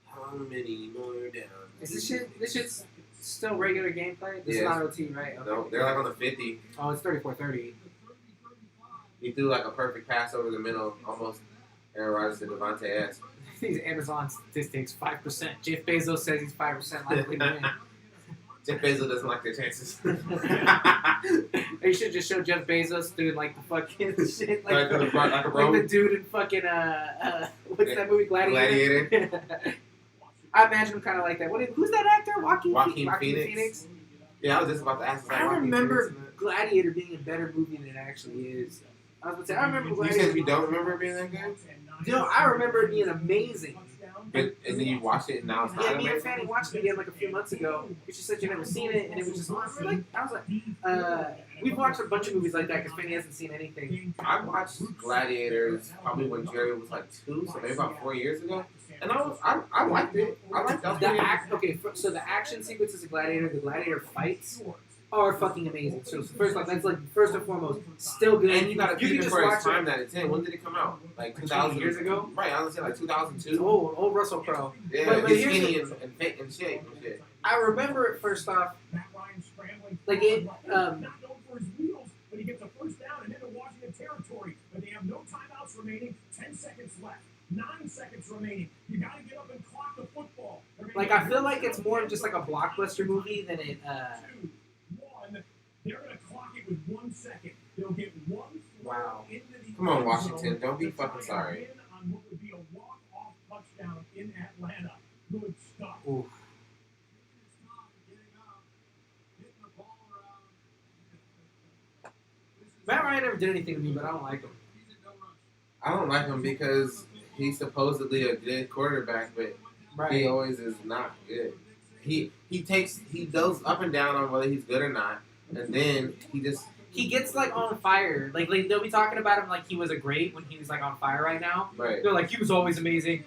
How many more down? Is this shit's still regular gameplay? This is Yes. not OT, right? Okay. No, they're like on the 50. Oh, it's 34-30. He threw like a perfect pass over the middle, almost Aaron Rodgers to Devontae S. These Amazon statistics, 5%. Jeff Bezos says he's 5% likely to win. Jeff Bezos doesn't like their chances. They should just show Jeff Bezos doing like the fucking shit, like a like bro. the dude in fucking what's that movie, Gladiator? Gladiator. I imagine him kind of like that. Who's that actor? Joaquin Phoenix. Yeah, I was just about to ask. I remember Gladiator being a better movie than it actually is. I was about to say I remember You Gladiator. said you don't remember it being that good? No, I remember it being amazing. But, and then you watched it and now it's not Yeah, me and amazing? Fanny watched it again like a few months ago. She said you never seen it, and it was just like I was like, we've watched a bunch of movies like that because Fanny hasn't seen anything. I watched Gladiators probably when Jerry was like 2, so maybe about 4 years ago. And I liked it. I liked that. So the action sequences of Gladiator, the Gladiator fights are fucking amazing. So first off, that's like first and foremost still good. And you gotta can keep it just for its watch time it. that it's in. When did it come out? Like 20 2000 years ago? Right, I was gonna say like 2002. Old Russell Crowe. Yeah, but he's here's skinny the- and fit and shape and shit. I remember it first off. Like it, not known for his wheels, but he gets a first down and into Washington territory. But they have no timeouts remaining. 10 seconds left. 9 seconds remaining. You got to get up and clock the football. like I feel like it's more of just like a blockbuster movie than it. 2, 1. They're going to clock it with 1 second. They'll get one throw Wow. into the Come on, end Washington, zone don't be to try fucking and sorry. win on what would be a walk-off touchdown in Atlanta. Good stuff. Oof. Getting up, hitting the ball around. This is Matt Ryan never did anything to me, but I don't like him. I don't like him because he's supposedly a good quarterback, but he always is not good. He goes up and down on whether he's good or not, and then he gets like on fire. Like they'll be talking about him like he was a great when he was like on fire right now. Right. They're like he was always amazing.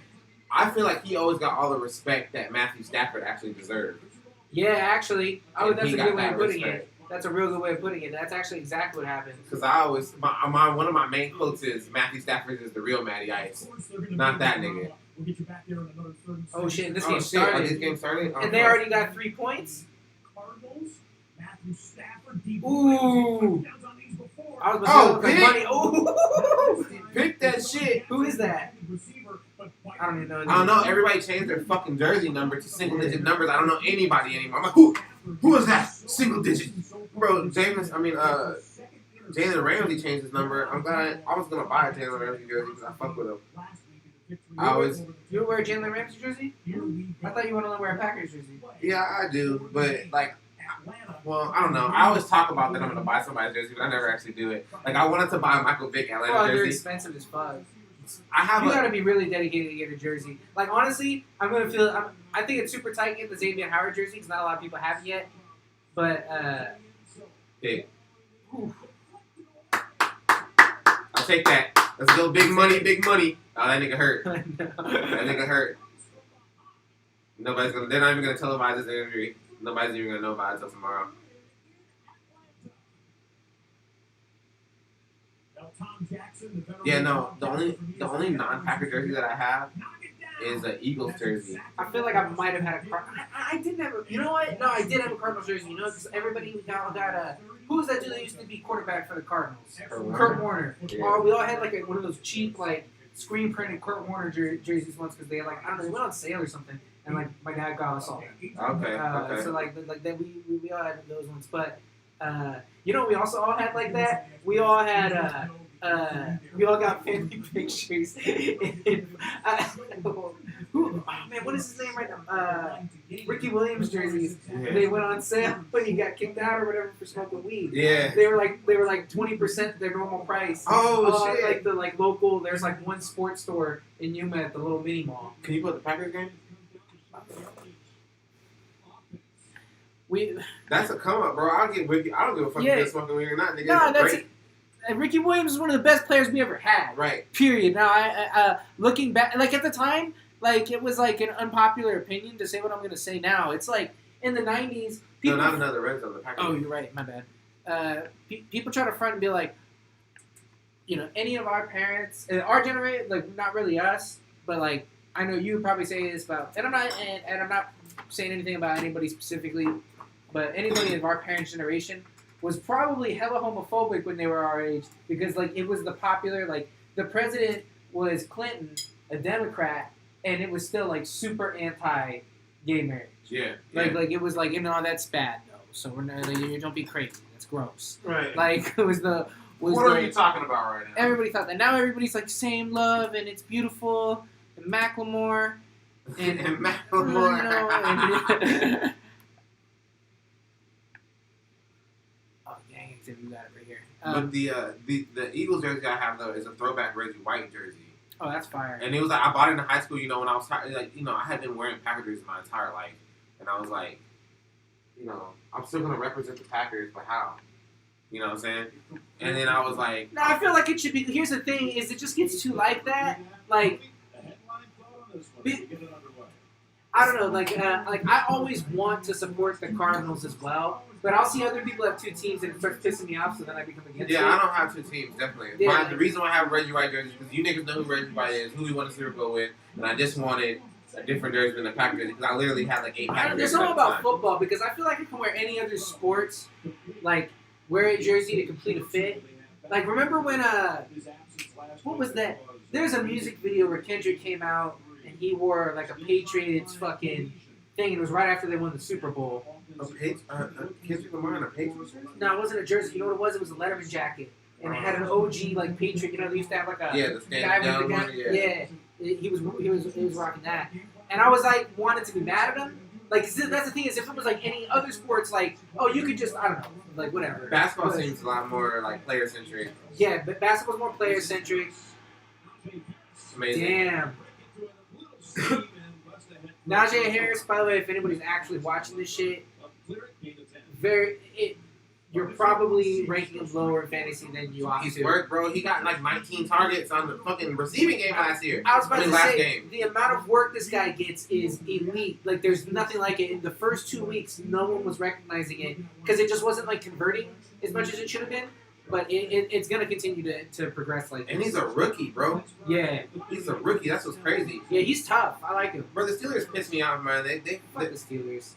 I feel like he always got all the respect that Matthew Stafford actually deserved. Yeah, actually, that's a good way of putting respect. it. That's a real good way of putting it. That's actually exactly what happened. Because I always one of my main quotes is Matthew Stafford is the real Matty Ice, not that nigga. Oh shit! This Oh game shit! started. Oh, this game started, And they already got 3 points. Ooh! I was about to say money. Ooh! Pick that shit. Who is that? I don't even know. I don't know. Everybody changed their fucking jersey number to single digit numbers. I don't know anybody anymore. I'm like, who is that? Single digit, bro. Jalen Ramsey changed his number. I'm glad. I was gonna buy a Jalen Ramsey jersey because I fuck with him. You wear a Jalen Ramsey jersey? I thought you wanted to wear a Packers jersey. Yeah, I do, but like, well, I don't know. I always talk about that I'm gonna buy somebody's jersey, but I never actually do it. Like, I wanted to buy a Michael Vick Atlanta Oh, they're jersey. expensive as fuck. You gotta be really dedicated to get a jersey. Like honestly, I think it's super tight to get the Xavier Howard jersey because not a lot of people have it yet. But Big. I'll take that. Let's go, big money, big money. Oh, that nigga hurt. That nigga hurt. They're not even gonna televise this injury. Nobody's even gonna know about it until tomorrow. Yeah, no. The only non-Packer jersey that I have is an Eagles jersey. I feel like I might have had a I didn't have a. You know what? No, I did have a Cardinals jersey. You know, because everybody got a. Who was that dude that used to be quarterback for the Cardinals? Kurt Warner. Yeah. We all had like one of those cheap like screen printed Kurt Warner jerseys once because they like I don't know they went on sale or something and like my dad got us all. Okay. So like that we all had those ones, but you know we also all had like that. We all had we all got family pictures. Man, what is his name right now? Ricky Williams jerseys. Yeah. They went on sale when he got kicked out or whatever for smoking weed. Yeah. They were like 20% their normal price. Oh shit! Like the local. There's like one sports store in Yuma at the little mini mall. Can you put the Packers game? That's a come up, bro. I'll get Ricky. I don't give a fuck if they're smoking weed or not. Nigga, that's great. Ricky Williams is one of the best players we ever had. Right. Period. Now, I looking back, like at the time, like it was like an unpopular opinion to say what I'm going to say now. It's like in the 90s. People, no, not another red zone. The Packers. Oh, you're right. My bad. People try to front and be like, you know, any of our parents, our generation, like not really us, but like I know you would probably say this about, and I'm not saying anything about anybody specifically, but anybody of our parents' generation was probably hella homophobic when they were our age because like it was the popular like the president was Clinton, a Democrat, and it was still like super anti-gay marriage. Yeah. Like it was like that's bad though. So we're not, like, don't be crazy. That's gross. Right. Like it was the. What are you talking about right now? Everybody thought that. Now everybody's like same love and it's beautiful and Macklemore and Macklemore. And, we got it right here. But the Eagles jersey I have though is a throwback Reggie White jersey. Oh, that's fire. And it was like I bought it in high school. You know, when I was like, you know, I had been wearing Packer jerseys my entire life, and I was like, you know, I'm still gonna represent the Packers, but how? You know what I'm saying? And then I was like, no, I feel like it should be. Here's the thing: is it just gets too like that? Like, I don't know. Like I always want to support the Cardinals as well. But I'll see other people have two teams and it starts pissing me off, so then I become against it. Yeah, I don't have two teams, definitely. Yeah. The reason why I have Reggie White jerseys is because you niggas know who Reggie White is, who we won the Super Bowl with, and I just wanted a different jersey than the Packer jersey because I literally had like 8 Packer jerseys. There's something about football because I feel like I can wear any other sports, like wear a jersey to complete a fit. Like remember when what was that? There's a music video where Kendrick came out and he wore like a Patriots fucking thing. And it was right after they won the Super Bowl. Kendrick Lamar in a Patriots jersey? No, it wasn't a jersey. You know what it was? It was a Letterman jacket, and it had an OG like Patriot. You know, they used to have like a the standing down one. Yeah, he was rocking that, and I was like wanted to be mad at him, Like, that's the thing is, if it was like any other sports, like, oh, you could just, I don't know, like, whatever. Basketball But, seems a lot more like player centric. yeah, but basketball's more player centric. Amazing. Damn. Najee Harris, by the way, if anybody's actually watching this shit, you're probably ranking him lower in fantasy than you ought He's to. worked, bro. He got like 19 targets on the fucking receiving game last year. I was about to last say, game. the amount of work this guy gets is elite. Like, there's nothing like it. In the first 2 weeks, no one was recognizing it because it just wasn't, like, converting as much as it should have been. But it's going to continue to progress like this. And he's a rookie, bro. Yeah. He's a rookie. That's what's crazy. Yeah, he's tough. I like him. Bro, the Steelers piss me off, man. Fuck the Steelers.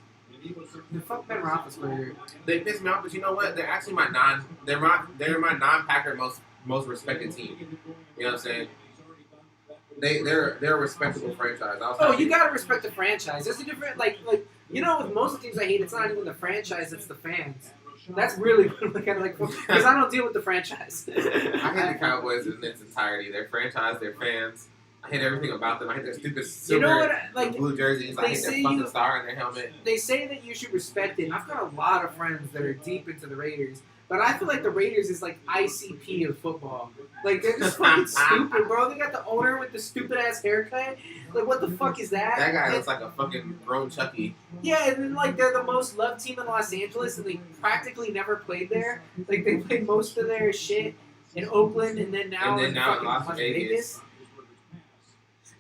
The fuck Ben Roethlisberger. They piss me off, but you know what? They're actually my non-Packer most respected team. You know what I'm saying? They're a respectable franchise. You gotta respect the franchise. There's a different like you know, with most of the teams I hate, it's not even the franchise, it's the fans. That's really kind of like because I don't deal with the franchise. I hate the Cowboys in its entirety. Their franchise, their fans. I hate everything about them. I hate their stupid silver blue jerseys. I hate their fucking star on their helmet. They say that you should respect it. And I've got a lot of friends that are deep into the Raiders. But I feel like the Raiders is like ICP of football. Like, they're just fucking stupid, bro. They got the owner with the stupid-ass haircut. Like, what the fuck is that? That guy looks like a fucking grown Chucky. Yeah, and then, like, they're the most loved team in Los Angeles, and they practically never played there. Like, they played most of their shit in Oakland, and then now in fucking Las Vegas.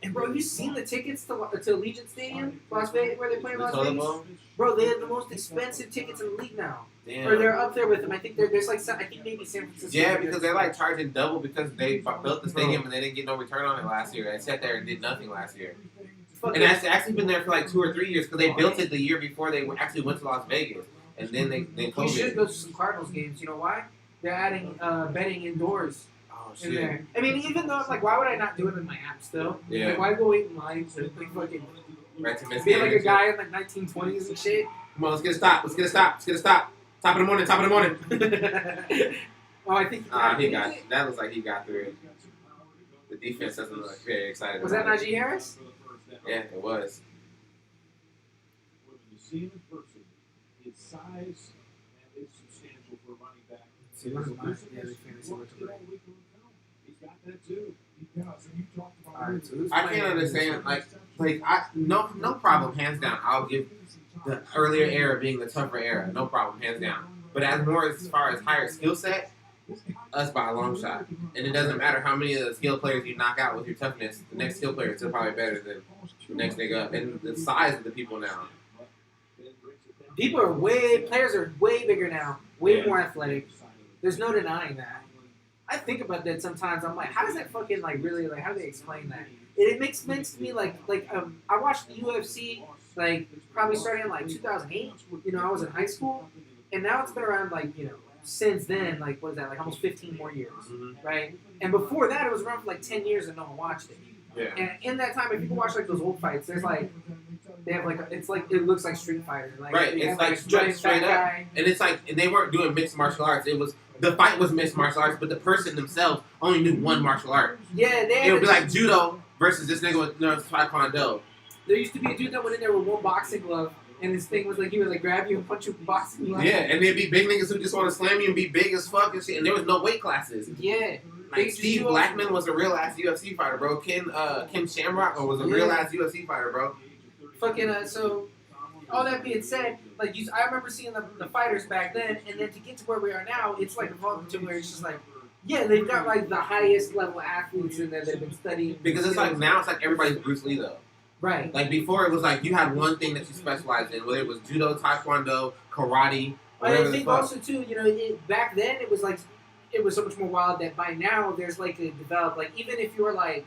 And, bro, have you seen the tickets to Allegiant Stadium, Las Vegas, where they play in Las Vegas? Bro, they have the most expensive tickets in the league now. Damn. Or they're up there with them. I think there's like I think maybe San Francisco. Yeah, because they're like charging double because they built the stadium and they didn't get no return on it last year. They sat there and did nothing last year. And it's actually been there for like 2 or 3 years because they built it the year before they actually went to Las Vegas. And then they closed it. You should go to some Cardinals games. You know why? They're adding betting indoors. Oh, in shit. there. I mean, even though I'm like, why would I not do it in my app still? Yeah. Like, why go wait in line to like fucking Right to miss be like a games. guy in like 1920s and shit? Come on, let's get a stop. Let's get a stop. Let's get a stop. Top of the morning. Top of the morning. Oh, I think He got. That looks like he got through it. The defense doesn't look very excited. Was that about it. Najee Harris? Yeah, it was. When you see him in person, his size is substantial for a running back. See, one of mine, yeah, they fantasy went to break. He's got that too. He does. And you talked about Alright, so who's I playing? can't understand. No problem. Hands down. I'll give the earlier era being the tougher era. No problem. Hands down. But as far as higher skill set, us by a long shot. And it doesn't matter how many of the skill players you knock out with your toughness. The next skill player is still probably better than the next nigga up. And the size of the people now. Players are way bigger now, way Yeah. more athletic. There's no denying that. I think about that sometimes. I'm like, how does that fucking like really like? How do they explain that? It makes sense to me. I watched the UFC like probably starting in like 2008. You know, I was in high school, and now it's been around like since then. Like what is that? Like almost 15 more years, right? And before that, it was around for like 10 years and no one watched it. Yeah. And in that time, if you watch like those old fights, there's like they have like it looks like Street Fighter. Like, Right, they it's have, like a giant straight fat up. guy. And it's like, and they weren't doing mixed martial arts. The fight was mixed martial arts, but the person themselves only knew one martial art. Yeah, they It would be like judo versus this nigga with taekwondo. There used to be a dude that went in there with one boxing glove, and his thing was like he would like grab you and punch you with a boxing glove. Yeah, and there'd be big niggas who just want to slam you and be big as fuck and shit. And there was no weight classes. Yeah. Like Steve Blackman was a real ass UFC fighter, bro. Kim Shamrock was a real ass UFC fighter, bro. Fucking so. All that being said, like I remember seeing the fighters back then, and then to get to where we are now, it's like evolving to where it's just like, yeah, they've got like the highest level athletes in there that have been studying. Because it's like now it's like everybody's Bruce Lee though. Right. Like before it was like you had one thing that you specialized in, whether it was judo, taekwondo, karate, whatever I the think fuck. also too, back then it was so much more wild that by now there's like a developed like even if you're like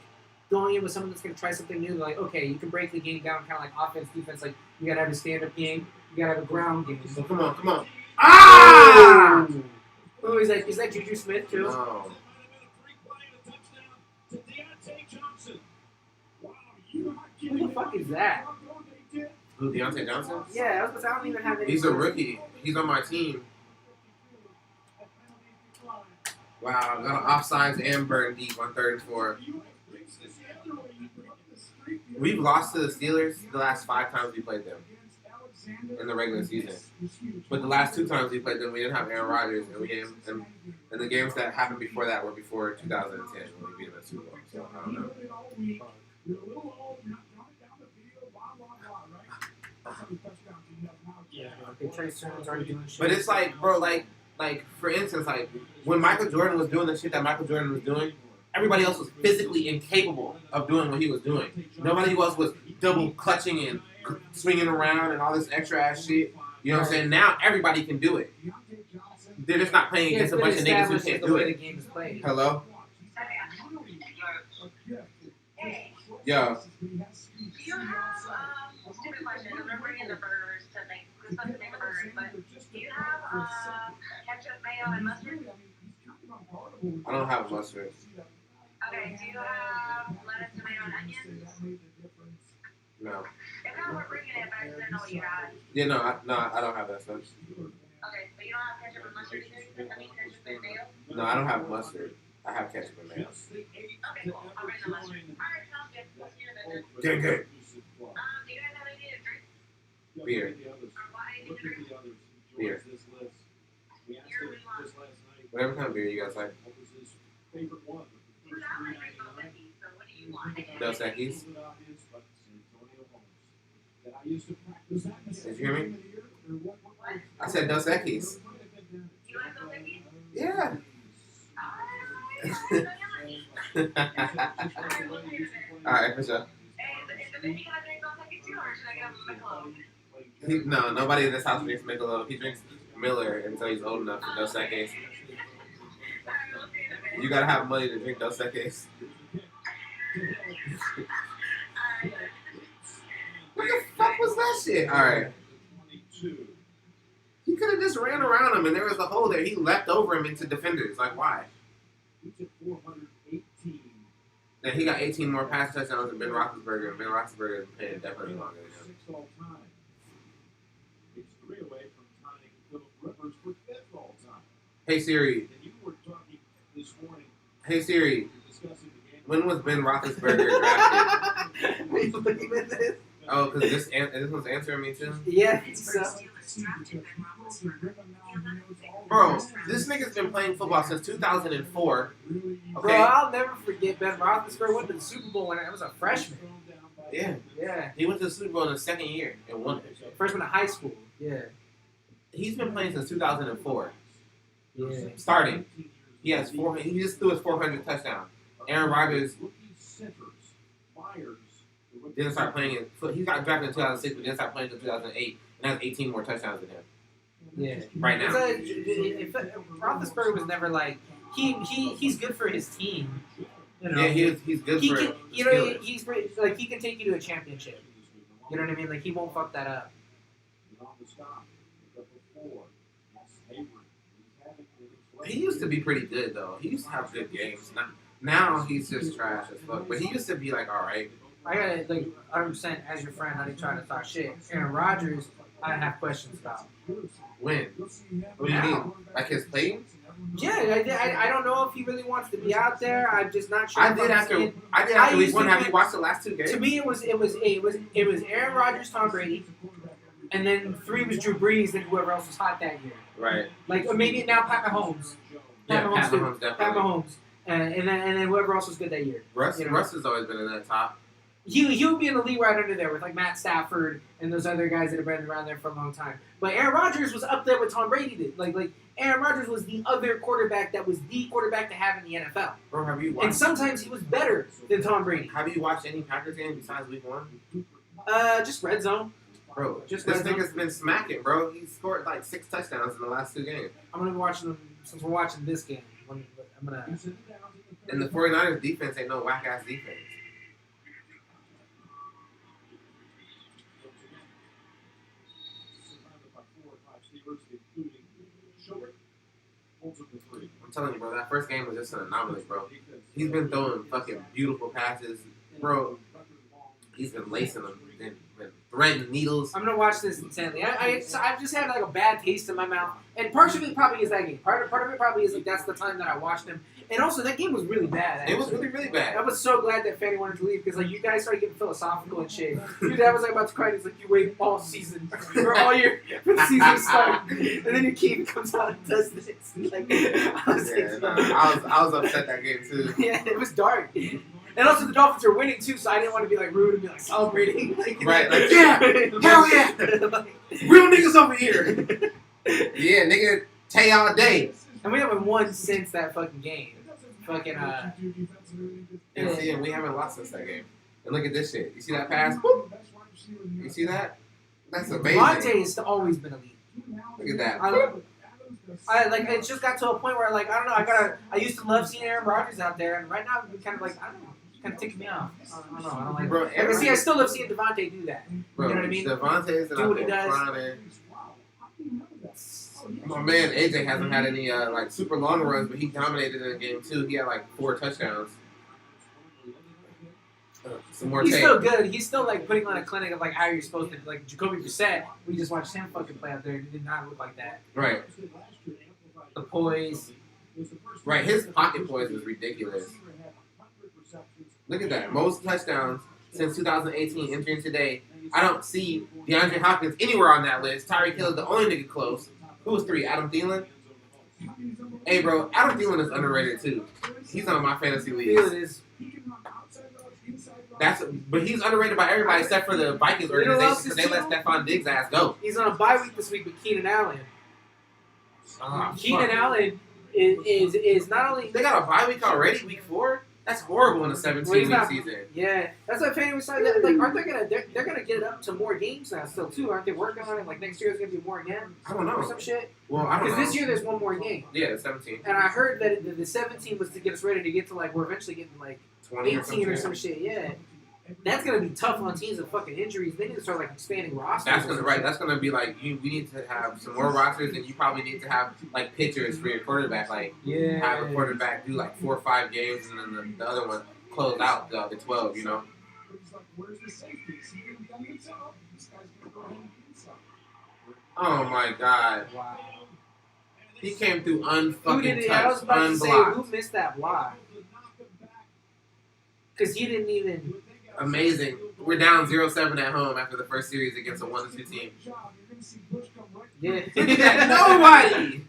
going in with someone that's going to try something new, like okay, you can break the game down kind of like offense, defense. Like you got to have a stand-up game, you got to have a ground game. So come on. Ah! Oh, is that Juju Smith too? No. Who the fuck is that? Who, Deontay Johnson? Yeah, I don't even have any. He's a rookie. He's on my team. Wow, got an offsides and burn deep on 3rd and 4. We've lost to the Steelers the last 5 times we played them. in the regular season. But the last 2 times we played them, we didn't have Aaron Rodgers, and and the games that happened before that were before 2010 when we beat them at Super Bowl. So I don't know. Yeah, okay, Trey Sermon's already doing shit. But it's like, bro, like for instance, like when Michael Jordan was doing the shit that Michael Jordan was doing, everybody else was physically incapable of doing what he was doing. Nobody else was double clutching and swinging around and all this extra ass shit. You know what I'm saying? Now everybody can do it. They're just not playing against a bunch of niggas who can't do the way it. the game is played. Hello? Yo. Do you have, stupid question, I'm gonna bring in the burgers to make, we're supposed to make the burgers, but do you have, ketchup, mayo, and mustard? I don't have mustard. Okay, do you have lettuce, tomato, and onions? No. If not, we're bringing it, but I just didn't know what you had. Yeah, I don't have that stuff. Okay, but you don't have ketchup and mustard either? I mean, ketchup and mayo? No, I don't have mustard. I have ketchup and mayo. Okay, cool, I'll bring the mustard. Alright, sounds good. We'll see you then. Good, good. Do you guys have anything to drink? Beer. Or what, anything to drink? Beer. Beer, we want. Whatever kind of beer you guys like. Dude, I like drink both of these, so what do you want? Dos Equis. Did you hear me? What? I said Dos Equis. You like those cookies? Yeah. Alright, we'll see you then. Alright, for sure. Hey, is the baby gonna drink those cookies too, or should I get him a Michelob? No, nobody in this house drinks Michelob. He drinks Miller until he's old enough for Dos Equis. Alright, we'll see you then. You gotta have money to drink Dos Equis. Alright. What the fuck was that shit? Alright. He could have just ran around him and there was a hole there. He leapt over him into defenders. Like, why? And he got 18 more pass touchdowns than Ben Roethlisberger, and Ben Roethlisberger is playing definitely longer than him. Hey Siri. Hey Siri. When was Ben Roethlisberger drafted? Are you looking at this? Oh, because this one's answering me too? Yeah, so. Bro, this nigga's been playing football since 2004. Bro, Okay? I'll never forget Ben Roethlisberger went to the Super Bowl when I was a freshman. Yeah. Yeah. He went to the Super Bowl in his second year and won it. Freshman in high school. Yeah. He's been playing since 2004. Yeah. Starting. He just threw his 400th touchdown. Aaron Rodgers didn't start playing in. He got drafted in 2006, but didn't start playing until 2008, and has 18 more touchdowns than him. Yeah. Right now. Roethlisberger was never like he's good for his team. You know? Yeah, he's good He for can, it. you know, he's like he can take you to a championship. You know what I mean? Like he won't fuck that up. He used to be pretty good though. He used to have good games. Now he's just trash as fuck. But he used to be like all right. I gotta like 100% as your friend. I didn't try to talk shit. Aaron Rodgers, I have questions about. When? What do you mean? Like his playing? Yeah, I don't know if he really wants to be out there. I'm just not sure. I if did I'm after seeing- week used one. to Have be- you watched the last 2 games? To me, it was Aaron Rodgers, Tom Brady, and then 3 was Drew Brees and whoever else was hot that year. Right. Like or maybe now Pat Mahomes. Yeah, Pat too. Mahomes Pat definitely. Mahomes, and then whoever else was good that year. Russ You know? Russ has always been in that top. He would be in the league right under there with like Matt Stafford and those other guys that have been around there for a long time. But Aaron Rodgers was up there with Tom Brady did. Like Aaron Rodgers was the other quarterback that was the quarterback to have in the NFL. Bro, have you And watched? sometimes he was better than Tom Brady. Have you watched any Packers game besides week 1? Just red zone. Bro, Just this red zone. nigga's been smacking, bro. He scored like 6 touchdowns in the last 2 games. I'm gonna be watching them since we're watching this game. I'm gonna. And the 49ers defense ain't no whack ass defense. I'm telling you, bro, that first game was just an anomaly, bro. He's been throwing fucking beautiful passes, bro. He's been lacing them, been threading needles. I'm gonna watch this intently. I've just had like a bad taste in my mouth, and part of it probably is that game. Part of it probably is like that's the time that I watched him, And also, that game was really bad. It was actually. really, really bad. I was so glad that Fanny wanted to leave because, like, you guys started getting philosophical and shit. Your dad was, like, about to cry. He's like, you waited all season or all year for the season to start. And then your kid comes out and does this. Like, I was I was upset that game, too. yeah, it was dark. And also, the Dolphins are winning, too, so I didn't want to be, like, rude and be, like, celebrating. Like, Right, like, yeah, hell yeah. Real niggas over here. Yeah, nigga, tay all day. And we haven't won since that fucking game. Fucking, And we haven't lost since that game. And look at this shit. You see that pass? Boop. You see that? That's amazing. Devontae has always been elite. Look at that. I like. It just got to a point where, like, I don't know. I used to love seeing Aaron Rodgers out there, and right now, it's kind of like, I don't know. Kind of ticks me off. I don't know. I don't like. Bro, Like, see, I still love seeing Devontae do that. Bro, You know what I mean? Devontae's Do what he out there does. crying. My man AJ hasn't had any like super long runs, but he dominated in the game too. He had like 4 touchdowns. Some more He's tape. still good. He's still like putting on a clinic of like how you're supposed to. Like Jacoby Brissett, we just watched him fucking play out there. He did not look like that. Right, The poise. right. His pocket poise was ridiculous. Look at that. Most touchdowns since 2018 entering today. I don't see DeAndre Hopkins anywhere on that list. Tyreek Hill is the only nigga close. Who was 3? Adam Thielen? Hey, bro, Adam Thielen is underrated, too. He's on my fantasy league. But he's underrated by everybody except for the Vikings You know who organization else because is they let too? Stephon Diggs' ass go. He's on a bye week this week with Keenan Allen. Ah, Keenan fuck. Allen is not only. They got a bye week already, week 4? That's horrible in a Well, he's 17-week not- season. Yeah, that's what Fanny was saying. Like, aren't they gonna? They're gonna get it up to more games now, still too. Aren't they working on it? Like next year is gonna be more again, I don't or know. some shit. Well, I don't Because know. this year there's one more game, Yeah, 17. and I heard that the 17 was to get us ready to get to like we're eventually getting like 20 18 or some shit. Yeah, that's gonna be tough on teams with fucking injuries. They need to start like expanding rosters. That's or gonna some right. shit. That's gonna be like we need to have some more rosters, and you probably need to have like pitchers for your quarterback. Like Yeah. have a quarterback do like 4 or 5 games, and then the other one close out the 12. You know. Oh my God, Wow. he came through Who did unfucking it? I was touched, about to say unblocked. who missed that block because he didn't even. Amazing. We're down 0-7 at home after the first series against a 1-2 team. Yeah. Nobody.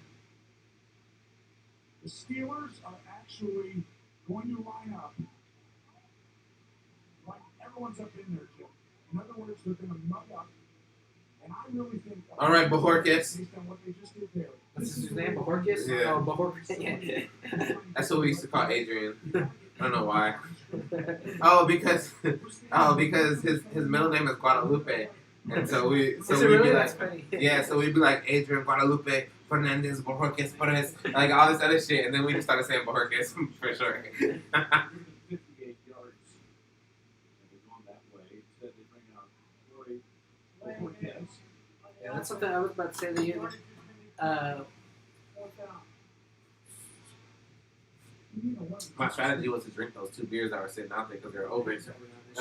The Steelers are actually going to line up like everyone's up in there, Jim. In other words, they're going to mug up. And I really think. All right, Bajorquez. Based on what they just did there. What's his name? Bajorquez? Yeah. Oh, Bajorquez. Yeah. That's what we used to call Adrian. I don't know why. Oh, because his middle name is Guadalupe, and so we'd Is it be really? like, That's funny. yeah, so we'd be like Adrian Guadalupe Fernandez Bajorquez Perez, like all this other shit, and then we just started saying Bajorquez for sure. 58 yards. And they're going that way. Instead, they bring out Corey. Yeah, that's something I was about to say the other. My strategy was to drink those 2 beers that were sitting out there because they're over. And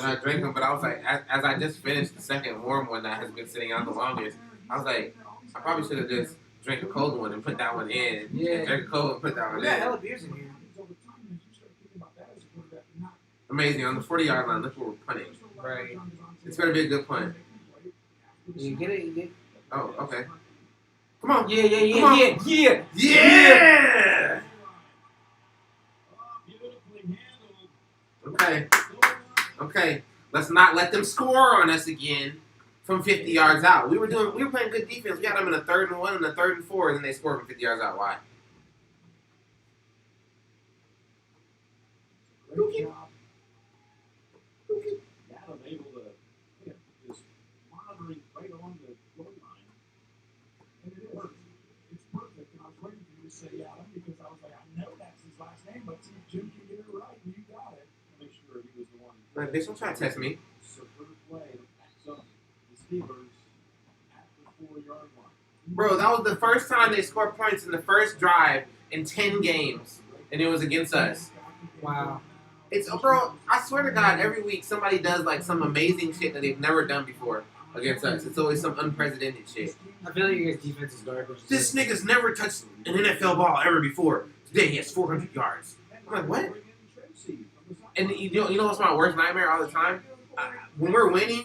I drank them, but I was like, as I just finished the second warm one that has been sitting out the longest, I was like, I probably should have just drank a cold one and put that one in. Yeah. Drink a cold and put that We one got in. hella beers in here. Amazing. On the 40-yard line, look where we're punting. Right. It's going to be a good punt. You get it? You get. Oh, okay. Come on. Yeah, yeah, yeah, Come on. yeah, yeah. Yeah! Okay. Okay. Let's not let them score on us again from 50 yards out. We were playing good defense. We had them in a 3rd and 1 and a 3rd and 4, and then they scored from 50 yards out. Why? Great job. Adam able to hit this monitoring right on the goal line. And it worked. It's perfect. And I was waiting for you to say Adam because I was like, I know that's his last name, but see if Jim can get it right, and you got it. Make sure he was the one. Like, bitch, don't try to test me. Superb play. So the Steelers at the 4-yard line. Bro, that was the first time they scored points in the first drive in 10 games, and it was against us. Wow. It's, bro, I swear to God, every week somebody does like some amazing shit that they've never done before against us. It's always some unprecedented shit. I feel like your guys' defense is garbage. This nigga's never touched an NFL ball ever before. Today he has 400 yards. I'm like, what? And you know what's my worst nightmare all the time? When we're winning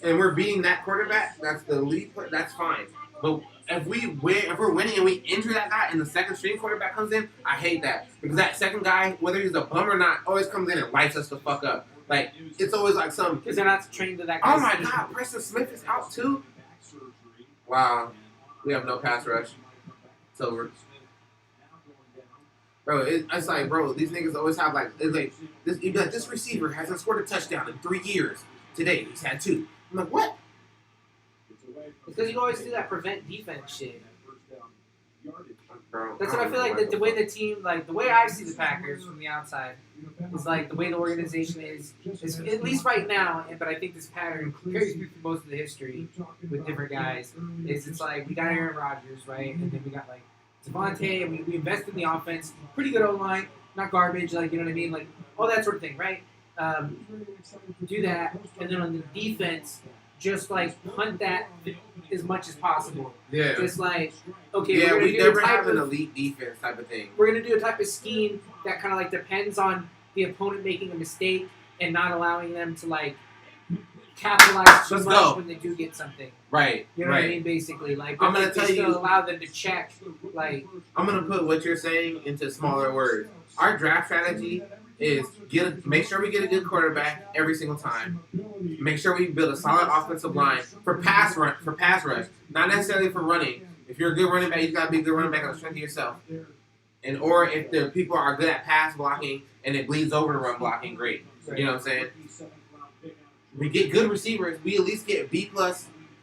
and we're beating that quarterback, that's the lead. That's fine. But if we're winning and we injure that guy, and the second string quarterback comes in, I hate that because that second guy, whether he's a bum or not, always comes in and lights us the fuck up. Like it's always like some. Because they're not trained to that. Oh my God, Preston Smith is out too. Wow, we have no pass rush. It's over. Bro, it's like, bro, these niggas always have like, it's like this. You'd be like, this receiver hasn't scored a touchdown in 3 years. Today he's had 2. I'm like, what? Because you always do that prevent defense shit. Bro, That's what I feel like. The way the team, like the way I see the Packers from the outside, is like the way the organization is at least right now. But I think this pattern carries through most of the history with different guys. It's like we got Aaron Rodgers, right, and then we got like Devontae, and we invested in the offense. Pretty good O-line, not garbage, like, you know what I mean? Like, all that sort of thing, right? Do that, and then on the defense, just, like, punt that as much as possible. Yeah. Just like, okay, Yeah, we're we gonna never do have an elite defense type of thing. we're going to do a type of scheme that kind of, like, depends on the opponent making a mistake and not allowing them to, like, capitalize too Let's much go. when they do get something. Right, You know right. what I mean? Basically, like, I'm gonna they tell still you- allow them to check, like, I'm gonna put what you're saying into smaller words. Our draft strategy is make sure we get a good quarterback every single time. Make sure we build a solid offensive line for pass rush, not necessarily for running. If you're a good running back, you gotta be a good running back on the strength of yourself. And or if the people are good at pass blocking and it bleeds over to run blocking, great. You know what I'm saying? We get good receivers. We at least get B+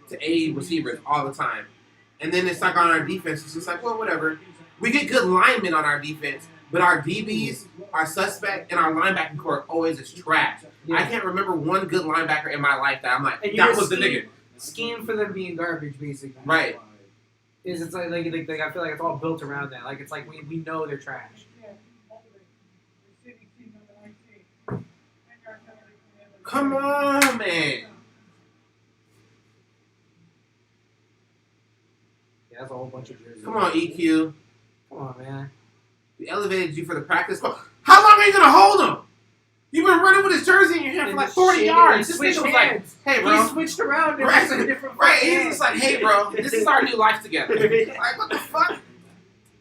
to A receivers all the time. And then it's like on our defense, it's just like, well, whatever. We get good linemen on our defense, but our DBs, our suspect, and our linebacking core always is trash. Yeah. I can't remember one good linebacker in my life that I'm like, And that you're was the nigga. scheme for them being garbage, basically. Right. Is it's like I feel like it's all built around that. Like it's like we know they're trash. Come on, man. Yeah, that's a whole bunch of jerseys. Come on, EQ. Come on, man. We elevated you for the practice squad. How long are you going to hold him? You've been running with his jersey in your hand for like 40 yards. This nigga was like, hey, We bro. switched around. It Right, was a different right. fucking He's just like, hey, bro, this is our new life together. Like, what the fuck?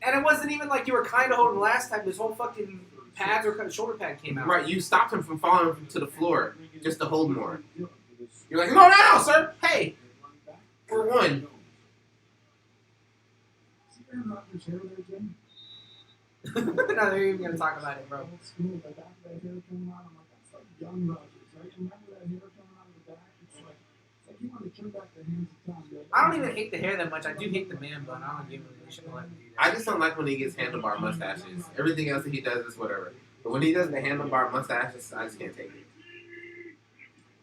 And it wasn't even like you were kind of holding last time. This whole fucking pads or shoulder pad came out. Right, you stopped him from falling to the floor just to hold more. You're like, no, sir. Hey, we're one. See Aaron Rodgers' hair there, Jim? No, they're even gonna talk about it, bro. Old school, the back of that hair coming out. I'm like, that's like young Rodgers, right? Remember that hair coming out of the back? It's like you want to turn back the hands of time. Like, I don't even hate the hair that much. I do hate the man bun. I don't give a shit about it. I just don't like when he gets handlebar mustaches. Everything else that he does is whatever. But when he does the handlebar mustaches, I just can't take it.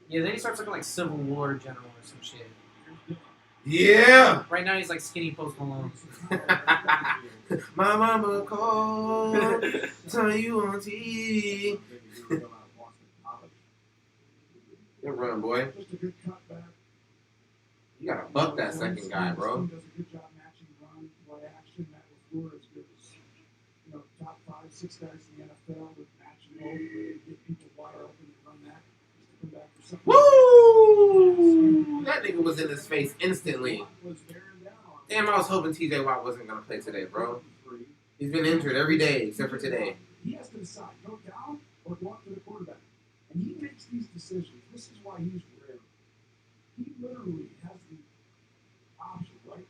Yeah, then he starts looking like Civil War general or some shit. Yeah. Right now he's like skinny Post Malone. My mama called, tell you on TV. Good run, boy. Just a good cutback. You gotta buck that second guy, bro. Does a good job matching run, play action. That was as good as, top 5, 6 guys in the NFL with matching mode, where you get people wide open and run that. Just to come back for something. Woo! That nigga was in his face instantly. Damn, I was hoping TJ Watt wasn't gonna play today, bro. He's been injured every day except for today. He has to decide, go down or go up to the quarterback. And he makes these decisions. This is why he's rare. He literally has the option, right?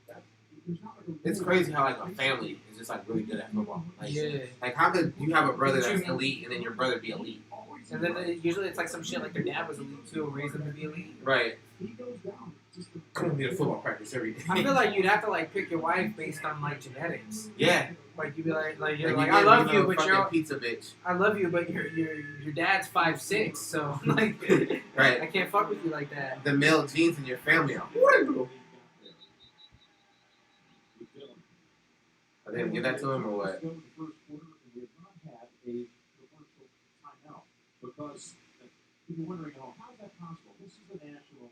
There's not like a It's crazy how like a family is just like really good at football. Like, Yeah. like how could you have a brother that's elite and then your brother be elite? And then usually it's like some shit like their dad was elite too, raised them to be elite. Right. He goes down. Just to Come be to football practice every day. I feel like you'd have to like pick your wife based on like genetics. Yeah. Like you'd be like you're you like get I love me you, a but fucking you're pizza bitch. I love you, but your dad's 5'6", so like Right. I can't fuck with you like that. The male genes in your family are horrible. I didn't give that to him or what? Go to the first quarter, and we have not had a commercial timeout because people are wondering, how is that possible? This is a national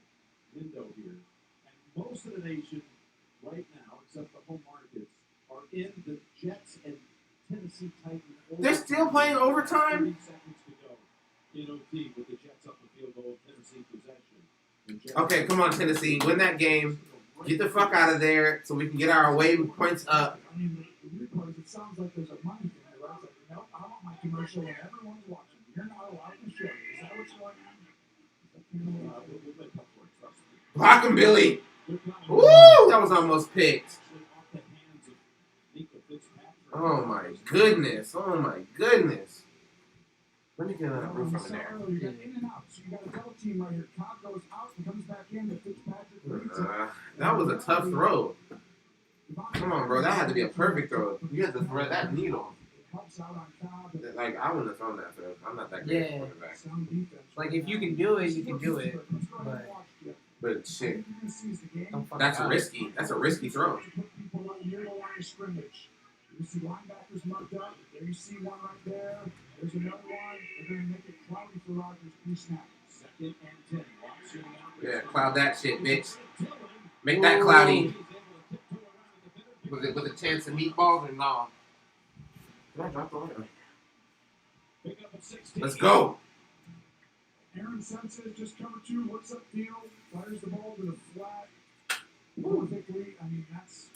window here, and most of the nation right now, except the home markets, are in the Jets and Tennessee Titans They're still playing overtime? 30 seconds to go. In OT with the Jets up the field goal, Tennessee possession. Okay, come on, Tennessee. Win that game. Get the fuck out of there so we can get our away points up. I mean, the weird part is it sounds like there's a money thing. Right? It's like, nope, I want my commercial when everyone's watching. You're not allowed to show it. Is that what's going on? We'll make up for it, trust me. Block him, Billy. Good play. Woo! That was almost picked. Actually off the hands of Nico Fitzpatrick. Oh my goodness. Oh my goodness. Let me get another roof from in there. You got in and out. So you got a double team right here. Cobb goes out and comes back in. If Fitzpatrick reads it. That was a tough throw. Come on, bro. That had to be a perfect throw. You had to throw that needle. Helps out on Cobb. Like, I wouldn't have thrown that throw. I'm not that great at Yeah. quarterback. Sound defense. Like, if you can do it, you can do it. But But shit, don't fuck that's it up. risky. That's a risky throw. Put people right near the line of scrimmage. You see linebackers marked up. There you see one right there. There's another one. They're going to make it cloudy for Rodgers pre-snap. 2nd and 10. Watch shooting out. Yeah, cloud that shit, bitch. Make that cloudy. With a chance of meatballs or no? Did I drop the line? Pick up at 16. Let's go. Aaron Sanchez just cover 2, looks upfield, fires the ball to the flat. Perfectly. I mean, that's.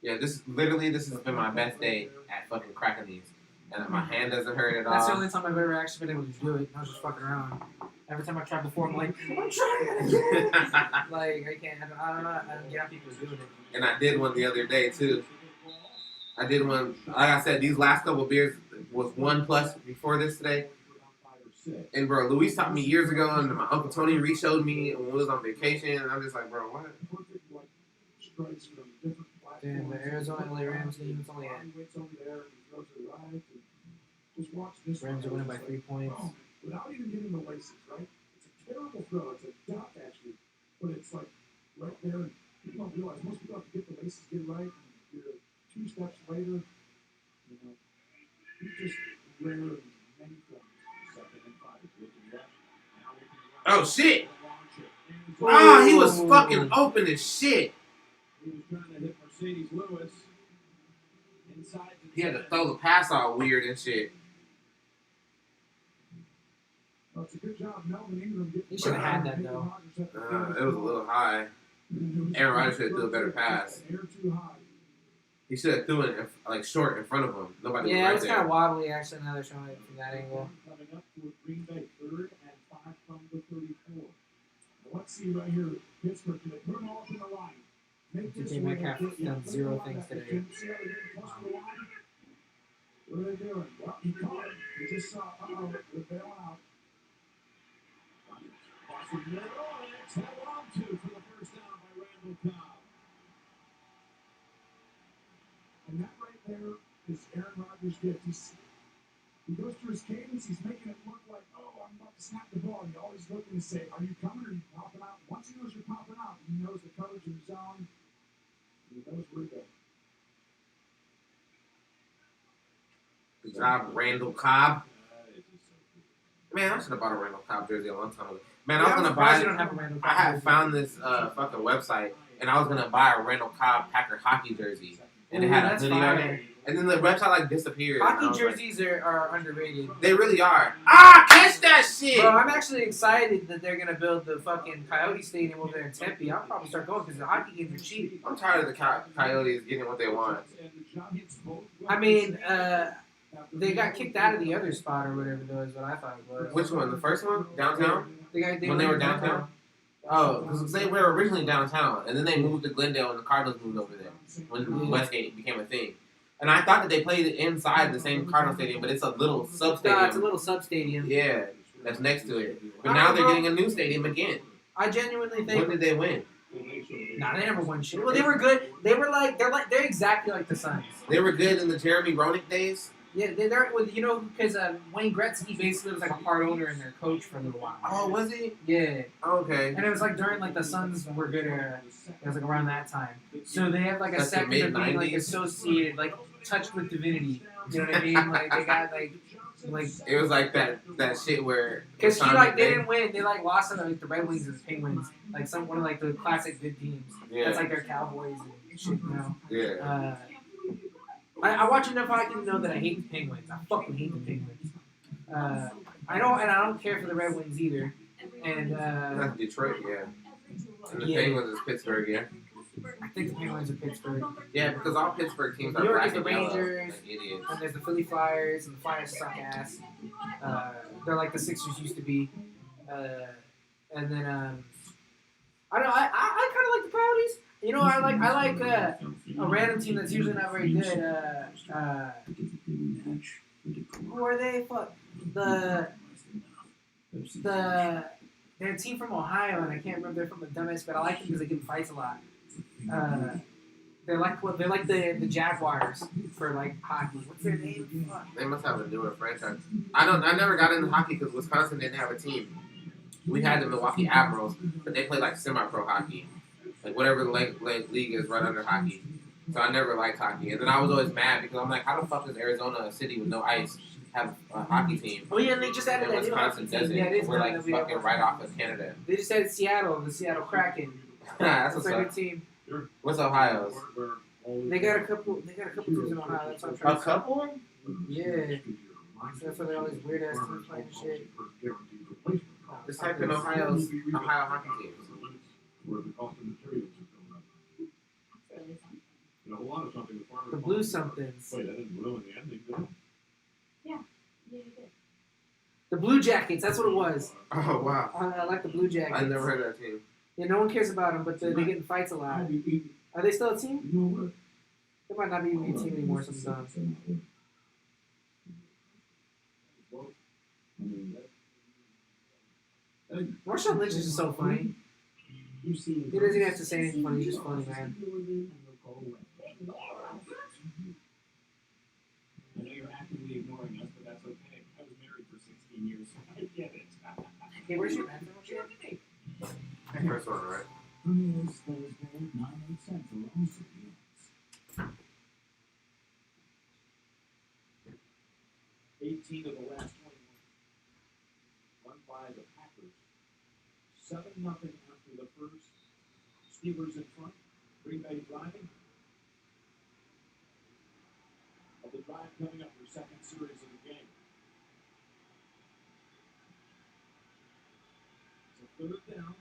Yeah, this has been my best day at fucking cracking these. And my hand doesn't hurt at That's the all. only time I've ever actually been able to do it. I was just fucking around. Every time I tried before, I'm like, I'm trying again. Like, I can't. I don't know. I don't get how people are doing it. And I did one the other day too. I did one. Like I said, these last couple beers was 1+ before this today. And bro, Luis taught me years ago, and my Uncle Tony re-showed me when we was on vacation. And I'm just like, bro, what? Damn, the Arizona LA Rams game is only at Rams are winning by 3 points. Without even getting the laces, right? It's a terrible throw. It's a duck, actually. But it's like right there. And people don't realize most people have to get the laces, get it right. And you're 2 steps later, you know, he's just rare in many forms. 2nd and 5. Looking left. Now looking right. Oh shit! Oh, Oh, he was fucking open as shit. he was trying to hit Mercedes Lewis. Inside the He had to 10. throw the pass all weird and shit. Well, it's a good job, Melvin Ingram. He should have had that, though. It was a little high. Aaron Rodgers should have threw a better pass. Air too high. He should have threw it like short in front of him. Nobody Yeah, it was was right kind of there. wobbly, actually, now they're showing it from that angle. Coming up for Green Bay, 3rd and 5 from the 34. Let's see right here. Pittsburgh, can they put them all up in the line? Make DJ this Metcalf way. has done Put zero them all things back. today. Can you see how they're getting close to the line? What are they doing? Well, he caught it. He just saw, they're bailing out. Boston middle, and it's held on to for the first down by Randall Cobb. And that right there is Aaron Rodgers' gift. He goes through his cadence. He's making it look like, oh, I'm about to snap the ball. He's always looking to say, are you coming or are you popping out? Once he knows you're popping out, he knows the coverage in the zone. He knows where to go. Good job, Randall Cobb. It's just so good. Man, I should have bought a Randall Cobb jersey a long time ago. Man, I Yeah, was I'm gonna surprised buy. you don't have a Randall I Cobb had jersey. found this fucking website, and I was gonna buy a Randall Cobb Packer hockey jersey, and it Ooh, had a that's hoodie on fire. it. And then the website like disappeared. and I Hockey was like, jerseys are underrated. they really are. Ah, catch that shit! Bro, I'm actually excited that they're gonna build the fucking Coyote Stadium over there in Tempe. I'll probably start going because the hockey games are cheap. I'm tired of the Coyotes getting what they want. And the Giants both I mean, they got kicked out of the other spot or whatever that was what I thought it was. Which one? The first one? Downtown? When they were downtown? Oh, because they were originally downtown, and then they moved to Glendale, and the Cardinals moved over there when Westgate became a thing. And I thought that they played it inside the same Cardinal stadium, but it's a little No, it's a sub-stadium. little sub-stadium. Yeah, that's next to it. But now they're getting a new stadium again. I genuinely When think. did they win? Nah, they never won shit. Well, they were good. They're exactly like the Suns. They were good in the Jeremy Roenick days. Yeah, they're with because Wayne Gretzky basically was like a part owner and their coach for a little while. Oh, was he? Yeah, Okay. and it was like during like the Suns were good era. It was like around that time. So they have like a That's the second of being like mid-nineties? associated, like touched with divinity. You know what I mean? Like they got like It was like that shit where because he Sean like they McVay- didn't win. They like lost to like the Red Wings and the Penguins, like one of like the classic good teams. Yeah. That's like their Cowboys and shit. You know. Yeah. I watch enough hockey to know that I hate the Penguins. I fucking hate the Penguins. I don't care for the Red Wings either. And That's Detroit, yeah. And the Yeah. Penguins is Pittsburgh, yeah. I think the Penguins are Pittsburgh. Yeah, because all Pittsburgh teams are New York black is the and yellow. Rangers. Like idiots. And there's the Philly Flyers, and the Flyers suck ass. They're like the Sixers used to be. And then I don't know. I kind of like the Coyotes. You know, I like a random team that's usually not very good. Who are they? Fuck they're a team from Ohio, and I can't remember. They're from the dumbest, but I like them because they get in fights a lot. They're like the Jaguars for like hockey. What's their name? Fuck. They must have a newer franchise. I never got into hockey because Wisconsin didn't have a team. We had the Milwaukee Admirals, but they play like semi-pro hockey, like whatever the league is right under hockey. So I never liked hockey, and then I was always mad because I'm like, how the fuck does Arizona, a city with no ice, have a hockey team? Oh yeah, and they just added And that new Wisconsin hockey team. doesn't. Yeah, it is We're like gonna be fucking right off of Canada. They just added Seattle, the Seattle Kraken. That's That's what's a good up. team. What's Ohio's? They got a couple teams in Ohio. That's what I'm trying A to say. couple? Yeah. So that's why they all these weird ass teams playing shit. Just type in Ohio hockey teams. Where the cost of materials are going up. You know, a lot of something the farmers. The Blue somethings. Wait, that didn't ruin the ending, did it? Yeah, you did. The Blue Jackets. That's what it was. Oh wow! I like the Blue Jackets. I never heard of that team. Yeah, no one cares about them, but they get in fights a lot. Are they still a team? They might not be even a team anymore sometimes. Marshawn Lynch is just so funny. He doesn't even have to say anything funny. He's just funny, man. I know you're actively ignoring us, but that's okay. I was married for 16 years, so I get it. Hey, where's your bathroom? First one, right? Premieres Thursday, 9/8 Central on CBS. 18 of the last 21 run by the Packers. 7-0 after the first. Steelers in front. Green Bay driving. Of the drive coming up, their second series of the game. It's a third down.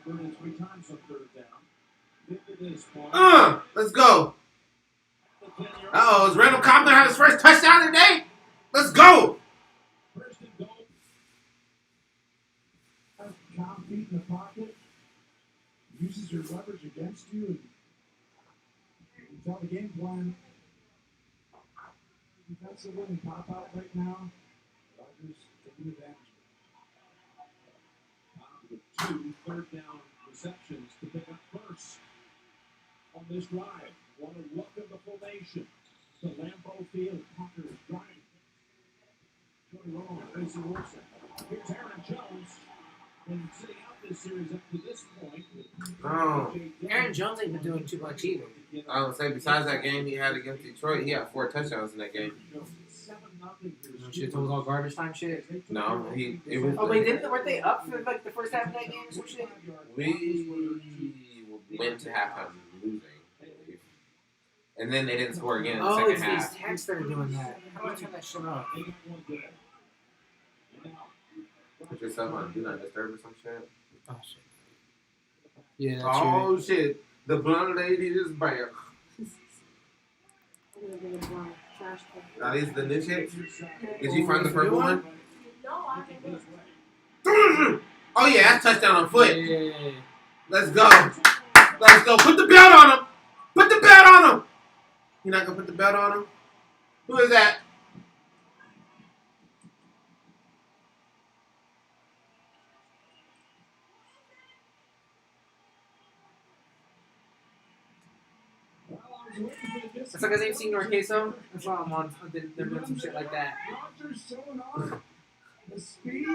Converted 3 times on third down. Get to this point. Let's go. Uh-oh, is Randall Cobb gonna have his first touchdown today? Let's go. First and goal. Cobb feet in the pocket. Uses your leverage against you. And you tell the game plan. Defensively and pop out right now. Rodgers taking advantage. With 2 third-down receptions to pick up first on this drive. Want to look at the formation. The Lambeau Field Packers driving. Tony Romo, Tracy Wilson. Here's Aaron Jones. And sitting out this series up to this point. Oh. Aaron Jones ain't been doing too much either. I would say besides that game he had against Detroit, he had 4 touchdowns in that game. 7-0. Shit, it was all garbage time shit. No, it was. Oh wait, weren't they up for like the first half of that game or some shit? We went to halftime losing, I believe. And then they didn't score again in the Oh, second it's half. these tags that are doing that. How do I turn that shit off? Put yourself on Do Not Disturb or some shit. Oh shit. Yeah, that's Oh shit! The blonde lady is back. Are these the new chicks? Did you find the purple one? No, I didn't. Oh yeah, that's touchdown on foot. Yeah. Let's go. Let's go. Put the belt on him. Put the belt on him. You're not gonna put the belt on him? Who is that? It's like his name's Senor Queso. That's why I'm on. They're doing some shit like that. Rodgers showing off the speed.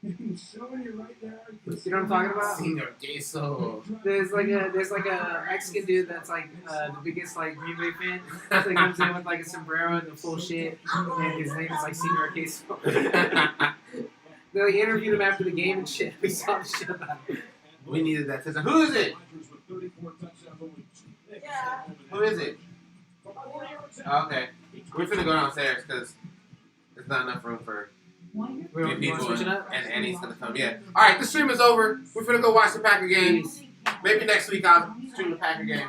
He's showing you right there. You know what I'm talking about? Senor Queso. There's like a Mexican dude that's like the biggest like Green Bay fan. So he comes in with like a sombrero and the full shit, and his name is like Senor Queso. They like interviewed him after the game and shit. We saw the shit about it. We needed that touchdown. Who is it? Who is it? Oh, okay. We're finna go downstairs because there's not enough room for You three want to people, switch it up? and Annie's gonna come. Yeah. All right, the stream is over. We're finna go watch the Packer game. Peace. Maybe next week I'll stream the Packer game.